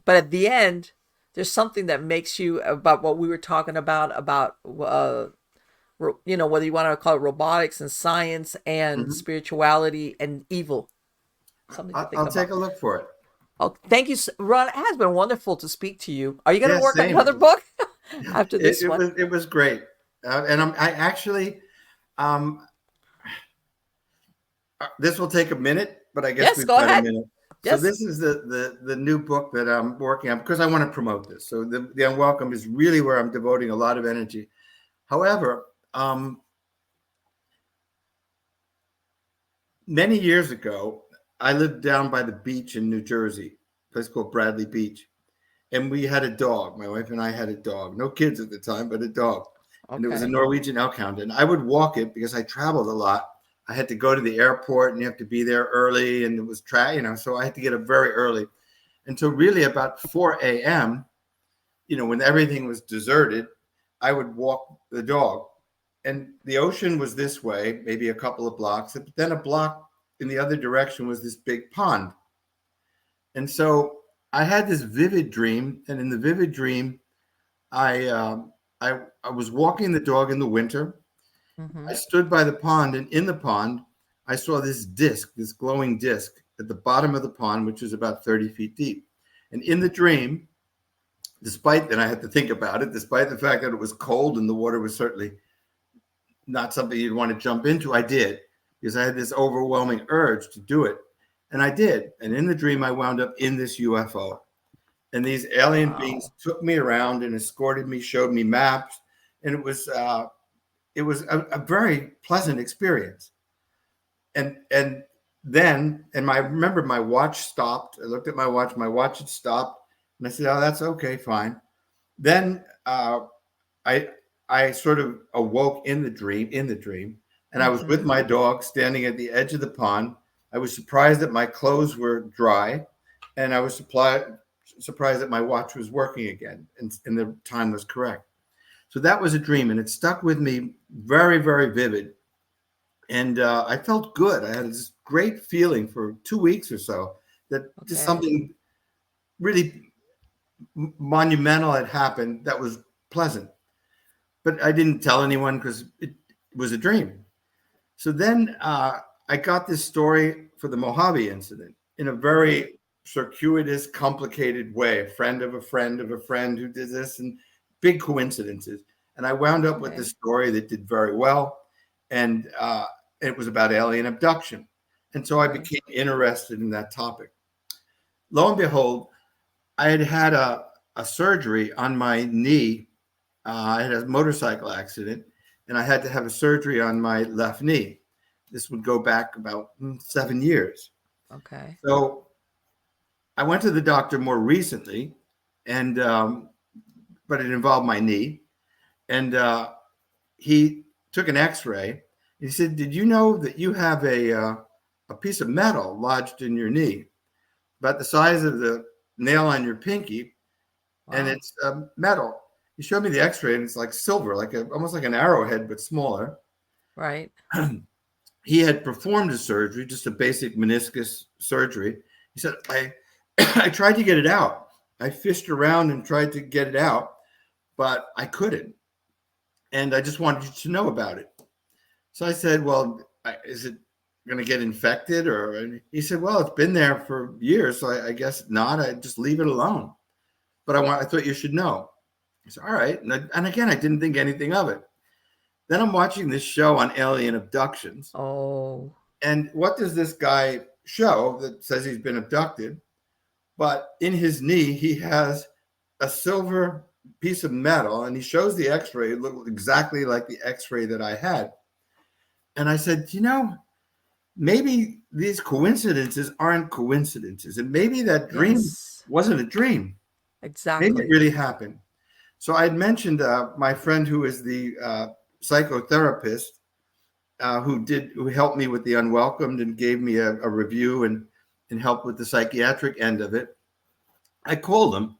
D: But at the end, there's something that makes you, about what we were talking about whether you want to call it robotics and science and spirituality and evil. Something to think
B: I'll take a look for it.
D: Oh, thank you, Ron. It has been wonderful to speak to you. Are you going to work on another book after this one?
B: It was great, and I actually, this will take a minute, but I guess we've got a minute. Yes. So this is the new book that I'm working on because I want to promote this. So the Unwelcomed is really where I'm devoting a lot of energy. However, many years ago, I lived down by the beach in New Jersey, a place called Bradley Beach. And we had a dog. My wife and I had a dog. No kids at the time, but a dog. Okay. And it was a Norwegian Elkhound. And I would walk it because I traveled a lot. I had to go to the airport and you have to be there early. And it was, so I had to get up very early. And so really about 4 a.m., when everything was deserted, I would walk the dog. And the ocean was this way, maybe a couple of blocks. But then a block in the other direction was this big pond. And so I had this vivid dream. And in the vivid dream, I I was walking the dog in the winter.
D: Mm-hmm.
B: I stood by the pond, and in the pond, I saw this disc, this glowing disc at the bottom of the pond, which was about 30 feet deep. And in the dream, despite that, I had to think about it, despite the fact that it was cold and the water was certainly not something you'd want to jump into, I did, because I had this overwhelming urge to do it. And I did. And in the dream, I wound up in this UFO. And these alien beings took me around and escorted me, showed me maps. And it was a very pleasant experience. And then I remember my watch stopped. I looked at my watch had stopped. And I said, oh, that's okay, fine. Then I sort of awoke in the dream, and I was with my dog standing at the edge of the pond. I was surprised that my clothes were dry, and I was surprised that my watch was working again, and the time was correct. So that was a dream, and it stuck with me, very, very vivid. And I felt good. I had this great feeling for 2 weeks or so that just something really monumental had happened that was pleasant. But I didn't tell anyone because it was a dream. So then I got this story for the Mojave Incident in a very circuitous, complicated way. A friend of a friend of a friend who did this, and big coincidences. And I wound up with this story that did very well. And it was about alien abduction. And so I became interested in that topic. Lo and behold, I had a surgery on my knee. I had a motorcycle accident, and I had to have a surgery on my left knee. This would go back about 7 years.
D: Okay.
B: So I went to the doctor more recently, and but it involved my knee. And he took an X-ray. He said, "Did you know that you have a piece of metal lodged in your knee, about the size of the nail on your pinky, and it's metal?" He showed me the X-ray, and it's like silver, almost like an arrowhead, but smaller.
D: Right.
B: He had performed a surgery, just a basic meniscus surgery. He said, I tried to get it out. I fished around and tried to get it out, but I couldn't. And I just wanted you to know about it. So I said, well, is it going to get infected? And he said, well, it's been there for years, so I guess not. I just leave it alone. But I thought you should know. I said, all right. And again, I didn't think anything of it. Then I'm watching this show on alien abductions.
D: Oh.
B: And what does this guy show that says he's been abducted? But in his knee, he has a silver piece of metal, and he shows the X-ray. It looked exactly like the X-ray that I had. And I said, maybe these coincidences aren't coincidences. And maybe that dream wasn't a dream.
D: Exactly.
B: Maybe it really happened. So I had mentioned my friend who is the psychotherapist who helped me with the Unwelcomed and gave me a review and helped with the psychiatric end of it. I called him.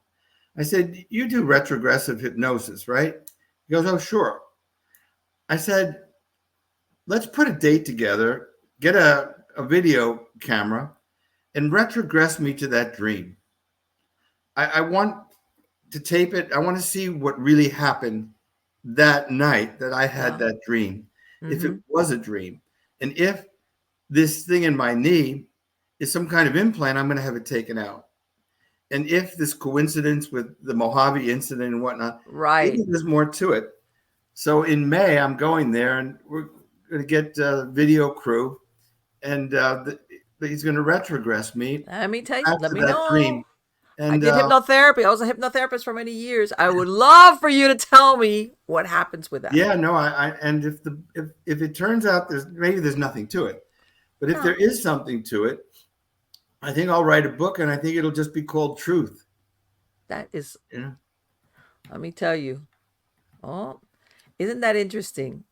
B: I said, you do retrogressive hypnosis, right? He goes, oh, sure. I said, let's put a date together, get a video camera, and retrogress me to that dream. I want to tape it. I want to see what really happened that night that I had that dream, if it was a dream. And if this thing in my knee is some kind of implant, I'm going to have it taken out. And if this coincidence with the Mojave Incident and whatnot, maybe there's more to it. So in May, I'm going there, and we're going to get a video crew, and he's going to retrogress me.
D: Let me tell you, let me know.
B: Dream. And
D: I did hypnotherapy. I was a hypnotherapist for many years. I would love for you to tell me what happens with that.
B: Yeah, no, and if it turns out there's nothing to it, but if there is something to it, I think I'll write a book, and I think it'll just be called Truth.
D: That is, let me tell you. Oh, isn't that interesting?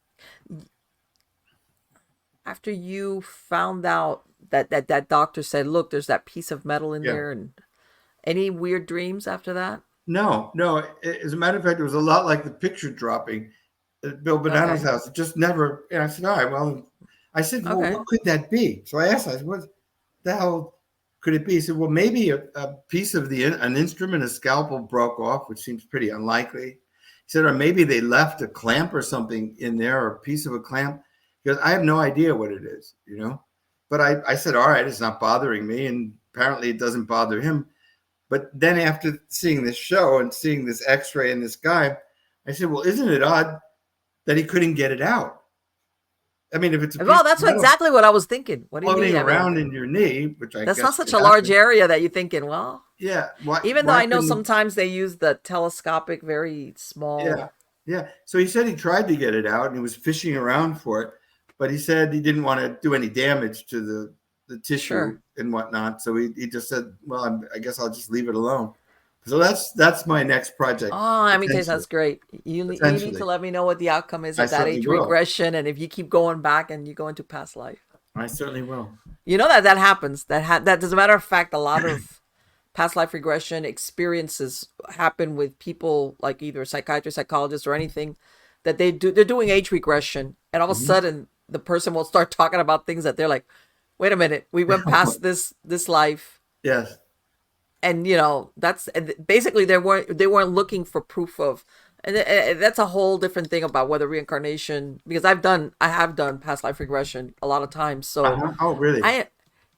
D: After you found out that doctor said, look, there's that piece of metal in there, and any weird dreams after that? No. As a matter of fact, it was a lot like the picture dropping at Bill Bonanno's house. It just never. And I said, all right, well, what could that be? So I asked, what the hell could it be? He said, well, maybe a piece of an instrument, a scalpel broke off, which seems pretty unlikely. He
B: said, or maybe they left a clamp or something in there, or a piece of a clamp. Because I have no idea what it is, you know. But I said, all right, it's not bothering me, and apparently it doesn't bother him. But then after seeing this show and seeing this X-ray and this guy, I said, well, isn't it odd that he couldn't get it out? I mean, if it's a
D: well, that's exactly what I was thinking. What do you mean?
B: Floating around in your knee, which I
D: that's
B: guess
D: not such a large area that you're thinking, well,
B: yeah.
D: Even though I know sometimes they use the telescopic, very small.
B: Yeah. So he said he tried to get it out and he was fishing around for it, but he said he didn't want to do any damage to the tissue and whatnot. So he just said, well, I guess I'll just leave it alone. So that's my next project.
D: Oh, I mean, that's great. You need to let me know what the outcome is of that age regression, and if you keep going back and you go into past life.
B: I certainly will.
D: You know that happens. That as a matter of fact, a lot of past life regression experiences happen with people like either psychiatrists, psychologists, or anything that they're doing age regression, and all of a sudden the person will start talking about things that they're like, wait a minute, we went past this life.
B: Yes.
D: And that's basically they weren't looking for proof of, and that's a whole different thing about whether reincarnation, because I have done past life regression a lot of times. So
B: oh really?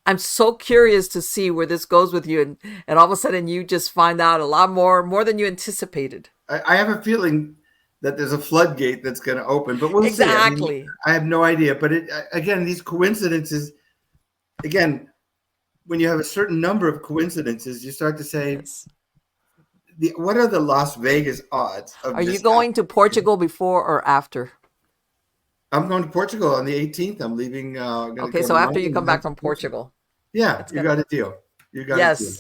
D: I'm so curious to see where this goes with you, and all of a sudden you just find out a lot more than you anticipated.
B: I have a feeling that there's a floodgate that's going to open, but we'll see.
D: Exactly.
B: I have no idea, but again, these coincidences, again, when you have a certain number of coincidences, you start to say, what are the Las Vegas odds of
D: Are you going to Portugal before or after?
B: I'm going to Portugal on the 18th. I'm leaving.
D: Okay, so after you come back from Portugal.
B: Yeah, you got a deal. You got a deal.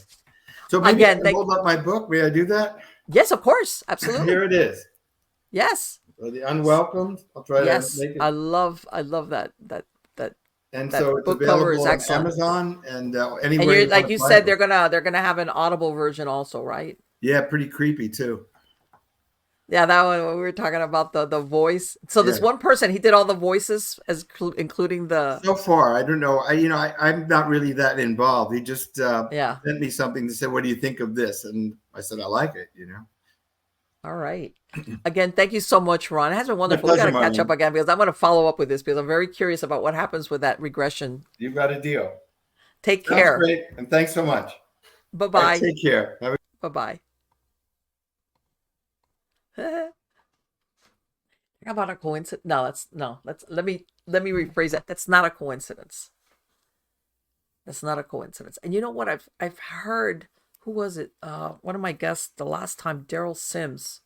B: So maybe I hold up my book. May I do that?
D: Yes, of course. Absolutely.
B: Here it is.
D: Yes.
B: So the Unwelcomed. I'll try to make it.
D: I love that.
B: And
D: that
B: so it's
D: book cover is
B: available on
D: excellent.
B: Amazon and anywhere.
D: And you're, like you said, they're gonna have an Audible version also, right?
B: Yeah, pretty creepy too.
D: Yeah, that one we were talking about the voice. So this one person, he did all the voices, including the.
B: So far, I don't know. I'm not really that involved. He just sent me something to say, "What do you think of this?" And I said, "I like it."
D: All right. Again, thank you so much, Ron. It has been wonderful. We got to catch up again because I'm going to follow up with this because I'm very curious about what happens with that regression.
B: You got a deal.
D: Take care.
B: That's great. And thanks so much.
D: Bye-bye.
B: Right, take care.
D: Bye-bye. How about a coincidence? Let me rephrase that. That's not a coincidence. That's not a coincidence. And you know what? I've heard, who was it? One of my guests the last time, Daryl Sims,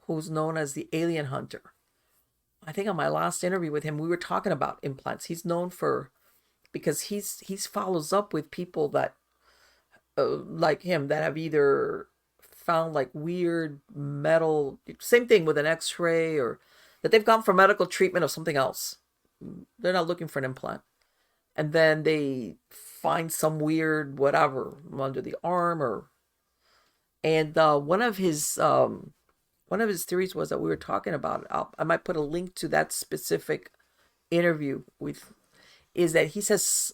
D: who's known as the Alien Hunter. I think on my last interview with him, we were talking about implants. He's known because he's follows up with people that like him that have either found like weird metal, same thing with an X-ray, or that they've gone for medical treatment of something else. They're not looking for an implant. And then they find some weird whatever under the arm and one of his theories was that we were talking about, I might put a link to that specific interview is that he says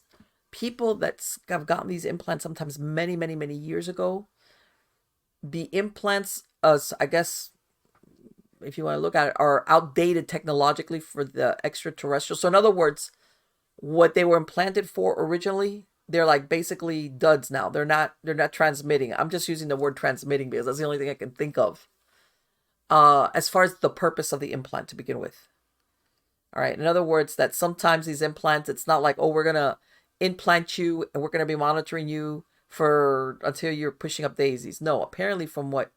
D: people that have gotten these implants sometimes many, many, many years ago, the implants, I guess, if you want to look at it, are outdated technologically for the extraterrestrial. So in other words, what they were implanted for originally, they're like basically duds now. They're not transmitting. I'm just using the word transmitting because that's the only thing I can think of. As far as the purpose of the implant to begin with. All right. In other words, that sometimes these implants, it's not like, oh, we're going to implant you and we're going to be monitoring you until you're pushing up daisies. No, apparently from what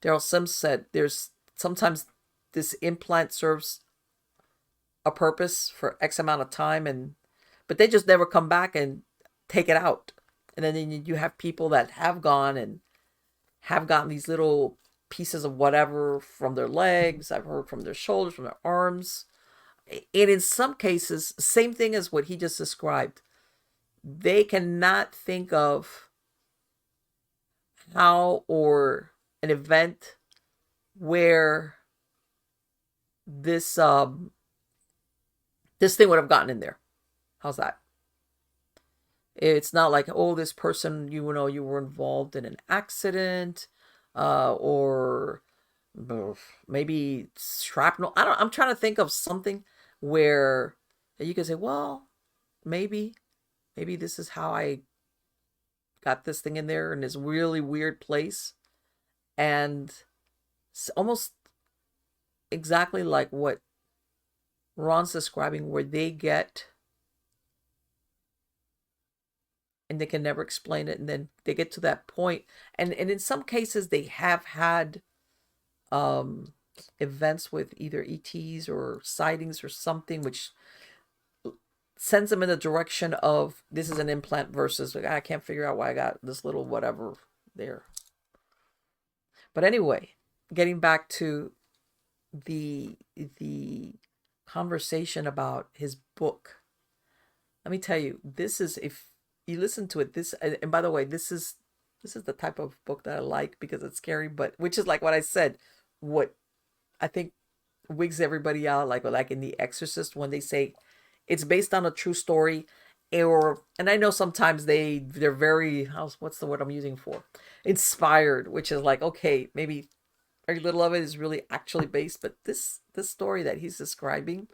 D: Daryl Sims said, there's sometimes this implant serves a purpose for X amount of time, but they just never come back and take it out. And then you have people that have gone and have gotten these little pieces of whatever from their legs. I've heard from their shoulders, from their arms. And in some cases, same thing as what he just described. They cannot think of how or an event where this thing would have gotten in there. How's that? It's not like, oh, this person, you were involved in an accident, or maybe shrapnel. I don't. I'm trying to think of something where you could say, well, maybe this is how I got this thing in there in this really weird place, and it's almost exactly like what Ron's describing, where they get and they can never explain it, and then they get to that point, and in some cases they have had events with either ETs or sightings or something, which sends them in the direction of this is an implant versus I can't figure out why I got this little whatever there. But anyway, getting back to the conversation about his book. Let me tell you, this is, if you listen to it, this, and by the way, this is the type of book that I like because it's scary, but which is like what I said, what I think wigs everybody out, like in The Exorcist, when they say it's based on a true story, and I know sometimes they're very, what's the word I'm using for, inspired, which is like, okay, maybe very little of it is really actually based, but this story that he's describing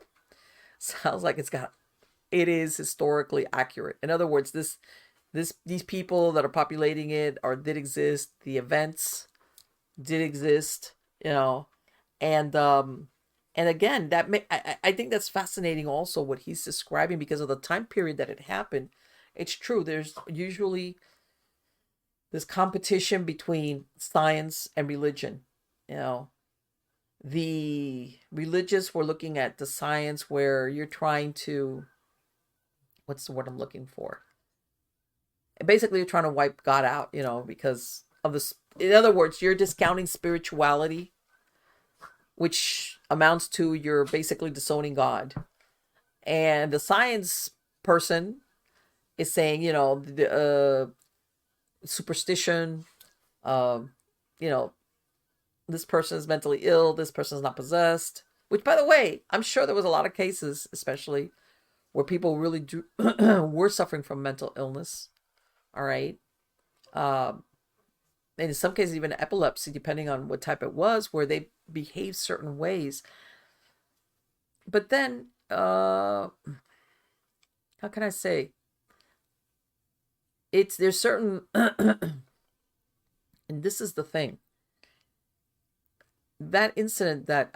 D: sounds like it is historically accurate. In other words, these people that are populating it did exist. The events did exist, and again, I think that's fascinating also what he's describing because of the time period that it happened. It's true. There's usually this competition between science and religion. The religious were looking at the science where you're trying to, what's the word I'm looking for? Basically, you're trying to wipe God out, because of this. In other words, you're discounting spirituality, which amounts to you're basically disowning God. And the science person is saying, the superstition, this person is mentally ill, this person is not possessed. Which, by the way, I'm sure there was a lot of cases, especially where people really were suffering from mental illness. All right. And in some cases, even epilepsy, depending on what type it was, where they behave certain ways. But then, how can I say? There's certain, and this is the thing. That incident that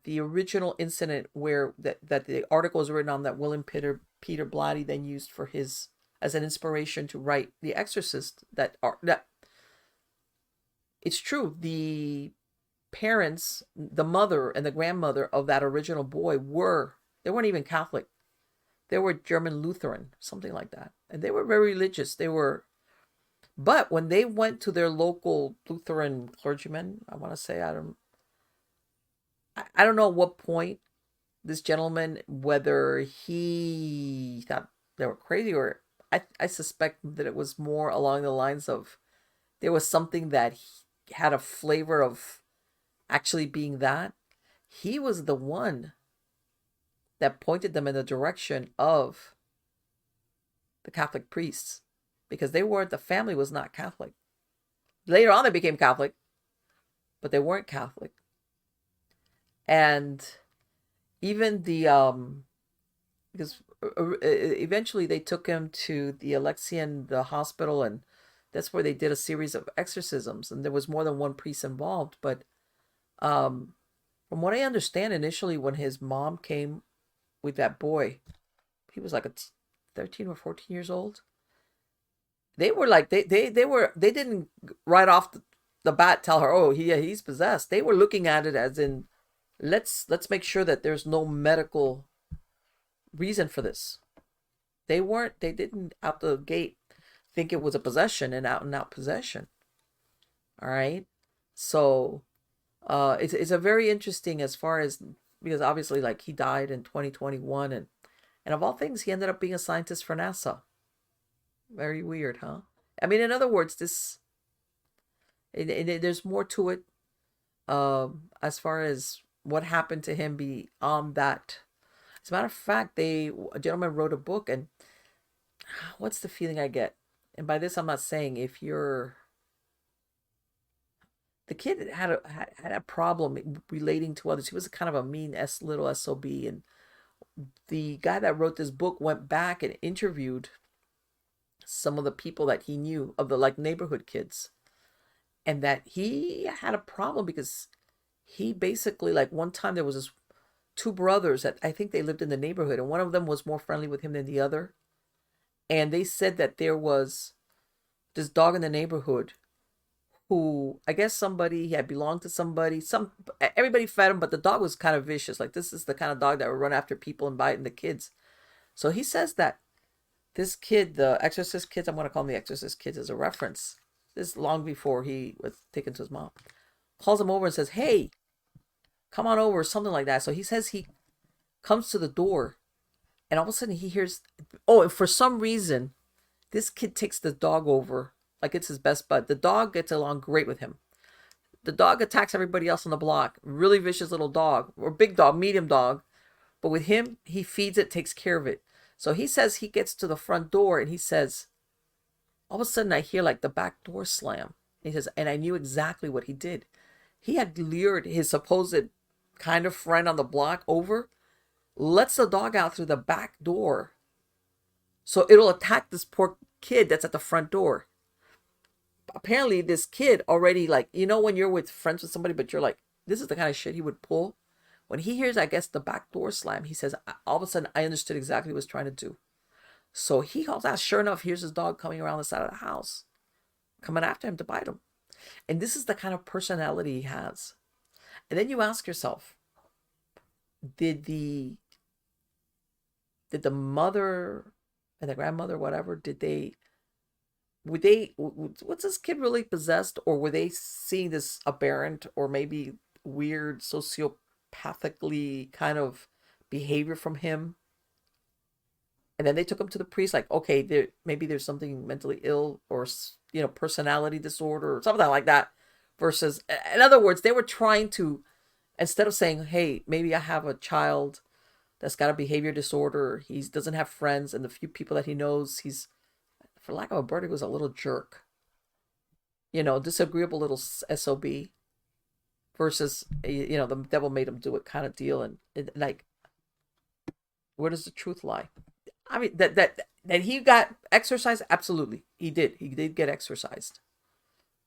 D: the original incident where that the article is written on, that William Peter Blatty then used for as an inspiration to write The Exorcist, that it's true. The parents, the mother and the grandmother of that original boy they weren't even Catholic. They were German Lutheran, something like that. And they were very religious. But when they went to their local Lutheran clergyman, I want to say, I don't know at what point this gentleman, whether he thought they were crazy, or I suspect that it was more along the lines of there was something that had a flavor of actually being that. He was the one that pointed them in the direction of the Catholic priests, because the family was not Catholic. Later on, they became Catholic, but they weren't Catholic. And even because eventually they took him to the Alexian, the hospital, and that's where they did a series of exorcisms, and there was more than one priest involved. But from what I understand, initially when his mom came with that boy, he was like 13 or 14 years old. They were like, they didn't right off the bat tell her, oh, he's possessed. They were looking at it as in, let's make sure that there's no medical reason for this. They didn't out the gate think it was a possession, an out and out possession. All right. So it's a very interesting, as far as, because obviously, like, he died in 2021, and of all things, he ended up being a scientist for NASA. Very weird, huh? I mean, in other words, there's more to it as far as what happened to him beyond that. As a matter of fact, a gentleman wrote a book, and what's the feeling I get? And by this, I'm not saying if you're the kid had a problem relating to others. He was kind of a mean little SOB. And the guy that wrote this book went back and interviewed some of the people that he knew of the like neighborhood kids, and that he had a problem because he basically, like, one time there was this two brothers that I think they lived in the neighborhood, and one of them was more friendly with him than the other. And they said that there was this dog in the neighborhood who, I guess somebody had belonged to somebody. Everybody fed him, but the dog was kind of vicious. Like, this is the kind of dog that would run after people and biting the kids. So he says that this kid, the Exorcist kids, I'm going to call them the Exorcist kids as a reference. This is long before he was taken to his mom. Calls him over and says, "Hey, come on over," something like that. So he says he comes to the door, and all of a sudden he hears, and for some reason, this kid takes the dog over like it's his best bud. The dog gets along great with him. The dog attacks everybody else on the block. Really vicious little dog, or big dog, medium dog. But with him, he feeds it, takes care of it. So he says he gets to the front door, and he says, all of a sudden I hear like the back door slam. He says, and I knew exactly what he did. He had lured his supposed kind of friend on the block over, lets the dog out through the back door, so it'll attack this poor kid that's at the front door. Apparently this kid already, like, when you're with friends with somebody, but you're like, this is the kind of shit he would pull. When he hears, I guess, the back door slam, he says, all of a sudden I understood exactly what he was trying to do. So he calls out. Sure enough, here's his dog coming around the side of the house, coming after him to bite him. And this is the kind of personality he has. And then you ask yourself, did the mother and the grandmother, whatever, was this kid really possessed, or were they seeing this aberrant or maybe weird sociopathically kind of behavior from him? And then they took him to the priest, like, okay, maybe there's something mentally ill, or personality disorder or something like that. Versus, in other words, they were trying to, instead of saying, hey, maybe I have a child that's got a behavior disorder, he doesn't have friends, and the few people that he knows, he's, for lack of a better, he was a little jerk, disagreeable little SOB, versus, the devil made him do it kind of deal. And like, where does the truth lie? I mean, that he got exercised, absolutely, he did get exercised,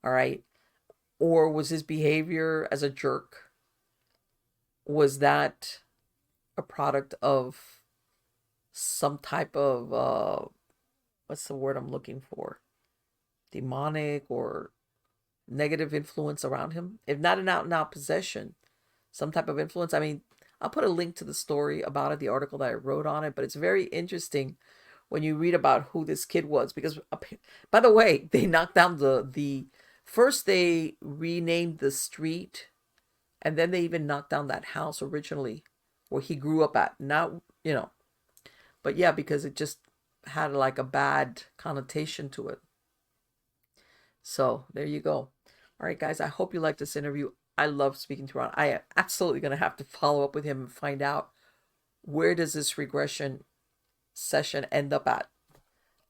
D: all right? Or was his behavior as a jerk, was that a product of some type of what's the word I'm looking for, demonic or negative influence around him? If not an out and out possession, some type of influence. I mean, I'll put a link to the story about it, the article that I wrote on it, but it's very interesting when you read about who this kid was. Because, by the way, they knocked down first they renamed the street, and then they even knocked down that house originally where he grew up at. Not, but yeah, because it just had like a bad connotation to it. So there you go. All right, guys, I hope you liked this interview. I love speaking to Ron. I am absolutely going to have to follow up with him and find out, where does this regression session end up at?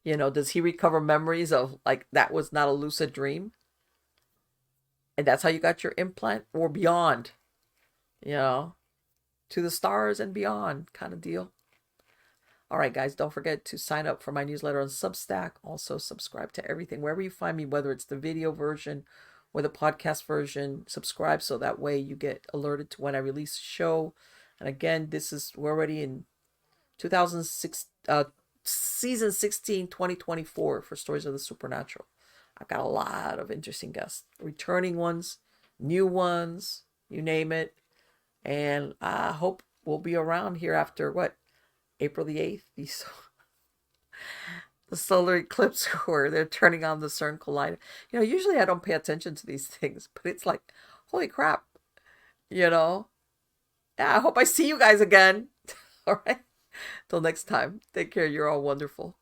D: Does he recover memories of, like, that was not a lucid dream, and that's how you got your implant, or beyond, to the stars and beyond kind of deal? All right, guys, don't forget to sign up for my newsletter on Substack. Also, subscribe to everything, wherever you find me, whether it's the video version or the podcast version. Subscribe so that way you get alerted to when I release a show. And again, we're already in 2006, season 16, 2024 for Stories of the Supernatural. I've got a lot of interesting guests, returning ones, new ones, you name it. And I hope we'll be around here after April the 8th, the solar eclipse, where they're turning on the CERN collider. Usually I don't pay attention to these things, but it's like, holy crap, Yeah, I hope I see you guys again. All right. Till next time, take care. You're all wonderful.